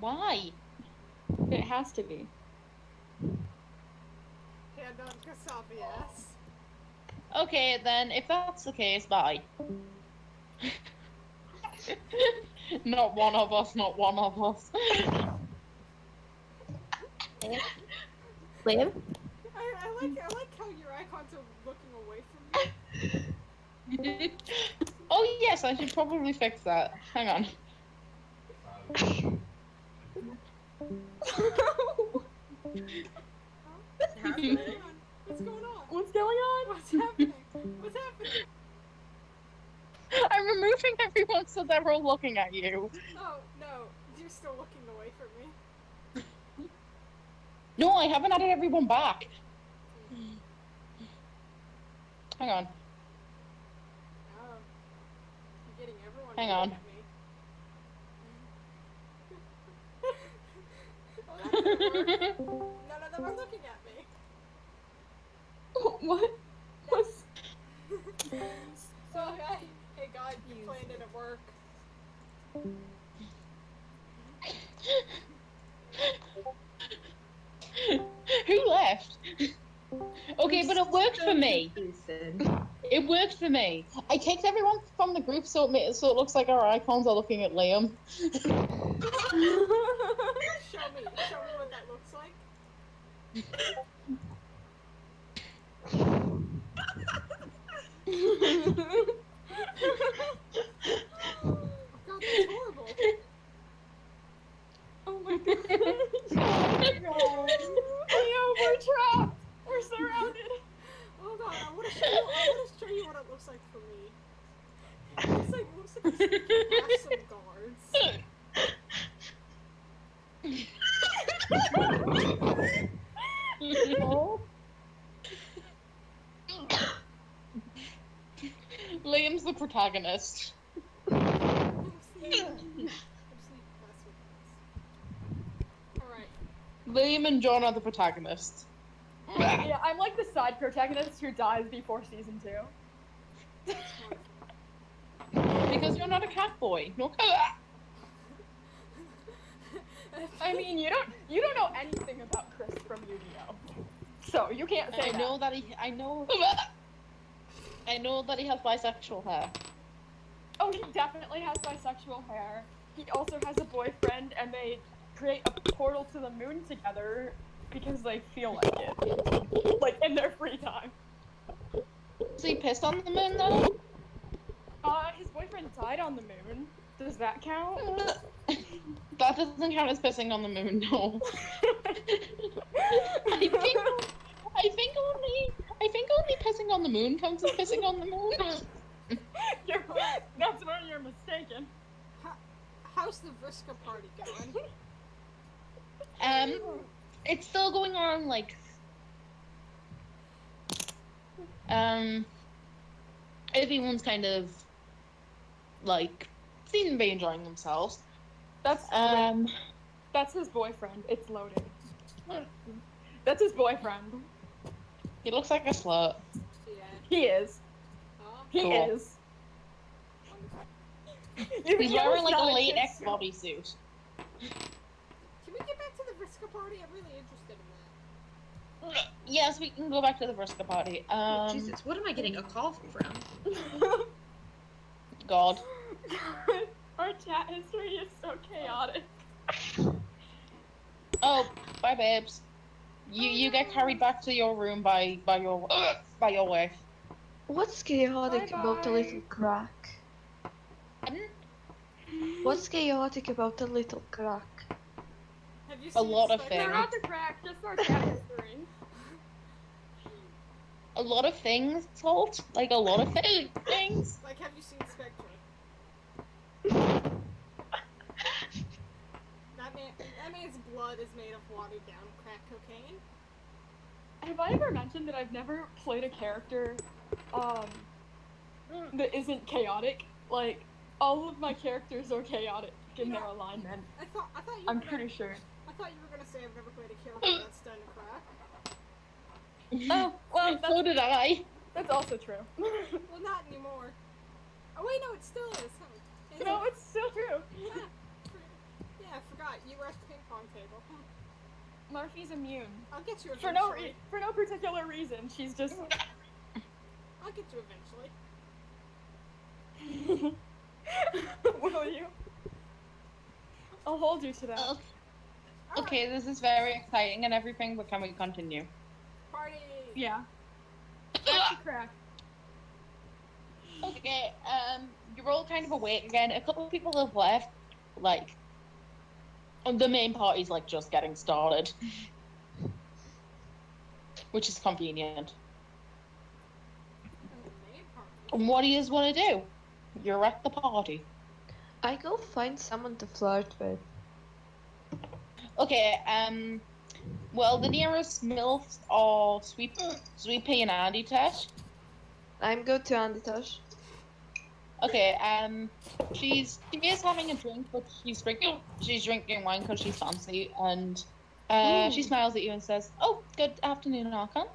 Why? It has to be. Hand on Kasabi, yes. Okay, then, if that's the case, bye. Not one of us, not one of us. Liam? I like how your icons are looking away from me. Oh yes, I should probably fix that. Hang on. What's going on? What's going on? What's going on? What's happening? What's happening? I'm removing everyone so they're all looking at you. Oh, no. You're still looking away from me. No, I haven't added everyone back. Hang on. Oh. You're getting everyone Hang looking on. at me. Oh, that didn't work. None of them are looking at me. What? What's... So, hey, God, you planned it at work. Who left? Okay, but it worked for me. It worked for me. I kicked everyone from the group so it looks like our icons are looking at Liam. Show me what that looks like. God, that's horrible. Oh my god. Leo, we're trapped. We're surrounded. Hold on, I wanna show you what it looks like for me. It looks like you have some guards. Oh, Liam's the protagonist. I'm sleeping less with this. Alright. Liam and John are the protagonists. Yeah, I'm like the side protagonist who dies before season 2. Because you're not a cat boy. No cat. I mean, you don't know anything about Chris from Yu-Gi-Oh. So you can't say I know that he has bisexual hair. Oh, he definitely has bisexual hair. He also has a boyfriend, and they create a portal to the moon together because they feel like it, like in their free time. Is he pissed on the moon though? His boyfriend died on the moon. Does that count? That doesn't count as pissing on the moon, no. I think only pissing on the moon counts as pissing on the moon. That's where you're mistaken. How's the Vriska party going? It's still going on, like, everyone's kind of, like, seem to be enjoying themselves. That's his boyfriend. It's loaded. That's his boyfriend. He looks like a slut. Yeah. He is. He Cool. is. He's wearing, like, a Not latex kid. bodysuit. Can we get back to the Vriska party? I'm really interested in that. Yes, we can go back to the Vriska party. Jesus, what am I getting a call from? God. Our chat history is so chaotic. Oh, bye, babes. You get carried back to your room by your wife. What's chaotic about the Bye-bye. little crack? Pardon? What's chaotic about the little crack? Have you A seen lot of Spectre? They're things. not the crack, just our chat history. A lot of things, Salt. Like, a lot of things. Like, have you seen Spectre? That man's blood is made of watered down crack cocaine. Have I ever mentioned that I've never played a character that isn't chaotic? Like, all of my characters are chaotic in their alignment. I thought you. I'm were gonna- pretty sure. I thought you were gonna say I've never played a character that's done crack. Oh, well, So did I. that's also true. Well, not anymore. Oh wait, no, it still is. Huh? Is No, it? it's still true. Yeah, I forgot. You were at the ping pong table. Murphy's immune. I'll get you For eventually. no particular reason. She's just. I'll get you eventually. Will you? I'll hold you to that. Okay. Okay, this is very exciting and everything, but can we continue? Party. Yeah. Back to crack. Okay, you're all kind of awake again. A couple of people have left, like, and the main party's, like, just getting started. Which is convenient. And what do you want to do? You're at the party. I go find someone to flirt with. Okay, well, the nearest MILFs are Sweet Pea and Andy Tesh. I'm good to Anditash. Okay, she is having a drink, but she's drinking wine because she's fancy, and she smiles at you and says, "Oh, good afternoon, Archon.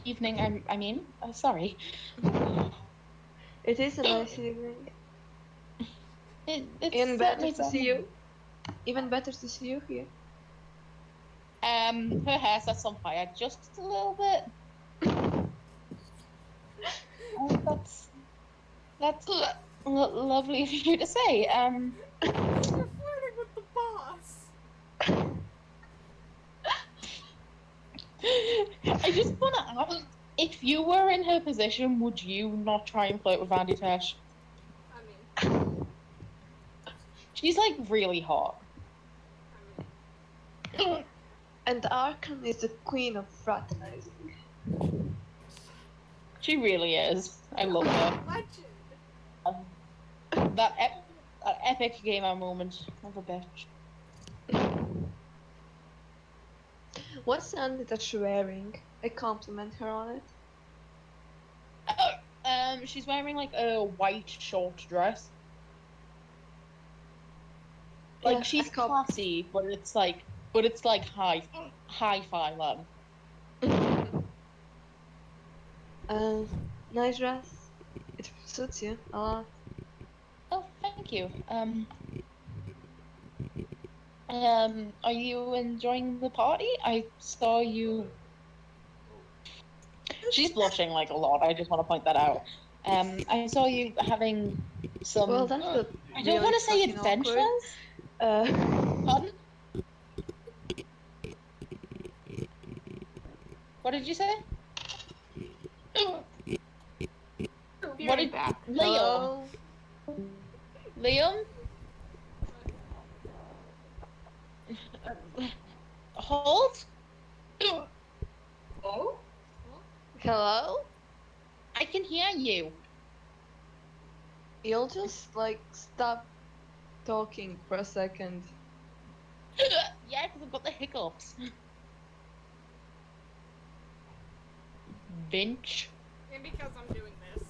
Evening, I mean, sorry." It is a nice evening. It's Even better certainly to see you. Even better to see you here. Her hair sets on fire just a little bit. That's lovely of you to say. You're flirting with the boss. I just want to ask, if you were in her position, would you not try and flirt with Andy Tesh? I mean, She's, like, really hot. And Arkan is the queen of fraternizing. She really is. I love her. legend. That epic gamer moment of a bitch. What's Anditash wearing? I compliment her on it. She's wearing, like, a white short dress. Like, Yeah, she's I com- classy, but it's like hi-fi love. Nice dress. It suits you a lot. Oh, thank you. Are you enjoying the party? I saw you. She's blushing like a lot. I just want to point that out. I saw you having some. Well, that's a I don't want to say fucking awkward. adventures. Pardon? What did you say? What did Liam? Hello? Liam? Hold? Oh? Hello? I can hear you. You'll just like stop talking for a second. Yeah, because I've got the hiccups. Vinch. And because I'm doing this.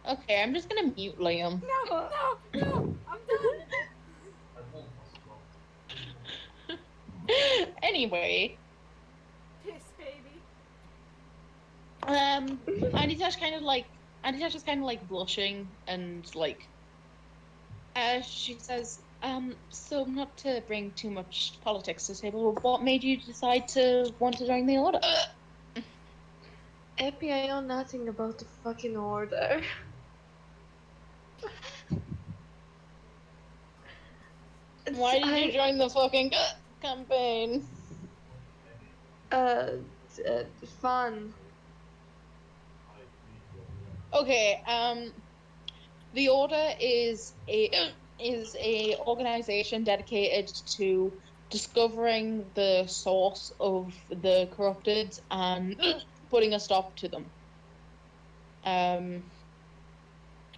Okay, I'm just gonna mute Liam. No, I'm done. I won't possible. Anyway, Piss baby. Anita's kind of like Anita's just kind of like blushing and like she says, so not to bring too much politics to the table, what made you decide to want to join the order? Epi, I know nothing about the fucking order. Why did you join the fucking campaign? Uh, fun. Okay, the order is a organization dedicated to discovering the source of the corrupted and putting a stop to them.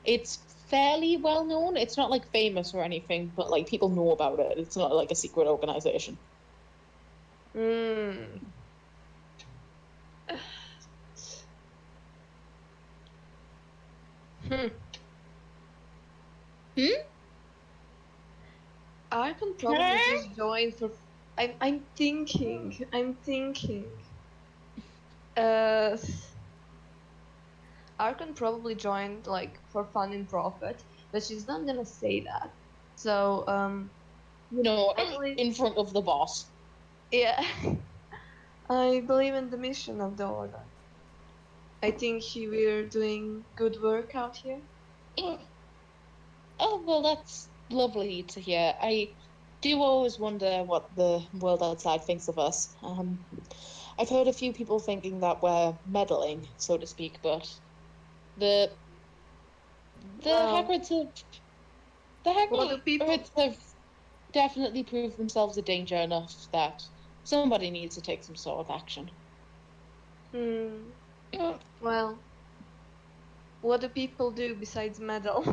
It's fairly well known. It's not like famous or anything, but like people know about it. It's not like a secret organization. Hmm. I can probably just join for. I'm thinking. I can probably join like for fun and profit, but she's not gonna say that. So You know, I believe- in front of the boss. yeah, I believe in the mission of the order. I think we're doing good work out here. Oh, well, that's lovely to hear. I do always wonder what the world outside thinks of us. I've heard a few people thinking that we're meddling, so to speak, but the Well, Hagrids have Well, the people- Hagrids have definitely proved themselves a danger enough that somebody needs to take some sort of action. Well, what do people do besides meddle?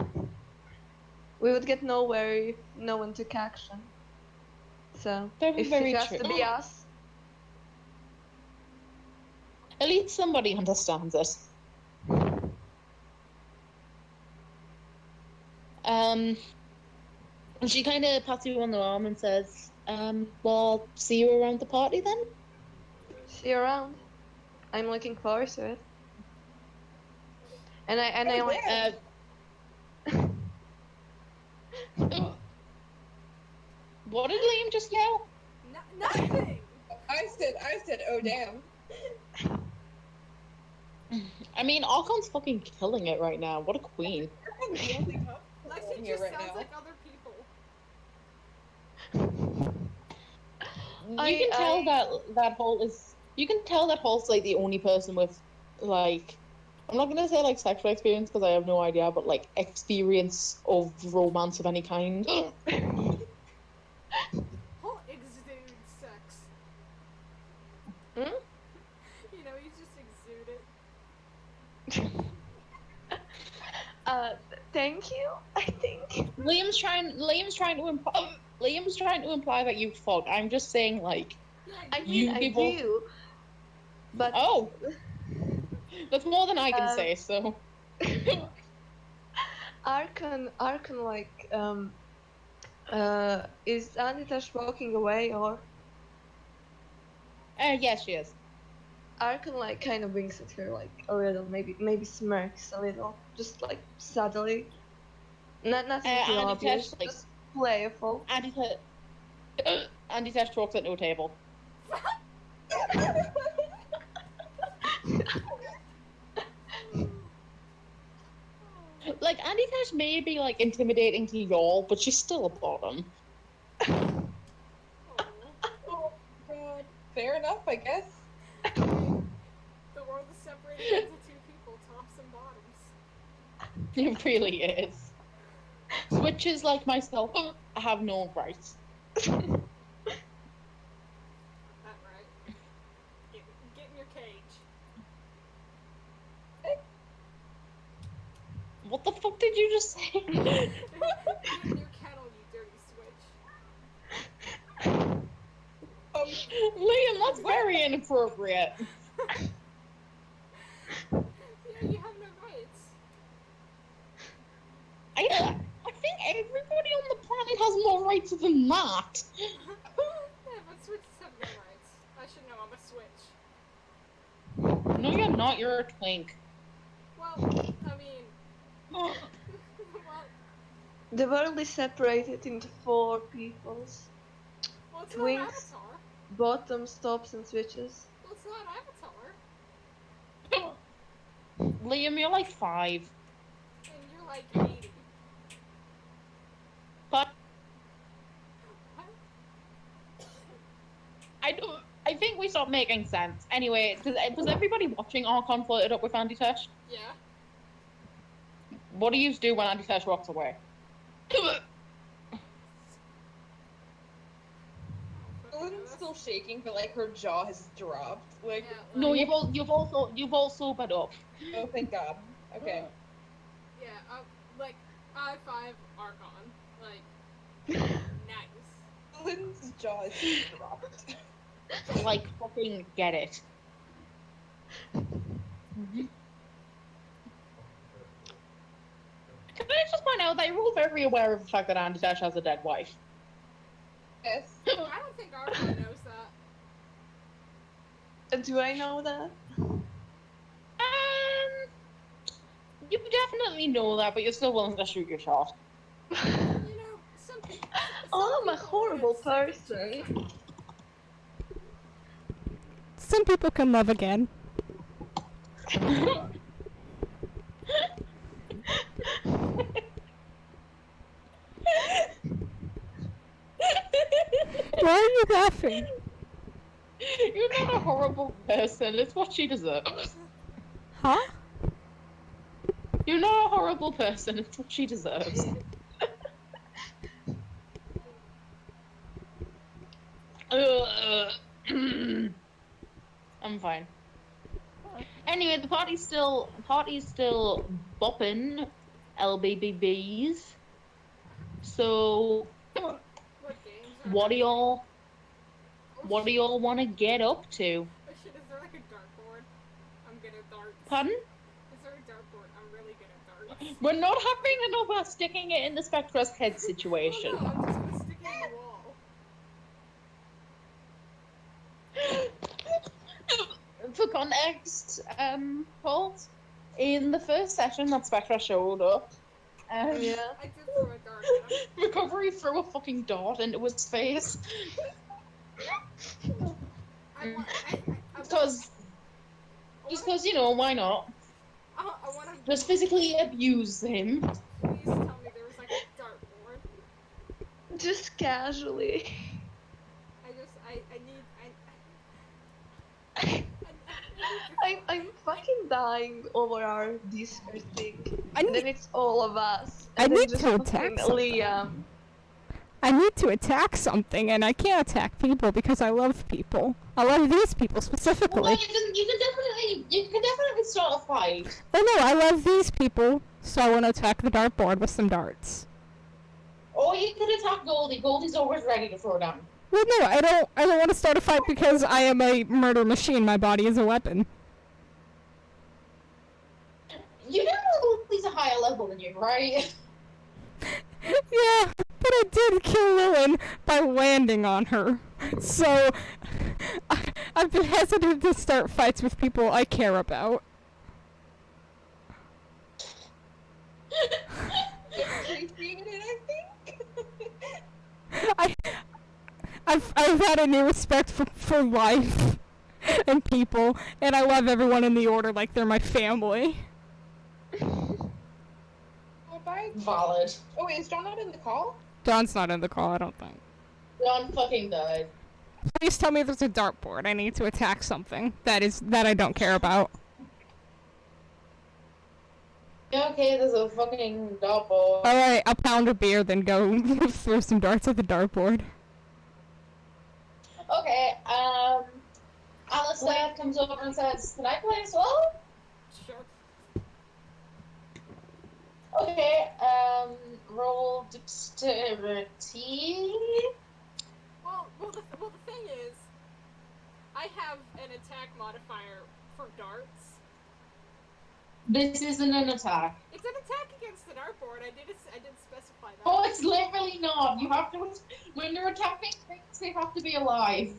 We would get nowhere if no one took action. So, Very, if very it has true. to be us, At least somebody understands it. And she kind of pats you on the arm and says, well, see you around the party then? see you around. I'm looking forward to it. And I like. What did Liam just yell? Nothing. I said, oh damn. I mean, Archon's fucking killing it right now. What a queen. I'm the only top Lexi here just right sounds now. like other people. You can tell that Holt is. You can tell that Holt's like the only person with, like, I'm not gonna say like sexual experience because I have no idea, but like experience of romance of any kind. Whole exude sex. Hmm? You know, you just exude it. Thank you. I think. Liam's trying to imply that you fuck. I'm just saying like. Yeah, I You mean, I people- do. But Oh, that's more than I can Um, say. So. Arkan, like, is Anitash walking away or? Yes, she is. Arkan like kind of winks at her like a little, maybe smirks a little, just like subtly. Nothing too Anitash, obvious, like- just playful. Andy Tesh walks into a table. Like Andy Tesh may be like intimidating to y'all, but she's still a bottom. Oh. Oh god. Fair enough, I guess. The world is separated into two people, tops and bottoms. It really is. Switches like myself have no rights. That right. Get in your cage. What the fuck did you just say? Get in your kennel, you dirty switch. Liam, that's very inappropriate. Yeah, you have no rights. I think everybody on the planet has more rights than that. Yeah, but switches have no rights. I should know, I'm a switch. No, you're not. You're a twink. Well, I mean... well, The world is separated into 4 peoples. well, it's Twinks. not Avatar. Bottoms, tops, and switches. Well, it's not Avatar. Liam, you're like 5. And you're like 80. But What? I think we stopped making sense. Anyway, was everybody watching Archon floated up with Andy Tesh? Yeah. What do you do when Andy Tesh walks away? Ellen's still shaking, but like her jaw has dropped. Like, Yeah, No, like- you've all sobered up. oh thank God. Okay. Yeah, like, I-5 Archon. Like, nice. Ellen's jaw is dropped. Like, fucking get it. Can I just point out that you're all very aware of the fact that Andy Tesh has a dead wife? Yes. I don't think Archon knows that. Do I know that? You definitely know that, but you're still willing to shoot your shot. You know, some people... Oh, I'm a horrible person. Some people can love again. Why are you laughing? You're not a horrible person. It's what she deserves. Huh? You're not a horrible person. It's what she deserves. I'm fine. Anyway, the party's still bopping LBBBs. So, What games are what do y'all want to get up to? Oh shit, is there like a dartboard? I'm good at darts. Pardon? Is there a dartboard? I'm really good at darts. We're not having another sticking it in the Spectra's head situation. Oh, no, I'm just gonna stick it in the wall. For context, Paul, in the first session that Spectra showed up, Yeah. I did throw a dart at him. Recovery threw a fucking dart into his face. Because, you know, why not? I want to Just physically abuse him. please tell me there was like a dartboard. Just casually. I'm fucking dying over our Discord thing. I And need- then it's all of us. I And then need just to fucking attack something. Liam. I need to attack something, and I can't attack people because I love people. I love these people Well, specifically. you can definitely start a fight. Oh no, I love these people, so I want to attack the dartboard with some darts. Or you can attack Goldie. Goldie's always ready to throw down. Well, no, I don't want to start a fight because I am a murder machine. My body is a weapon. You know Goldie's a higher level than you, right? Yeah, but I did kill Lillian by landing on her. So, I've been hesitant to start fights with people I care about. Appreciate it, I think. I've had a new respect for life and people, and I love everyone in the order like they're my family. Oh, bye. Valid. Oh, wait, is John not in the call? John's not in the call, I don't think. John fucking died. Please tell me there's a dartboard. I need to attack something that I don't care about. Yeah, okay, there's a fucking dartboard. Alright, I'll pound a beer, then go throw some darts at the dartboard. Okay, Alistair comes over and says, "Can I play as well?" Sure. Okay, roll dexterity. Well, the thing is, I have an attack modifier for darts. This isn't an attack. It's an attack against the dartboard. I did specify that. Oh, it's literally not. You have to, when you're attacking things, they have to be alive.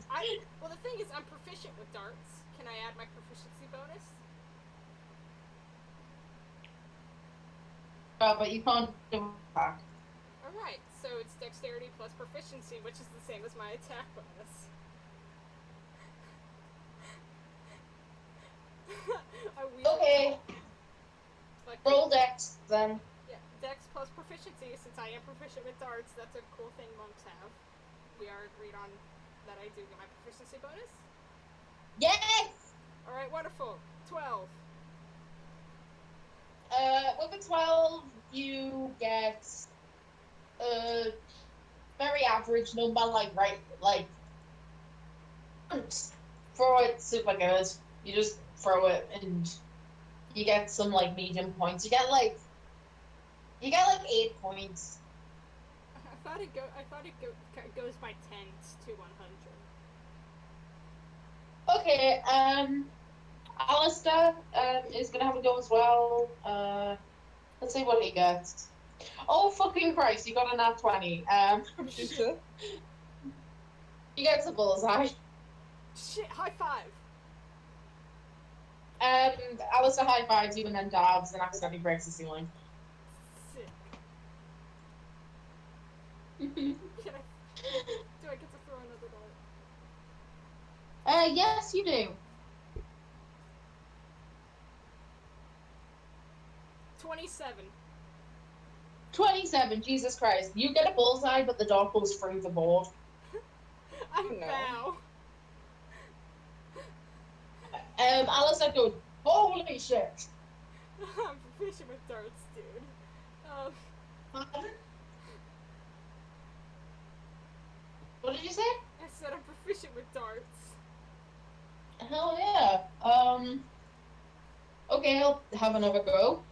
Well, the thing is, I'm proficient with darts. Can I add my proficiency bonus? But you can't do an attack. Alright, so it's dexterity plus proficiency, which is the same as my attack bonus. I wield Okay, like roll dex then. Yeah, dex plus proficiency. Since I am proficient with darts, that's a cool thing monks have. We are agreed on that I do get my proficiency bonus. Yes! Alright, wonderful. 12. With a 12, you get a very average number, throw it super good. You just throw it and you get some, medium points. You get, 8 points. I thought it goes by tens to 100. Okay, Alistair, is gonna have a go as well. Let's see what he gets. Oh, fucking Christ, you got a nat 20. He gets a bullseye. Shit, high five. Alistair high fives you and then dabs and accidentally breaks the ceiling. Sick. Do I get to throw another dart? Yes, you do. 27. 27, Jesus Christ. You get a bullseye, but the dart goes through the board. I bow. Alistair goes, holy shit. I'm proficient with darts, dude. What did you say? I said I'm proficient with darts. Hell yeah. Okay, I'll have another go.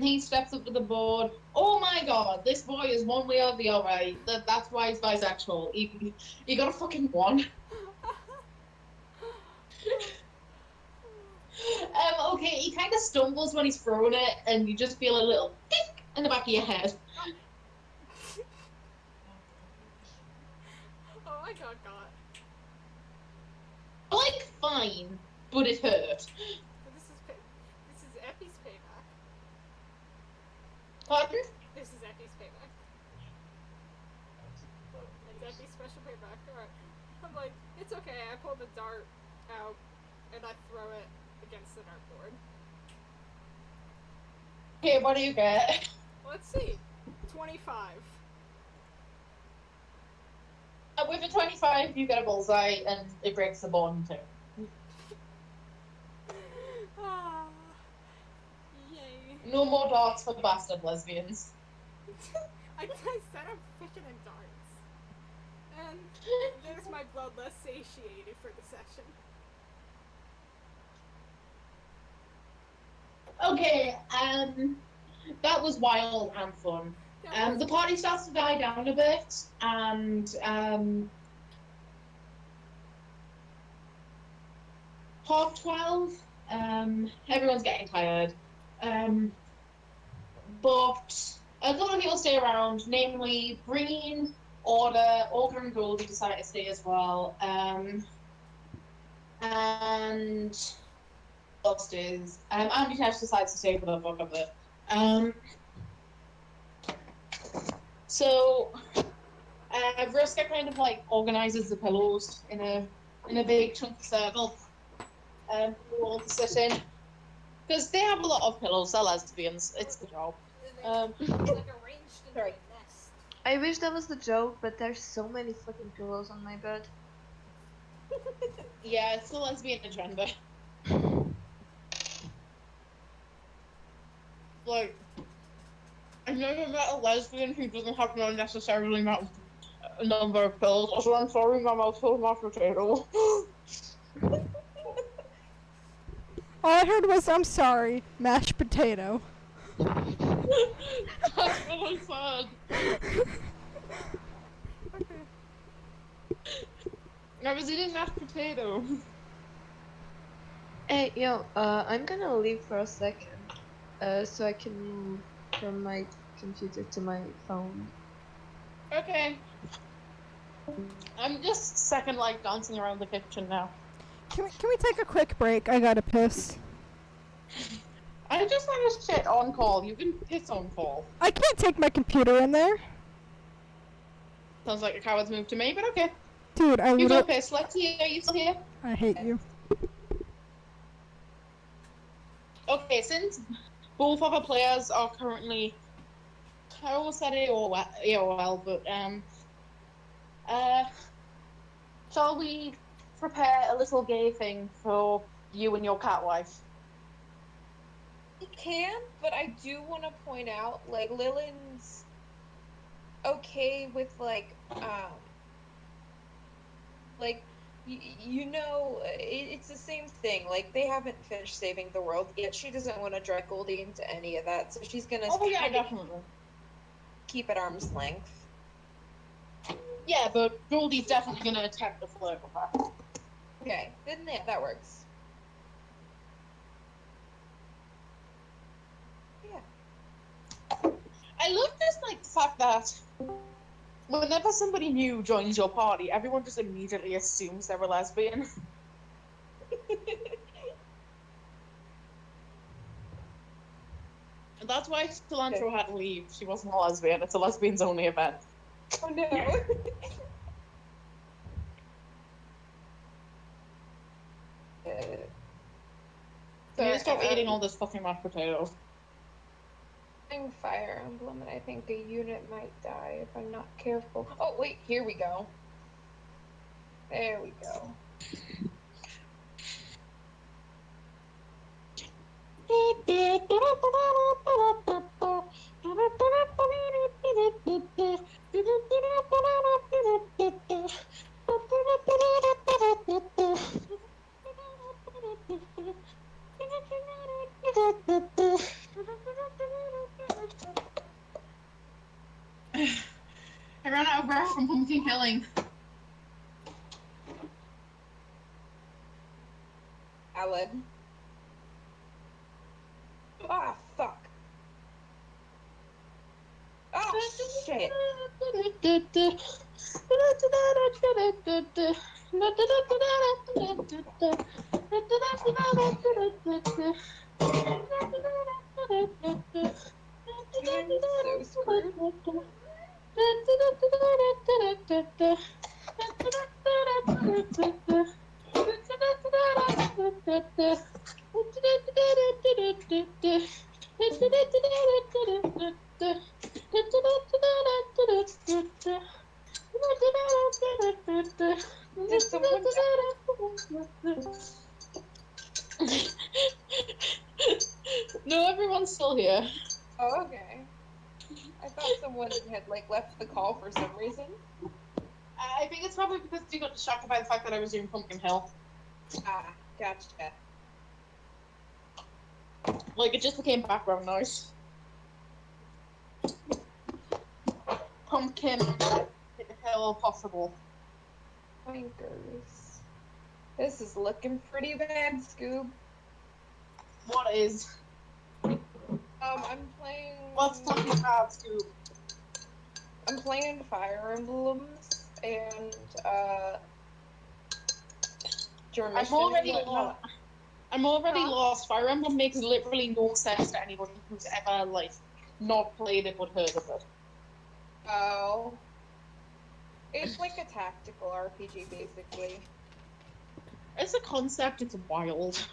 He steps up to the board. Oh my god, this boy is one way or the other. That's why he's bisexual. He got a fucking 1. Okay, he kind of stumbles when he's throwing it, and you just feel a little dink in the back of your head. Oh, I got. Fine, but it hurt. This is Epi's payback. Pardon? This is Epi's payback. It's Epi's special payback. Alright. I'm like, it's okay. I pull the dart out and I throw it against the dartboard. Okay, what do you get? Let's see. 25. With a 25, you get a bullseye, and it breaks the board in 2. Ah, yay. No more darts for bastard lesbians. I said I'm proficient in darts. And there's my blood less satiated for the session. Okay, that was wild and fun. The party starts to die down a bit, and half 12, everyone's getting tired. But a couple of people stay around, namely Green, Order and Goldie decide to stay as well. And upstairs. Andy Tash decides to stay for the fuck of it. So Vriska kind of organizes the pillows in a big chunky circle for all to sit in. Because they have a lot of pillows, they're lesbians, it's the job. Like arranged in Sorry. a nest. I wish that was the joke, but there's so many fucking pillows on my bed. Yeah, it's the lesbian agenda. like, I've never met a lesbian who doesn't have an unnecessarily number of pills. Also, I'm sorry, my mouth's full of mashed potato. All I heard was, I'm sorry, mashed potato. That's what I said. I was eating mashed potato. Hey, yo, I'm gonna leave for a second, so I can move from my computer to my phone. Okay. I'm just second like dancing around the kitchen now. Can we take a quick break? I gotta piss. I just want to shit on call. You can piss on call. I can't take my computer in there. Sounds like a coward's move to me, but okay. Dude, I You go literally... piss. Let's see. Are you still here? I hate you. Okay, since both of our players are currently, I almost said AOL, but shall we prepare a little gay thing for you and your cat wife? You can, but I do want to point out, like, Lillian's okay with, like, it's the same thing. Like, they haven't finished saving the world yet. She doesn't want to drag Goldie into any of that, so she's gonna Definitely. keep at arm's length. Yeah, but Goldie's definitely gonna attempt to flirt with her. Okay, then yeah, that works. I love this, like, fact that whenever somebody new joins your party, everyone just immediately assumes they're a lesbian. And that's why Cilantro had to leave. She wasn't a lesbian. It's a lesbians only event. Oh no. So you stop eating all this fucking mashed potatoes. Fire Emblem, and I think a unit might die if I'm not careful. Oh wait, here we go. There we go. I ran out of breath from pumpkin killing. Alan. Ah, fuck. Oh, shit. I'm so screwed. Did someone No, everyone's still here. Oh, okay. I thought someone had, like, left the call for some reason. I think it's probably because you got distracted by the fact that I was doing Pumpkin Hill. Ah, gotcha. Like, it just became background noise. Pumpkin Hill possible. Pointers. This is looking pretty bad, Scoob. What is? I'm playing... What's looking bad, Scoop? I'm playing Fire Emblems, and, I'm already lost. Fire Emblem makes literally no sense to anybody who's ever, like, not played it but heard of it. Oh. It's like a tactical RPG, basically. As a concept, it's wild.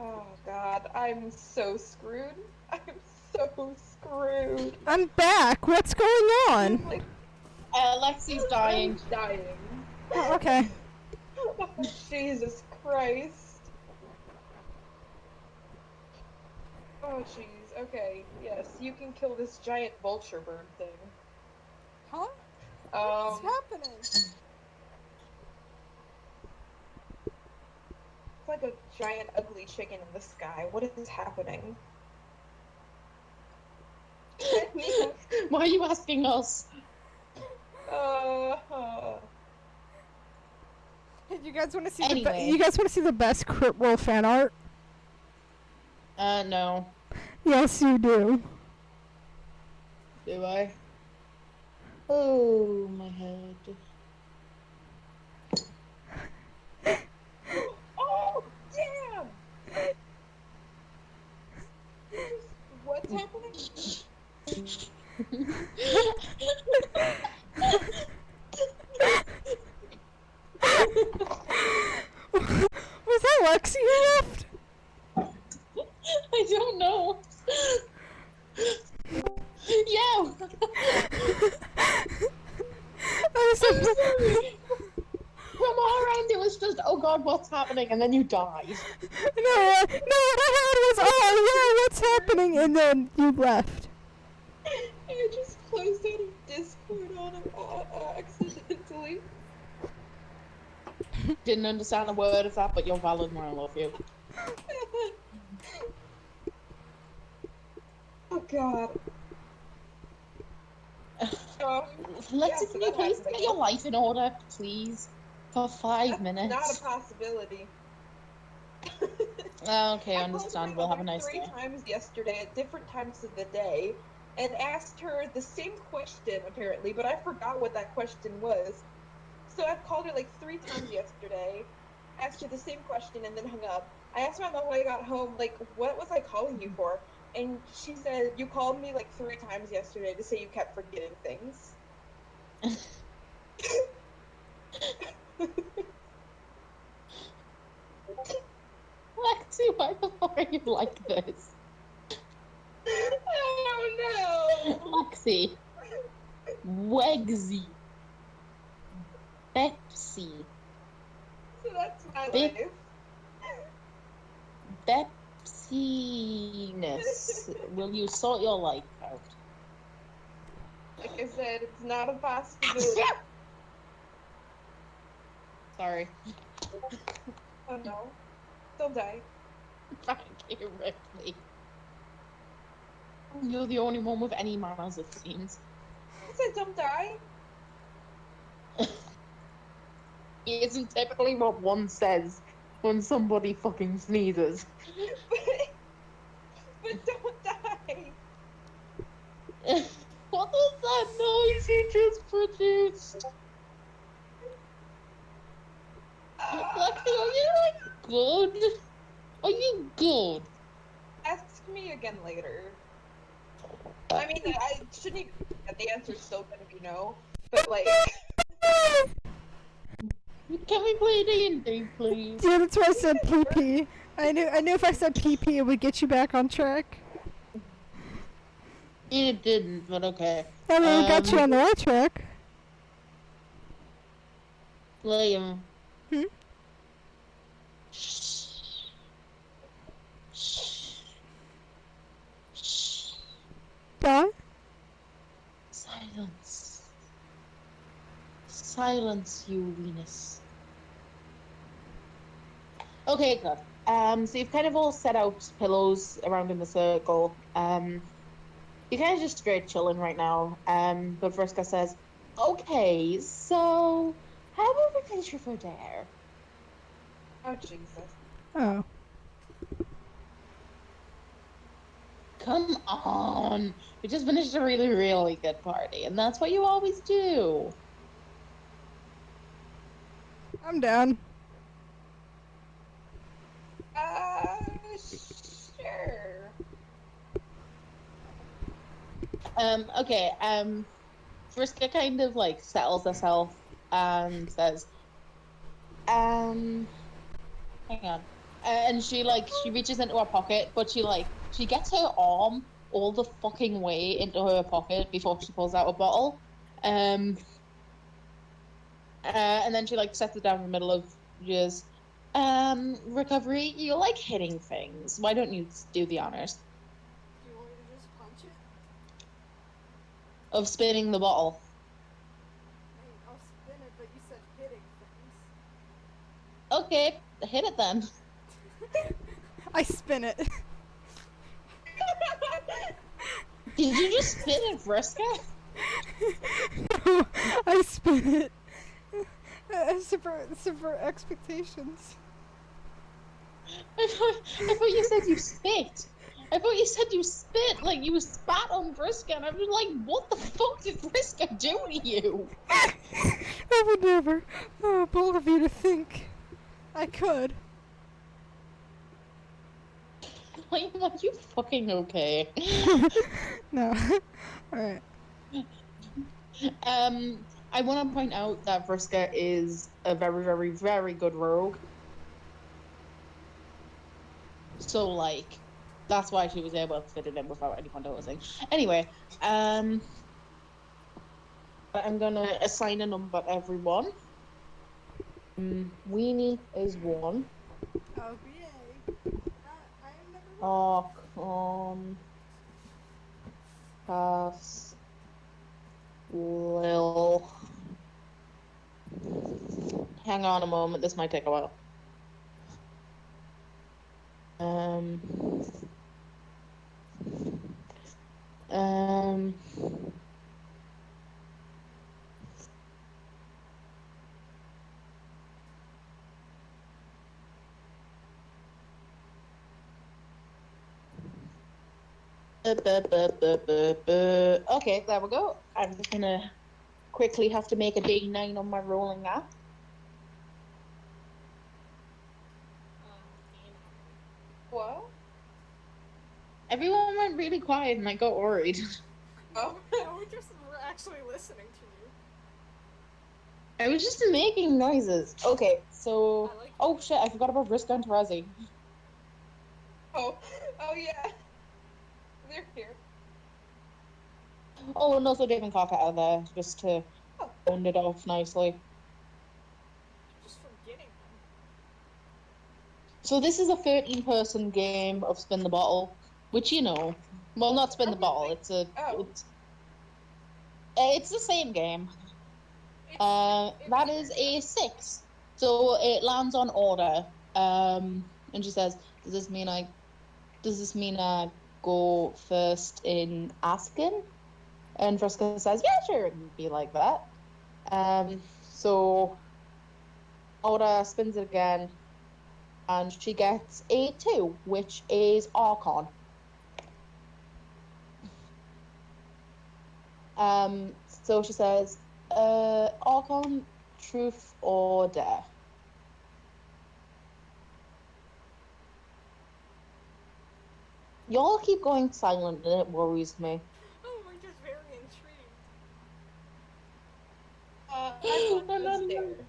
Oh god, I'm so screwed. I'm so screwed. I'm back. What's going on? Like, Lexi's dying. I'm dying. Oh, okay. Oh, Jesus Christ. Oh jeez. Okay. Yes, you can kill this giant vulture bird thing. Huh? What's Um, happening? it's like a giant ugly chicken in the sky. What is happening? Why are you asking us? Hey, you guys want to see Anyway. You guys want to see the best Crit Roll fan art? No. Yes, you do. Do I? Oh, my head. Oh, damn! What's happening? Was that Lexi who left? I don't know. Yeah. I was I'm like, sorry. From our end, it was just, oh god, what's happening? And then you died. no, what I heard was, oh yeah, what's happening? And then you left. I just closed out of Discord on him accidentally. Didn't understand a word of that, but you're valid and I love you. Oh god. Let's so can you that please happened get your life in order, please? For 5 That's minutes. not a possibility. Okay, I understandable. called Have my a mother nice day. 3 times yesterday at different times of the day and asked her the same question apparently, but I forgot what that question was. So I've called her like 3 times yesterday, asked her the same question and then hung up. I asked my mom when I got home, like, what was I calling you for? And she said, you called me like 3 times yesterday to say you kept forgetting things. Lexi, why the fuck are you like this? Oh no! Lexi. Wegsy. Pepsi. So that's my Big- life. Pepsiness. Will you sort your life out? Like I said, it's not a possibility. Sorry. Oh no. Don't die. Thank you, Ripley. You're the only one with any manners, it seems. I said don't die. It isn't typically what one says when somebody fucking sneezes. But don't die. What was that noise you just produced? Lexi, are you like good? Are you good? Ask me again later. I mean, I shouldn't even. The answer's still gonna be no. But like, Can we play D&D, please? Yeah, that's why I said PP. I knew if I said PP, it would get you back on track. It didn't, but okay. I mean, it got you on the right track. Liam. Hmm? Don? Silence. Silence, you Venus. Okay, good. So you've kind of all set out pillows around in the circle. You're kind of just straight chilling right now. But Vriska says, okay, so how about we play Truth or Dare? oh Jesus. Oh. Come on. We just finished a really, really good party, and that's what you always do. I'm down. Sure. Okay, Vriska kind of like settles herself and says, hang on. And she reaches into her pocket, but she gets her arm all the fucking way into her pocket before she pulls out a bottle. And then she sets it down in the middle of just, Recovery, you like hitting things. Why don't you do the honors? of spinning the bottle. I'll spin it, but you said hitting things. Okay, hit it then. I spin it. Did you just spin it, Vriska? No, I spin it. Subvert expectations. I thought you said you spit. I thought you said you spit, like you spat on Vriska, and I was like, what the fuck did Vriska do to you? I would never. Oh, bold of you to think I could. Like, are you fucking okay? No. Alright. I want to point out that Vriska is a very, very, very good rogue. So, like, that's why she was able to fit it in without anyone noticing. Anyway, I'm gonna assign a number to everyone. Weenie is 1. Oh, yay. I am number 1. Cass, Lil. Hang on a moment, this might take a while. Okay, there we go. I'm just gonna quickly have to make a D9 on my rolling app. What? Everyone went really quiet and I got worried. Oh. No, we're actually listening to you. I was just making noises. Okay, so... I like Oh shit, I forgot about Vriska and Tarazi. Oh yeah. They're here. Oh, and also Dave and Kaka are there, just to Oh. round it off nicely. Just forgetting them. So this is a 13-person game of Spin the Bottle, which, you know... Well, not Spin the Bottle, it's a... Oh. It's the same game. That is a 6. So it lands on order. And she says, does this mean I go first in asking? And Vriska says, yeah, sure, it can be like that. So Order spins it again, and she gets a 2, which is Archon. So she says, Archon, truth or dare? Y'all keep going silent and it worries me. Oh, we're just very intrigued. I thought it was there.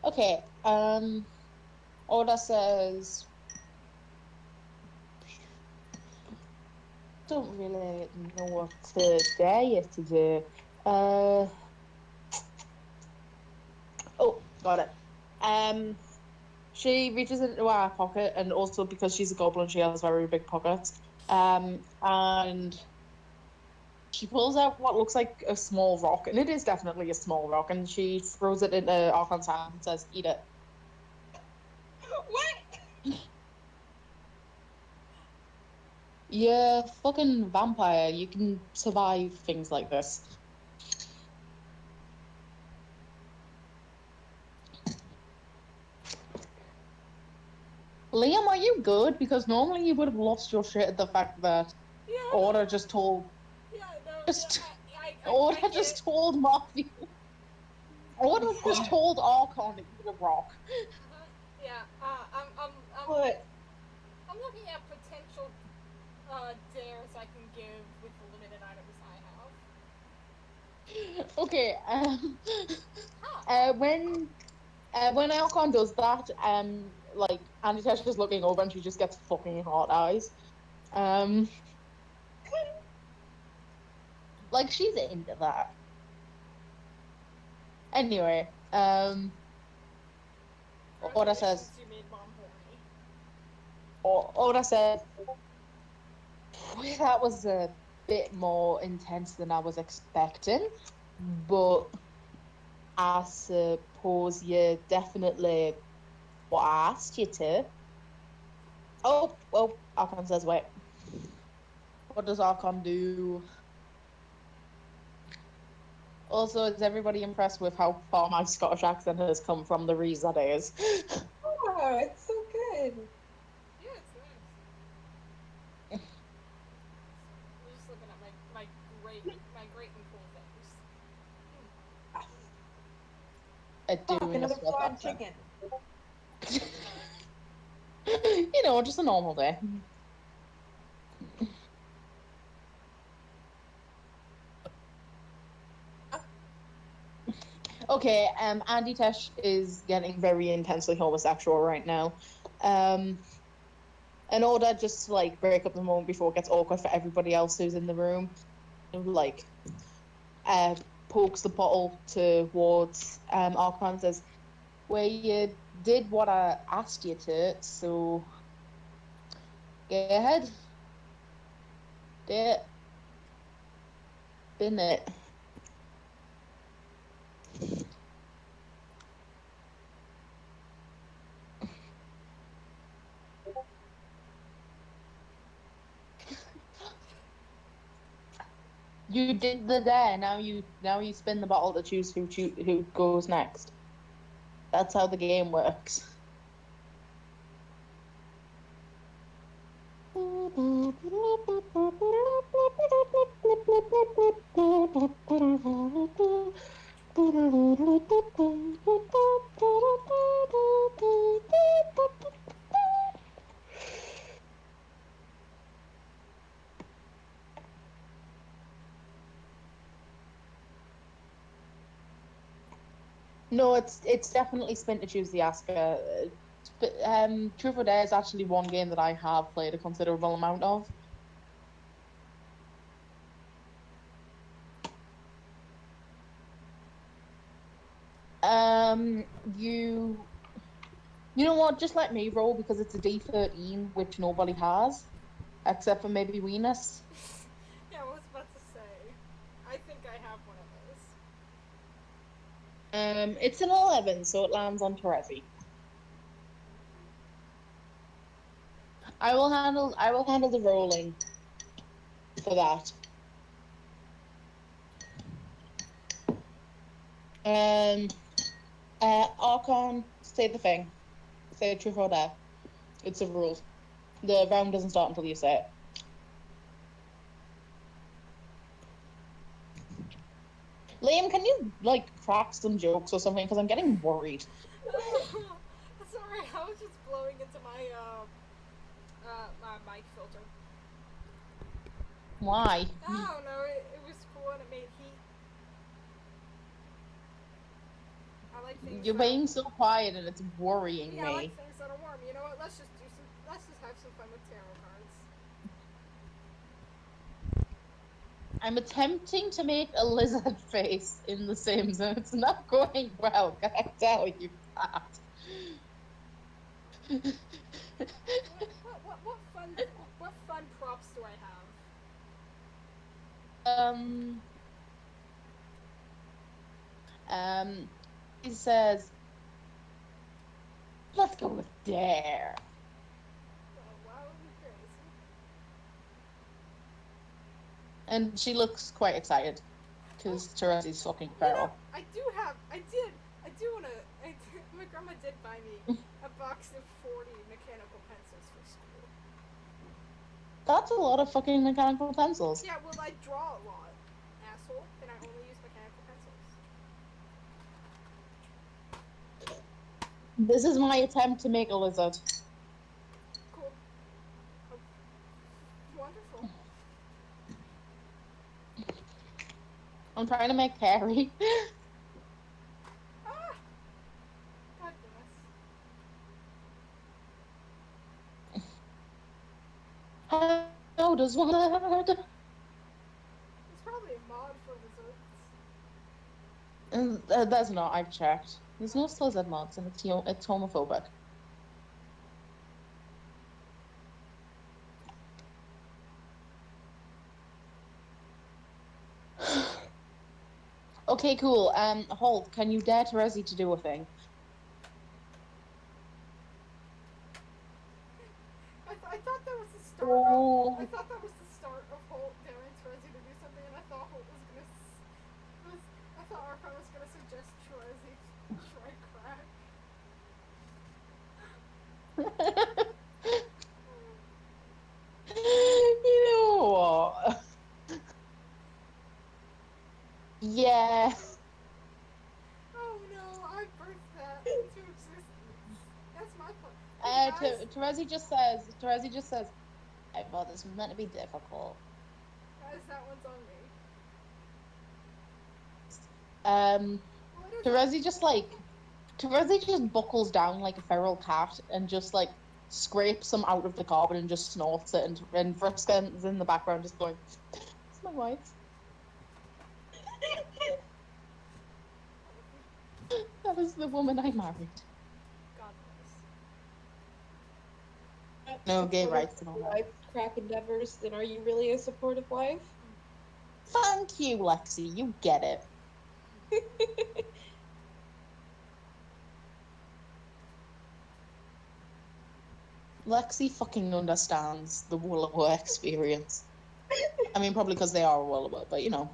Okay, Oda says, don't really know what to dare you to do. Oh, got it. She reaches into her pocket, and also because she's a goblin, she has very big pockets. And she pulls out what looks like a small rock, and it is definitely a small rock, and she throws it into Archon's hand and says, eat it. What? You're a fucking vampire. You can survive things like this. Liam, are you good? Because normally you would have lost your shit at the fact that Yeah. Order just told... Yeah, no. Just... I Order get just it. told Matthew... Order just told Archon to eat a rock. Yeah. What? I'm looking at potential dares I can give with the limited items I have. Okay, Huh. when Archon does that, like, Anita's just looking over and she just gets fucking hot eyes. Like, she's into that. Anyway, Order says, You made Mom horny. Order said, that was a bit more intense than I was expecting, but I suppose you definitely what I asked you to. Oh, well, Archon says, wait. What does Archon do? Also, is everybody impressed with how far my Scottish accent has come from the Reza days? Oh, it's so good. Yeah, it's nice. I'm just looking at my great and cool things. At Fuck, doing a another Scots fried accent. chicken. You know, just a normal day. Okay, Andy Tesh is getting very intensely homosexual right now. In order just to like break up the moment before it gets awkward for everybody else who's in the room, like pokes the bottle towards Archon and says, well, you did what I asked you to, so go ahead. Do it. Bin it. You did the dare. Now you spin the bottle to choose who goes next. That's how the game works. No, it's definitely spin to choose the Asker. Truth or Dare is actually one game that I have played a considerable amount of. You know what? Just let me roll because it's a D13, which nobody has, except for maybe Venus. Yeah, I was about to say. I think I have one of those. It's an 11, so it lands on Terezi. I will handle the rolling for that. Archon, say the thing. Say truth or dare. It's a rule. The round doesn't start until you say it. Liam, can you like crack some jokes or something? Because I'm getting worried. Sorry, I was just blowing into my mic filter. Why? I don't know, it was cool and it made heat. I like things You're that being so quiet and it's worrying yeah, I like me. things that are warm. You know what? Let's just have some fun with tarot cards. I'm attempting to make a lizard face in The Sims and it's not going well, can I tell you that? What fun props do I have? He says, let's go with dare. Oh, wow, it'd be crazy. And she looks quite excited because Terezi's fucking feral. I do wanna, my grandma did buy me a box of 40 mechanical pencils for school. That's a lot of fucking mechanical pencils. Yeah, well, I draw a lot, asshole, and I only use mechanical pencils. This is my attempt to make a lizard. Cool. Oh, wonderful. I'm trying to make Carrie. Ah! God bless. How does one word? It's probably a mod for lizards. That's not, I've checked. There's no lizard mods and it's homophobic. Okay, cool. Holt, can you dare Terezi to do a thing? I thought that was the start Oh. of. I thought that was the start of Holt daring Trezzy to do something, and I thought Holt was gonna. I thought Archon was gonna suggest Trezzy try crack. You know what? Yeah. Oh no! I birthed that into existence. That's my fault. Hey guys, Terezi just says, I thought this was meant to be difficult. guys, that one's on me. Well, it is on Terezi just buckles down like a feral cat and just like scrapes some out of the carpet and just snorts it, and Friska's in the background just going, it's my wife. That is the woman I married. God bless. No gay Supportive rights and all of that. life crack endeavors, then are you really a supportive wife? Thank you, Lexi. You get it. Lexi fucking understands the Willow experience. I mean, probably because they are a Willow, but you know.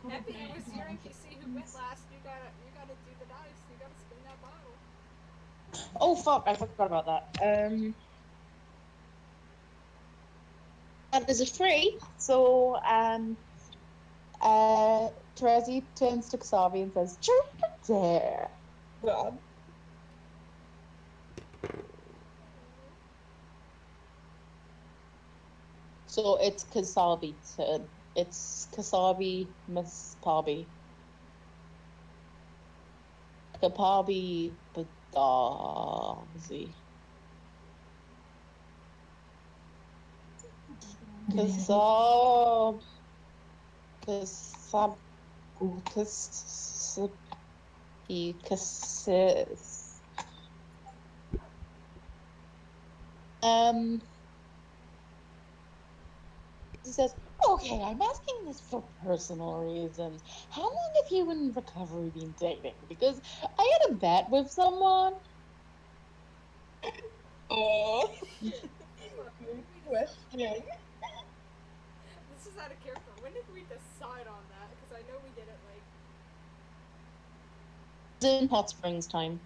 Epi, it was your NPC who went last. You gotta do the dice. You gotta spin that bottle. Oh fuck! I forgot about that. That is a free. So Terezi turns to Xavi and says, "Truth or dare?" God. So it's Kasabi's turn. It's Kasabi, Miss Parby. Kapabi Badazi. Kasab. Kasab. Kassis. He says, okay, I'm asking this for personal reasons. How long have you and Recovery been dating? Because I had a bet with someone. Oh. Fuck, when did we Questioning. This is out of character. When did we decide on that? Because I know we did it like. It's in Hot Springs time.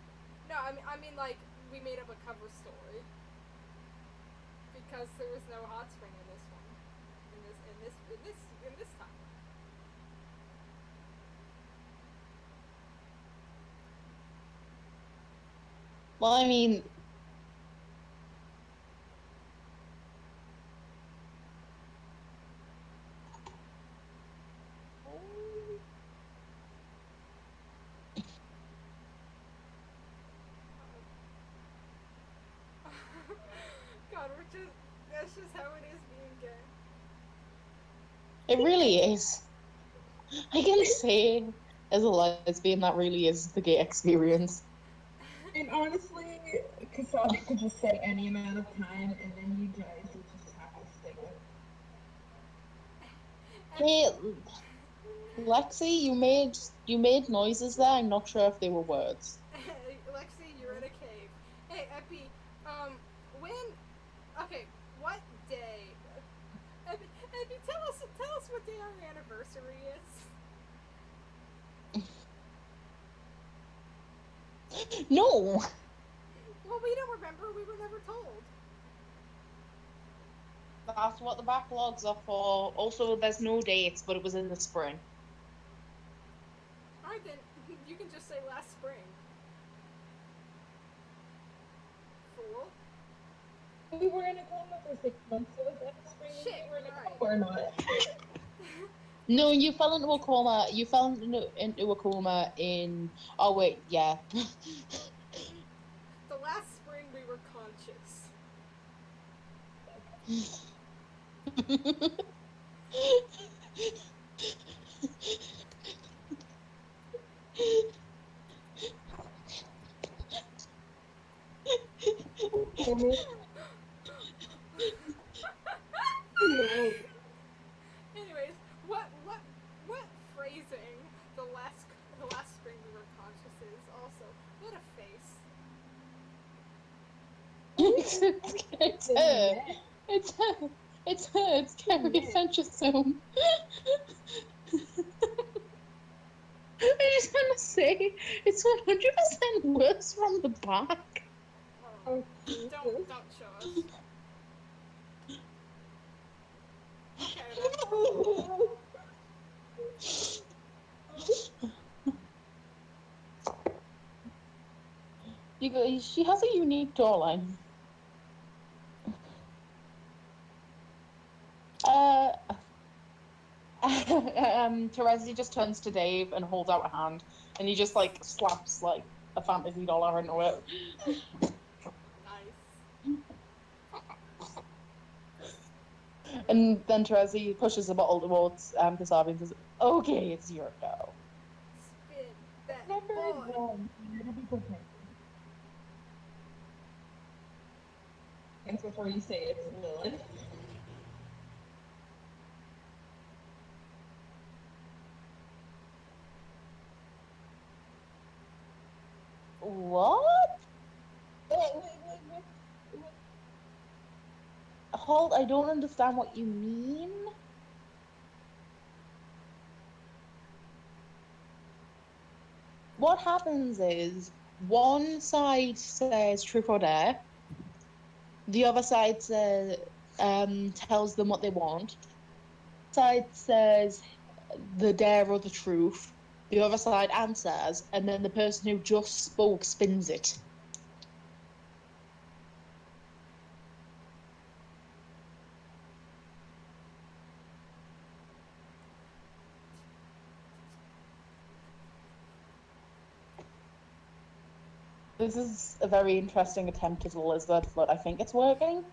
No, I mean like we made up a cover story. Because there was no hot spring in this one. In this time. Well, I mean, God, that's just how it is being gay. it really is. I can say, as a lesbian, that really is the gay experience. And honestly, Kasabi could just say any amount of time, and then you guys would just have to stick with it. Hey, Lexi, you made noises there. I'm not sure if they were words. Lexi, you're in a cave. Hey, Epi, okay, what day? Epi, tell us what day our anniversary is. No. Well, we don't remember. We were never told. That's what the backlogs are for. Also, there's no dates, but it was in the spring. Alright then, you can just say last spring. Fool. We were in a coma for 6 months, so was that spring Shit, we were in a right. coma or not? No, you fell into a coma. You fell into a coma in. Oh wait, yeah. The last spring we were conscious. It's her. It's her. It's her. It's Carrie Venturesome. I just want to say, it's 100% worse from the back. Oh, don't show us. Okay, then. She has a unique jawline. Terezi just turns to Dave and holds out a hand, and he just like slaps like a fantasy dollar into it. Nice. And then Terezi pushes the bottle towards Kasabi and says, "Okay, it's your go." Spin that Number boy. 1. It'll be good. Thanks before you say it's Lilith. What? Hold, I don't understand what you mean. What happens is one side says truth or dare, the other side says tells them what they want. Side says the dare or the truth. The other side answers, and then the person who just spoke spins it. This is a very interesting attempt as a lizard, but I think it's working.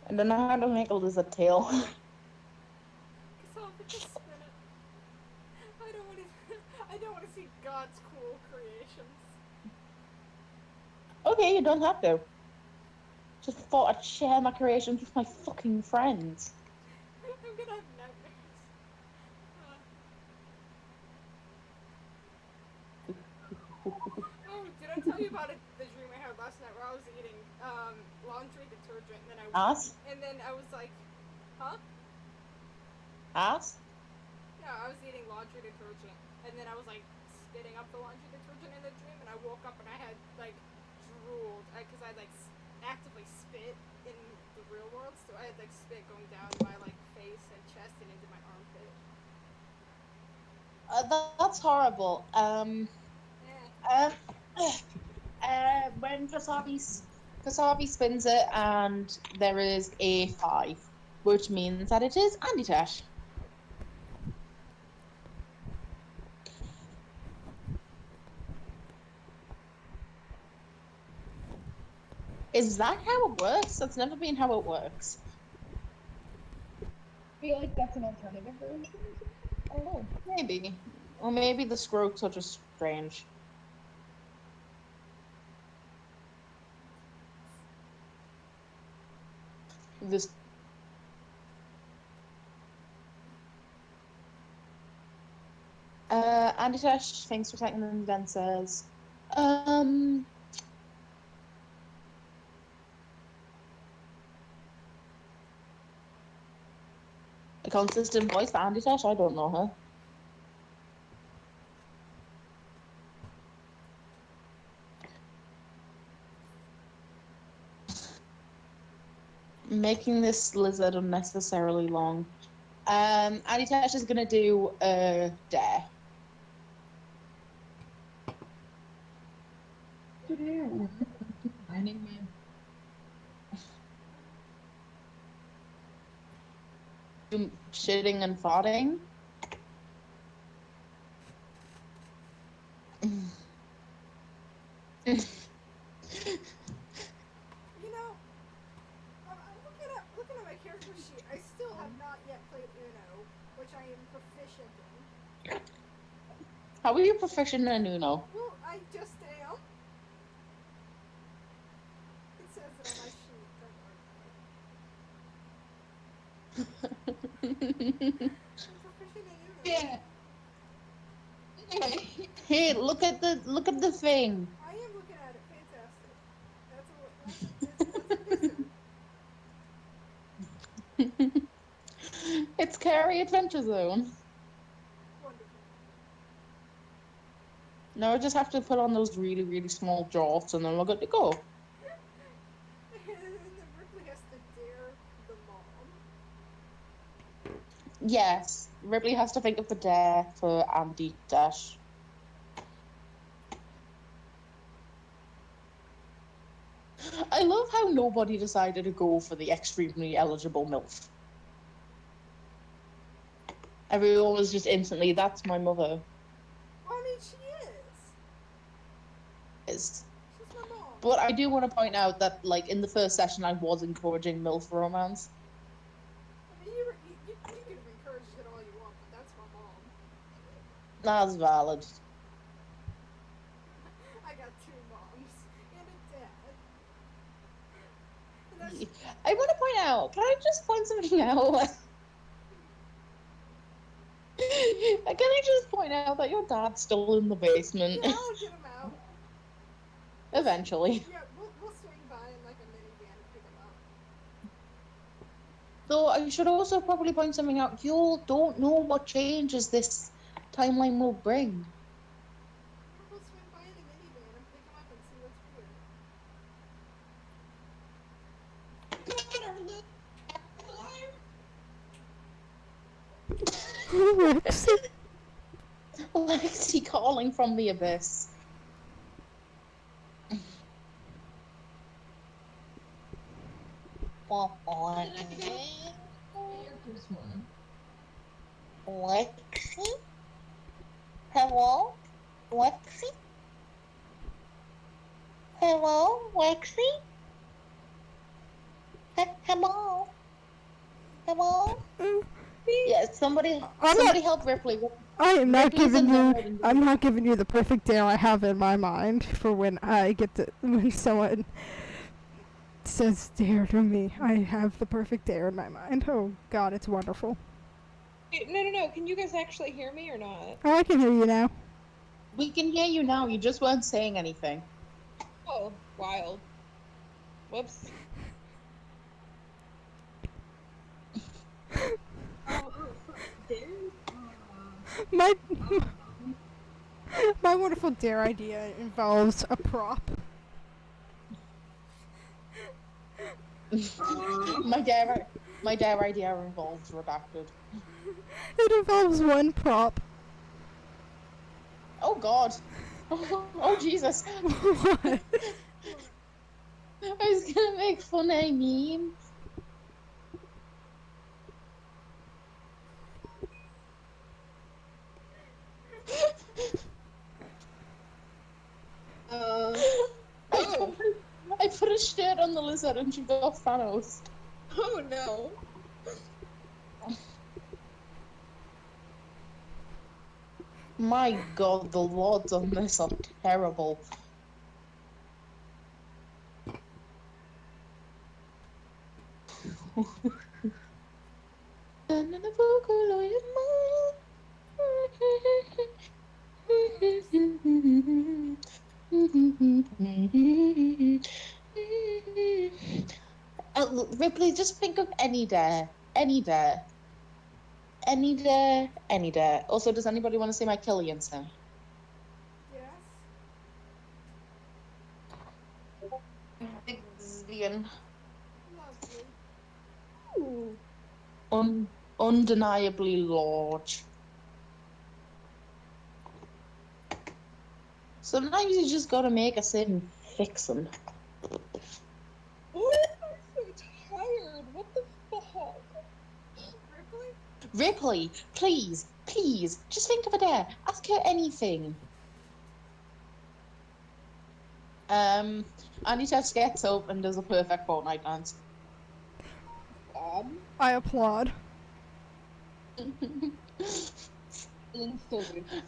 I don't know how to make a lizard tail. Cause I'll just spin it. I don't want to see God's cool creations. Okay, you don't have to. Just thought I'd share my creations with my fucking friends. I'm gonna have nightmares. Oh, did I tell you about the dream I had last night where I was eating laundry detergent and then Ass? and then I was like, huh? Ass? Yeah, I was eating laundry detergent and then I was like spitting up the laundry detergent in the dream and I woke up and I had like drooled because I like actively spit in the real world, so I had like spit going down my like face and chest and into my armpit. That's horrible. Eh. When Kasabi spins it, and there is a 5, which means that it is Andy Tash. Is that how it works? That's never been how it works. I feel like that's an alternative version. I don't know. Maybe. Or maybe the strokes are just strange. This. Andy Tash, thanks for taking them, then says, a consistent voice for Andy Tash? I don't know her. Making this lizard unnecessarily long. Andy Tash is gonna do a dare. Finding me. Shitting and farting. You know, I'm looking at my character sheet. I still have not yet played Uno, which I am proficient in. How are you proficient in Uno? Well, I just am. It says it on my sheet. Don't worry. I'm proficient in Uno. Yeah. Hey, look at the thing. I am It's Carrie Adventure Zone. Wonderful. Now I just have to put on those really, really small jorts and then we're good to go. And then Ripley has to dare the mom. Yes, Ripley has to think of the dare for Andy Dash. I love how nobody decided to go for the extremely eligible MILF. Everyone was just instantly, that's my mother. Well, I mean, she Is. She's my mom. But I do want to point out that, like, in the first session, I was encouraging MILF romance. I mean, you could have encouraged it all you want, but that's my mom. That's valid. I got 2 moms and a dad. And that's, I want to point out, can I just point something out? Can I just point out that your dad's still in the basement? yeah, I'll get him out. Eventually. Yeah, we'll swing by in like a minivan and pick him up. Though I should also probably point something out. You all don't know what changes this timeline will bring. We'll swing by in a minivan and pick him up and see what's weird. Lexi. Lexi calling from the abyss. Lexi? Hello? Lexi? Hello? Lexi? Hello? Hello? Yeah, somebody help Ripley. I am not Ripley's giving in you. there and- I'm not giving you the perfect dare I have in my mind for when I get to when someone says dare to me. I have the perfect dare in my mind. Oh God, it's wonderful. No. Can you guys actually hear me or not? Oh, I can hear you now. We can hear you now, you just weren't saying anything. Oh, wild. Whoops. My my wonderful dare idea involves a prop. My dare idea involves redacted. It involves one prop. Oh God. Oh Jesus. What? I was gonna make fun of memes. I put a shirt on the lizard and she got Thanos. Oh no. My God, the lords on this are terrible. Ripley, just think of any dare. Any dare. Any dare. Any dare. Also, does anybody want to say my Killian sound? Yes. Bixian. Lovely. Undeniably large. Sometimes you just gotta make a sin and fix them. What? I'm so tired. What the fuck? Ripley? Ripley, please, just think of a dare. Ask her anything. Anita gets up and does a perfect Fortnite dance. I applaud.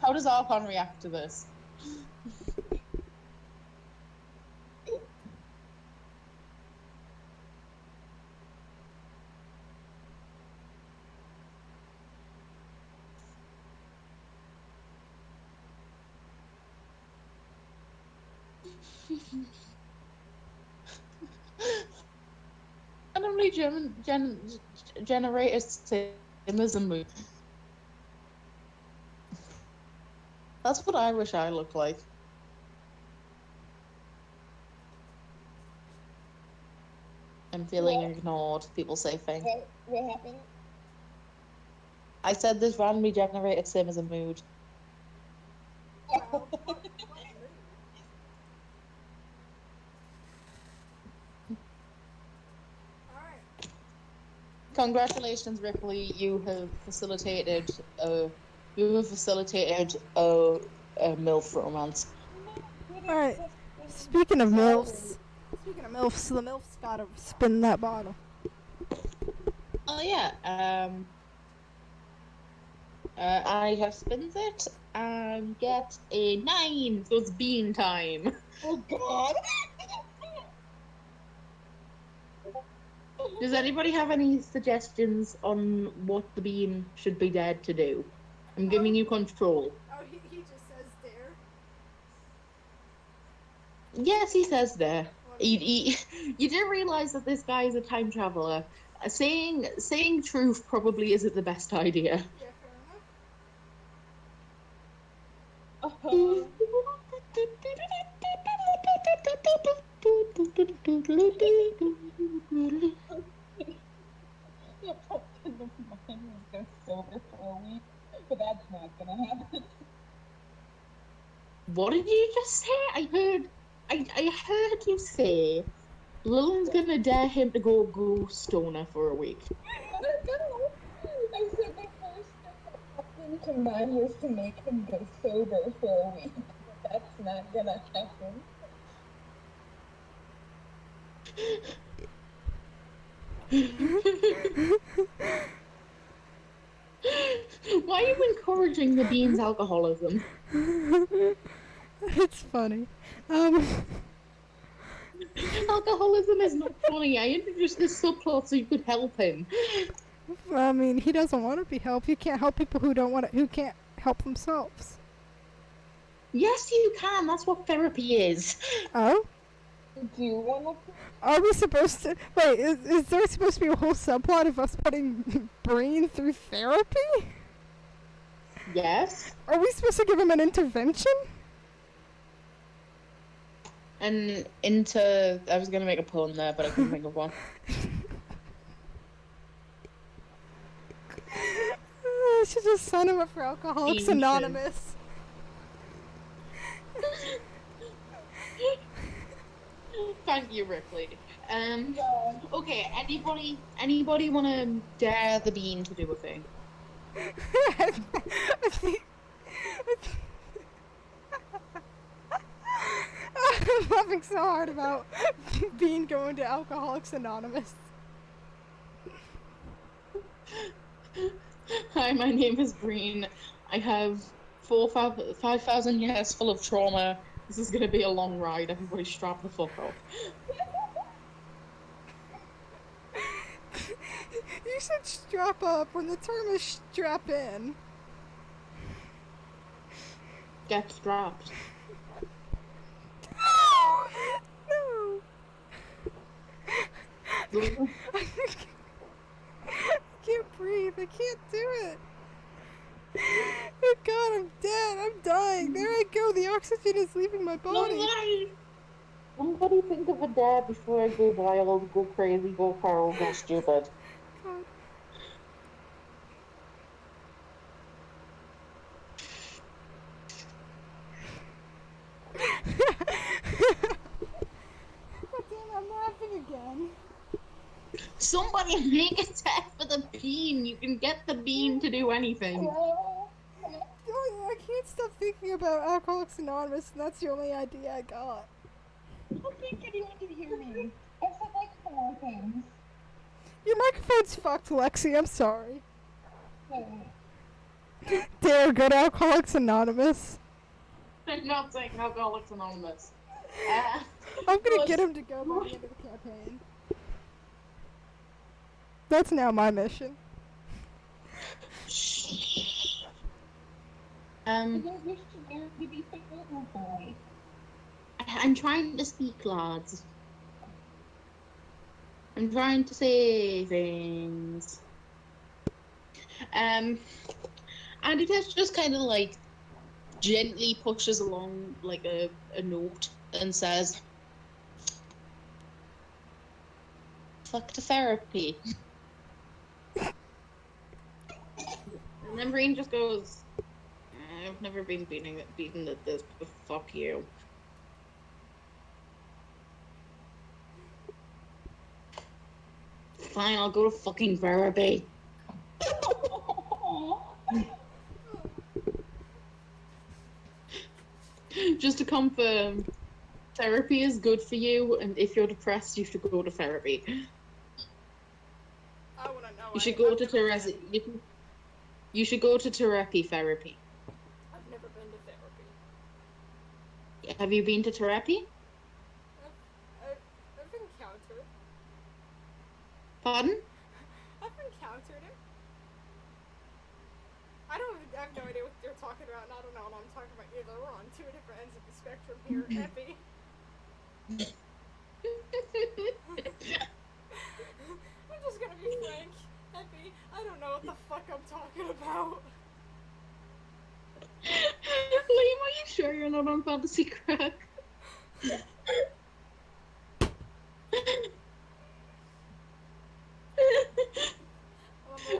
How does Archon react to this? randomly generate a sim as a movie. That's what I wish I looked like. I'm feeling ignored. People say things. What happened? I said this randomly generated sim is a mood. Alright. Congratulations, Ripley. You have facilitated a MILF romance. Alright. Speaking of MILFs, the MILFs gotta spin that bottle. Oh yeah. I have spins it and get a 9, so it's bean time. Oh God! Does anybody have any suggestions on what the bean should be dead to do? I'm giving you control. Oh, he just says there. Yes, he says there. You do realize that this guy is a time traveler. Saying truth probably isn't the best idea. Yeah, fair enough. Your husband of mine was go sober for a week, but that's not gonna happen. What did you just say? I heard you say Lillian's gonna dare him to go ghost stoner for a week. No, I said the first thing that happened to mine was to make him go sober for a week, but that's not gonna happen. Why are you encouraging the bean's alcoholism? It's funny. Alcoholism is not funny. I introduced this subplot so you could help him. I mean, he doesn't want to be helped. You can't help people who can't help themselves. Yes, you can. That's what therapy is. Oh? Do you wanna? Are we supposed to... Wait, is there supposed to be a whole subplot of us putting Breen through therapy? Yes. Are we supposed to give him an intervention? And I was gonna make a pun there, but I couldn't think of one. I should just sign him up for Alcoholics Bean Anonymous. Thank you, Ripley. Okay, anybody wanna dare the bean to do a thing? I think... I'm laughing so hard about Bean going to Alcoholics Anonymous. Hi, my name is Breen. I have 5,000 years full of trauma. This is gonna be a long ride. Everybody strap the fuck up. You should strap up when the term is strap in. Get strapped. No! I can't breathe. I can't do it. Oh God, I'm dead. I'm dying. There I go. The oxygen is leaving my body. Somebody think of a dare before I go wild, go crazy, go feral, go stupid. God. God damn, I'm laughing again. Somebody make a test for the bean. You can get the bean to do anything. Oh, I can't stop thinking about Alcoholics Anonymous, and that's the only idea I got. I don't think anyone can hear me. I said like 4 things. Your microphone's fucked, Lexi. I'm sorry. No. Dare go to Alcoholics Anonymous. I'm not saying Alcoholics Anonymous. I'm gonna get him to go by the end of the campaign. That's now my mission. I don't wish to dare to be faithful boy. I'm trying to speak, lads. I'm trying to say things. Andy just kind of like gently pushes along like a note and says, "Fuck to therapy." And then Breen just goes, "I've never been beaten at this, but fuck you." Fine, I'll go to fucking therapy. Just to confirm, therapy is good for you, and if you're depressed, you should go to therapy. I wanna know. You should go I've to never therapy. been. You should go to therapy. I've never been to therapy. Have you been to therapy? I've encountered. Pardon? I've encountered it. I have no idea what you're talking about, and I don't know what I'm talking about either. We're on two different ends of the spectrum here, Epi. I'm just gonna be frank, Epi. I don't know what the fuck I'm talking about. Liam, are you sure you're not on fantasy crack?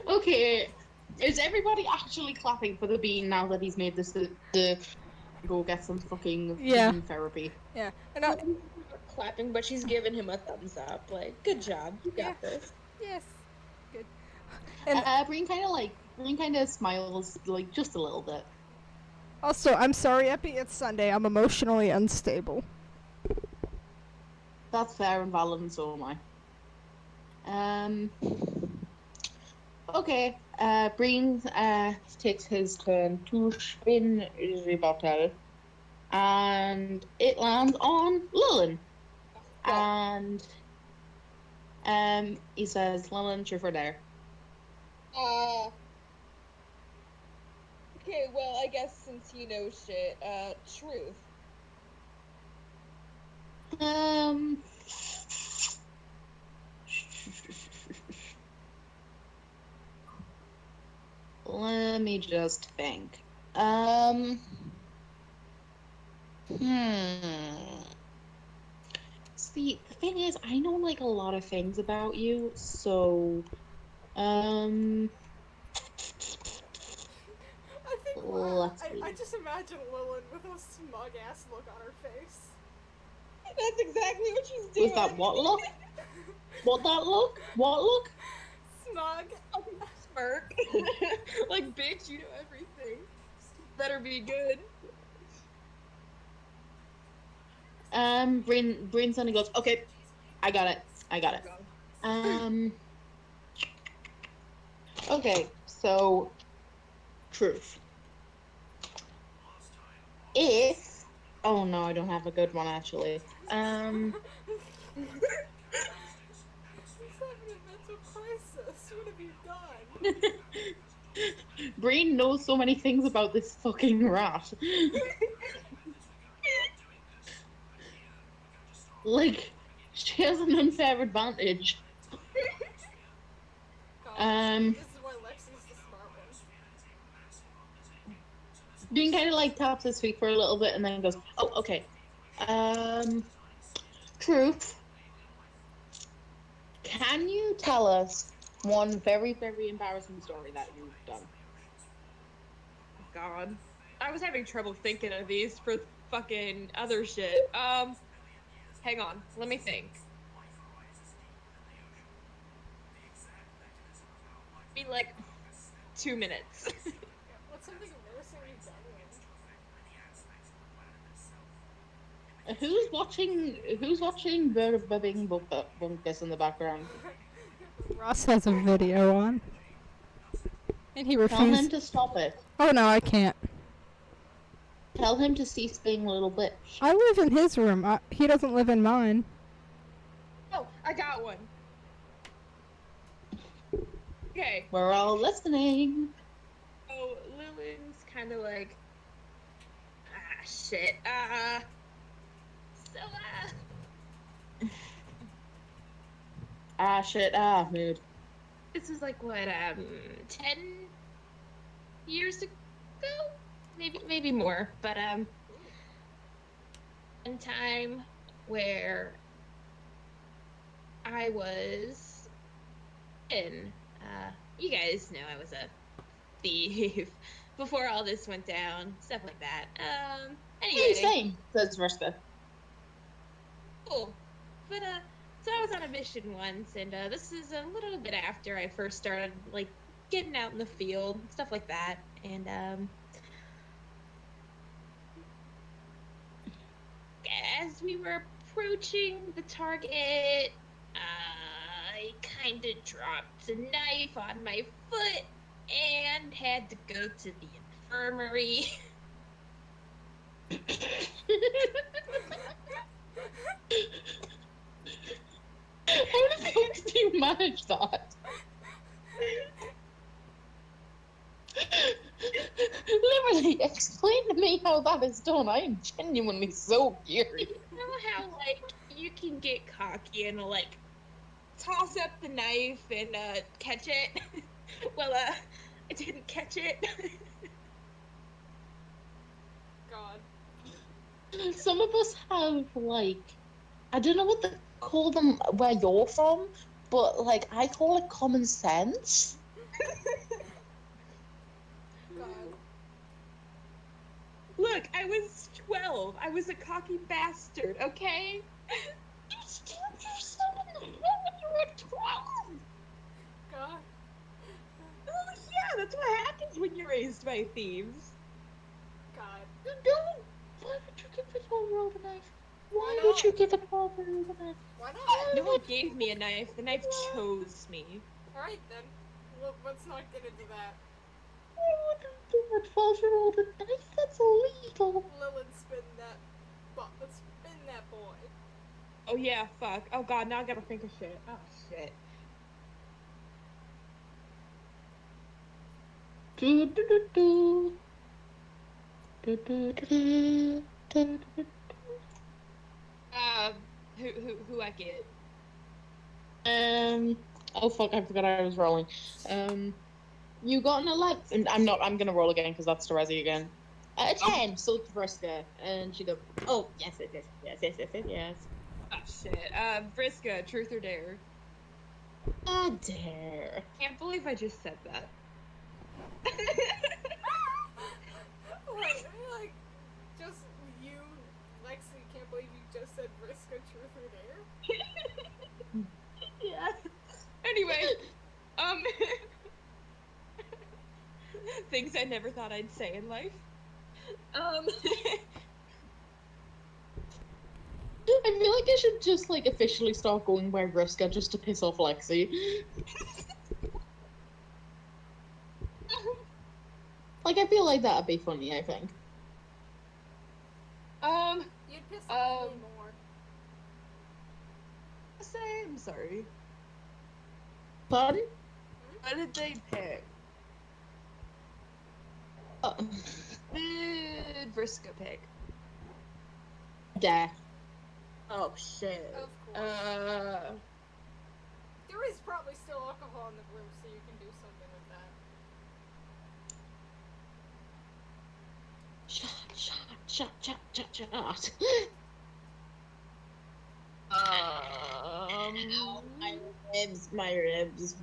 Okay, is everybody actually clapping for the bean now that he's made this the go get some fucking Yeah. bean therapy? Yeah. And Clapping, but she's giving him a thumbs up. Like, good job, you got Yeah. this. yes. Good. And Breen kind of smiles like just a little bit. also, I'm sorry, Epi. It's Sunday. I'm emotionally unstable. That's fair and valid, and so am I. Okay. Breen takes his turn to spin the bottle, and it lands on Lilin. And he says, "Lilin, truth or dare?" Okay, well, I guess since he knows shit, truth. Let me just think. See, the thing is, I know like a lot of things about you, so I think let's I just imagine Lilin with a smug ass look on her face. That's exactly what she's doing. With that what look? What that look? What look? Smug. Smirk. Like, bitch, you know everything. Better be good. Breen suddenly goes, "Okay, I got it. Okay, so truth. If oh no, I don't have a good one actually. He's having a mental crisis. What have you done? Breen knows so many things about this fucking rat. Like, she has an unfair advantage. This is why Lexi's the smart one. Breen kind of like taps his feet for a little bit and then goes, "Oh, okay. Truth. Can you tell us one very, very embarrassing story that you've done?" God. I was having trouble thinking of these for fucking other shit. Hang on. Let me think. Be like 2 minutes. What's something embarrassing you've done? Who's watching Bibbing Bunkus in the background? Ross has a video on. And he Tell him refused. to stop it. Oh no, I can't. Tell him to cease being a little bitch. I live in his room. He doesn't live in mine. Oh, I got one. Okay. We're all listening. So Lilin's kind of like, shit. Ah, shit. Mood. This was like what 10 years ago, maybe more, but one time where I was in you guys know I was a thief before all this went down, stuff like that. Hey, Anyway, same, says Vriska. cool. But so I was on a mission once, and this is a little bit after I first started like getting out in the field, stuff like that, and as we were approaching the target, I kind of dropped a knife on my foot and had to go to the infirmary. How the fuck did you manage that? Literally, explain to me how that is done. I am genuinely so curious. You know how, like, you can get cocky and, like, toss up the knife and, catch it? Well, I didn't catch it. God. Some of us have, like, I don't know what they call them where you're from, but, like, I call it common sense. God. Look, I was 12. I was a cocky bastard, okay? You stabbed yourself in the head when you were 12! God. Oh, yeah, that's what happens when you're raised by thieves. God. You don't! Why would you give a 12-year-old a knife? Why Why would not? you give a 12-year-old a knife? Why not? No one gave me a knife. The knife chose me. Alright then. Let's not get into that. Why wouldn't give a 12-year-old a knife? That's illegal. Lilith, spin that. Let's spin that boy. Oh, yeah, fuck. Oh, God, now I gotta think of shit. Oh, shit. Do, do, do, do. Do, do, do, do. Do, do, do. Who I get? Oh fuck, I forgot I was rolling. You got an 11, and I'm gonna roll again because that's Terezi again. A 10, so it's Vriska, and she goes, oh, yes. Oh, shit. Vriska, truth or dare? A dare. Can't believe I just said that. like, just you, Lexi, can't believe you just said Vriska, truth or dare? Yeah. Anyway, things I never thought I'd say in life. I feel like I should just, like, officially start going by Vriska just to piss off Lexi. Like, I feel like that'd be funny, I think. You'd piss off me more. I'm sorry. Pardon? What did they pick? Did Vriska pick? Dare. Oh, shit. Of course. There is probably still alcohol in the room, so you can do something with that. Shot.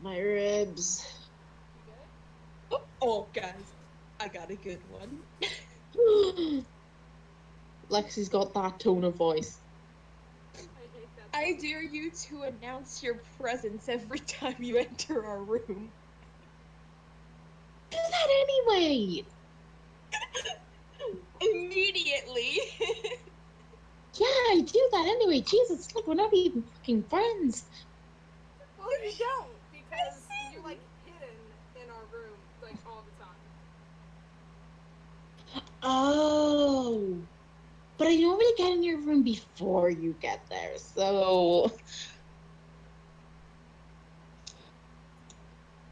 My ribs. You good? Oh, guys, I got a good one. Lexi's got that tone of voice. I hate that. I dare you to announce your presence every time you enter our room. Do that anyway! Immediately! Yeah, I do that anyway. Jesus, look, we're not even fucking friends. Well, you don't, because you're, like, hidden in our room, like, all the time. Oh. But I normally get in your room before you get there, so...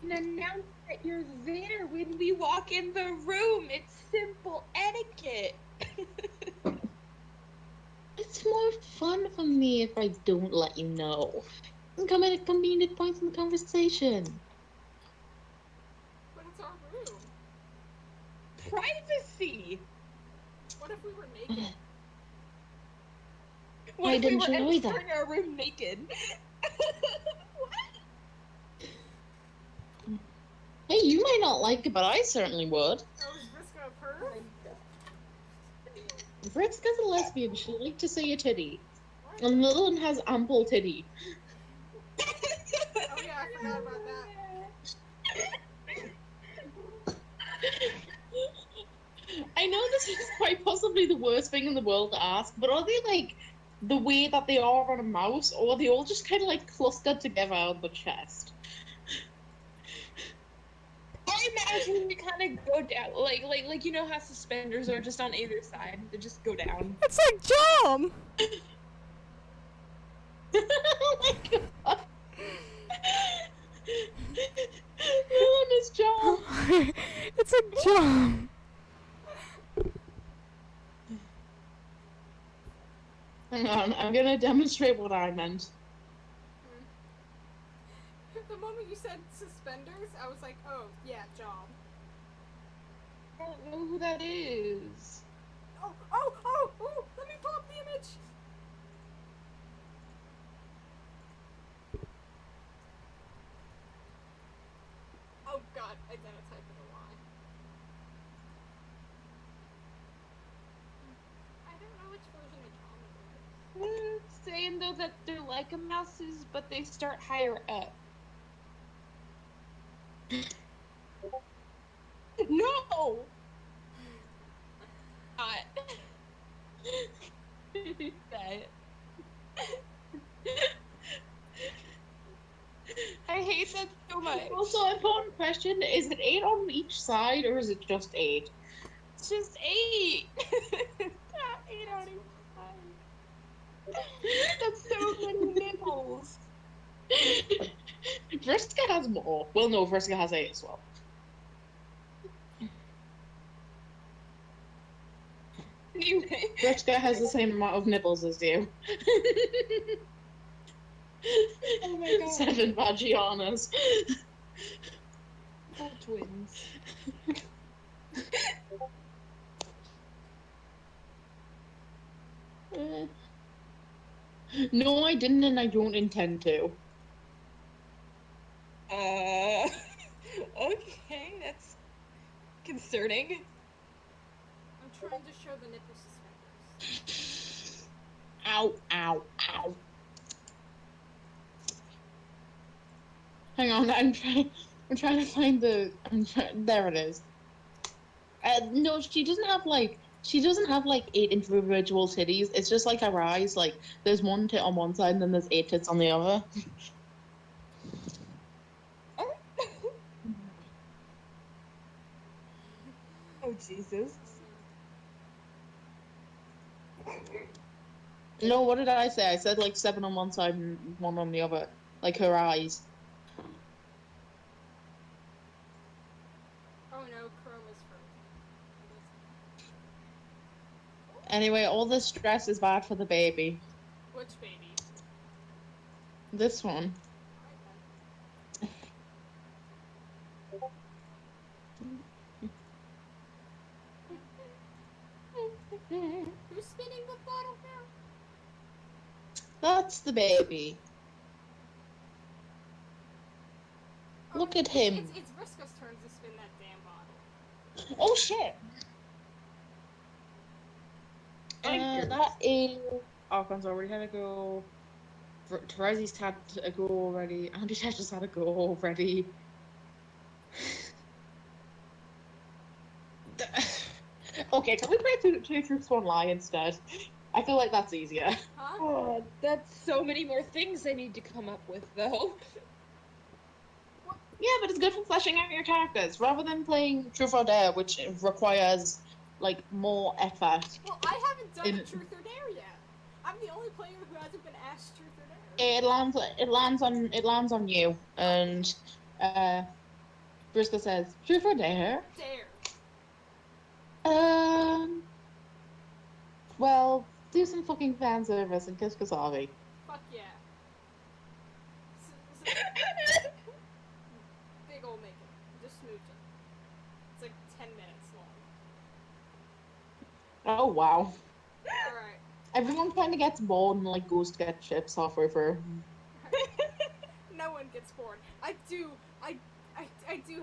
And announce that you're there when we walk in the room. It's simple etiquette. It's more fun for me if I don't let you know. Come at convenient points in the conversation. But it's our room. Privacy. What if we were naked? What I if we didn't were enjoy that. entering our room naked? Hey, you might not like it, but I certainly would. Oh, is Vriska a perv? Vriska's a lesbian. She'd like to see a titty. And Lillian has ample titty. Oh yeah, I forgot about that. I know this is quite possibly the worst thing in the world to ask, but are they like the way that they are on a mouse, or are they all just kind of like clustered together on the chest? I imagine they kind of go down, like you know how suspenders are just on either side. They just go down. It's like Jom. Oh my god! Lillian is John. It's like Jom. Hang on, I'm gonna demonstrate what I meant. The moment you said suspenders, I was like, oh, yeah, job. I don't know who that is. Oh, let me pull up the image. Oh god, I didn't type in a Y. I don't know which version of Tom it is. Saying though that they're like a mouses, but they start higher up. No! Not. That. I hate that so much. Also, important question, is it 8 on each side, or is it just 8? It's just 8. Not 8 on each side. That's so many nipples. Vriska has more. Well, no, Vriska has 8 as well. Anyway. Vriska has the same amount of nipples as you. Oh my god. 7 Vagianas. All twins. No, I didn't, and I don't intend to. Okay, that's concerning. I'm trying to show the nipple suspenders. Ow, ow, ow. Hang on, I'm trying to find the. There it is. No, she doesn't have like 8 individual titties. It's just like her eyes. Like there's one tit on one side, and then there's 8 tits on the other. Oh Jesus. No, what did I say? I said like 7 on one side and 1 on the other. Like her eyes. Oh no, Chrome is frozen. Anyway, all this stress is bad for the baby. Which baby? This one. Who's spinning the bottle now? That's the baby. Oh, Look at him. It's Vriska's turn to spin that damn bottle. Oh shit! That is. Archon's already had a go. Terezi's had a go already. Andy just had a go already. Okay, can we play two Truths, One Lie instead? I feel like that's easier. Huh? Oh, that's so many more things I need to come up with, though. Yeah, but it's good for fleshing out your characters rather than playing Truth or Dare, which requires like more effort. Well, I haven't done a truth or dare yet. I'm the only player who hasn't been asked truth or dare. It lands on you, and Vriska says, "Truth or Dare?" Dare. Well, do some fucking fan service and kiss Kasavi. Fuck yeah. Oh wow. Alright. Everyone kind of gets bored and like goes to get chips halfway through. No one gets bored. I do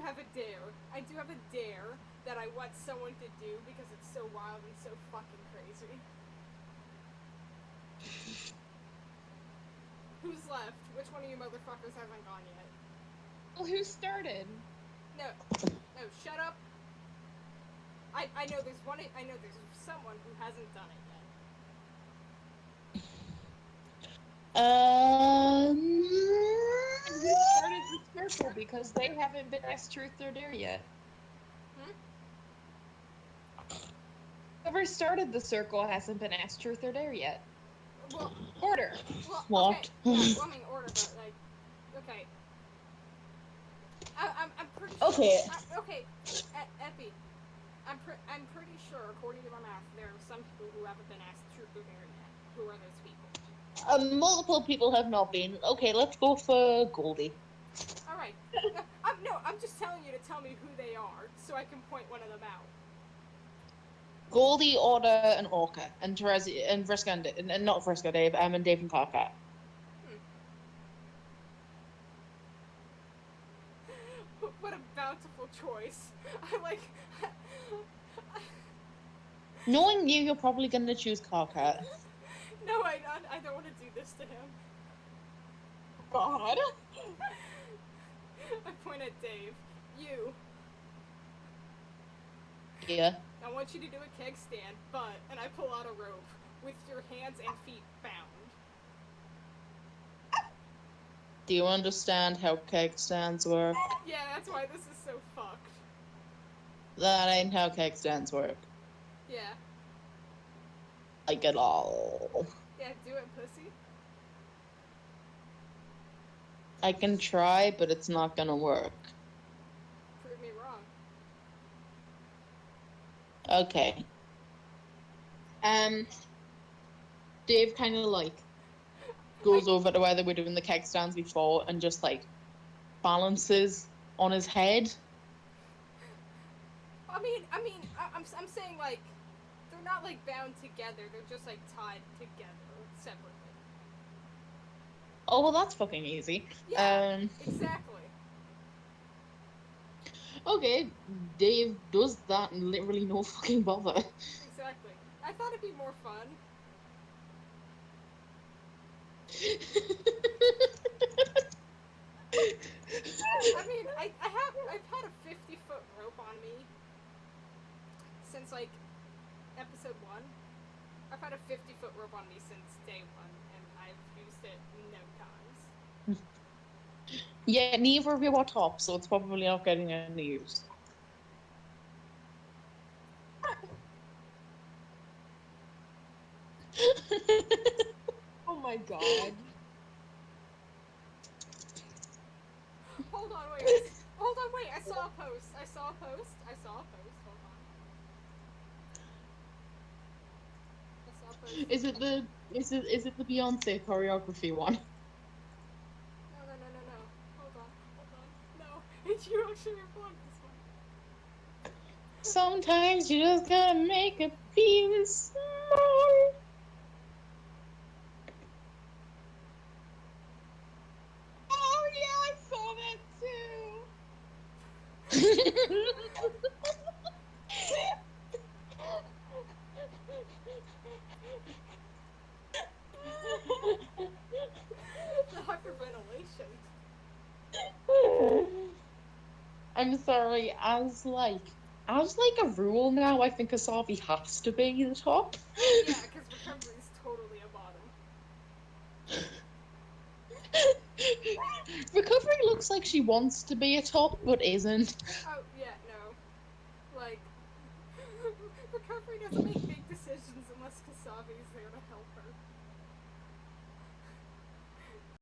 have a dare. I do have a dare that I want someone to do because it's so wild and so fucking crazy. Who's left? Which one of you motherfuckers hasn't gone yet? Well, who started? No, shut up. I know there's one. I know there's someone who hasn't done it yet. Who started the circle because they haven't been asked truth or dare yet. Whoever started the circle hasn't been asked truth or dare yet. Well, Order. well, What? okay, yeah, well, I mean order, but like, okay. I'm pretty sure. Okay. Okay, Epi. I'm pretty sure, according to my math, there are some people who haven't been asked truth or dare yet. Who are those people? Multiple people have not been. Okay, let's go for Goldie. All right. I'm just telling you to tell me who they are, so I can point one of them out. Goldie, Order, and Orca, and Terezi, and Vriska, and not Vriska, Dave, and Dave and Karkat. What a bountiful choice. I like. Knowing you, you're probably gonna choose Karkat. No, I don't want to do this to him. God. I point at Dave. You. Yeah. I want you to do a keg stand, and I pull out a rope with your hands and feet bound. Do you understand how keg stands work? Yeah, that's why this is so fucked. That ain't how keg stands work. Yeah. Like at all. Yeah, do it, pussy. I can try, but it's not gonna work. Prove me wrong. Okay. Dave kind of like goes over to where they were doing the keg stands before and just like balances on his head. I'm saying like they're not like bound together. They're just like tied together separately. Oh well, that's fucking easy. Yeah, exactly. Okay, Dave does that and literally no fucking bother. Exactly. I thought it'd be more fun. I mean, I've had a 50-foot rope on me since like episode 1. I've had a 50-foot rope on me since day 1, and I've used it no times. Yeah, neither of you are top, so it's probably not getting any use. Oh my god. Hold on, wait. I saw a post. Hold on. I saw a post. Is it the Beyonce choreography one? No. Hold on. No, it's you actually replying this one. Sometimes you just gotta make it feel small. Oh yeah, I saw that too. The hyperventilation. I'm sorry, as like a rule now, I think Asabi has to be the top. Yeah, because recovery's totally a bottom. Recovery looks like she wants to be a top, but isn't. Oh, yeah, no. Like, recovery doesn't make big decisions unless Kasabi's there to help her.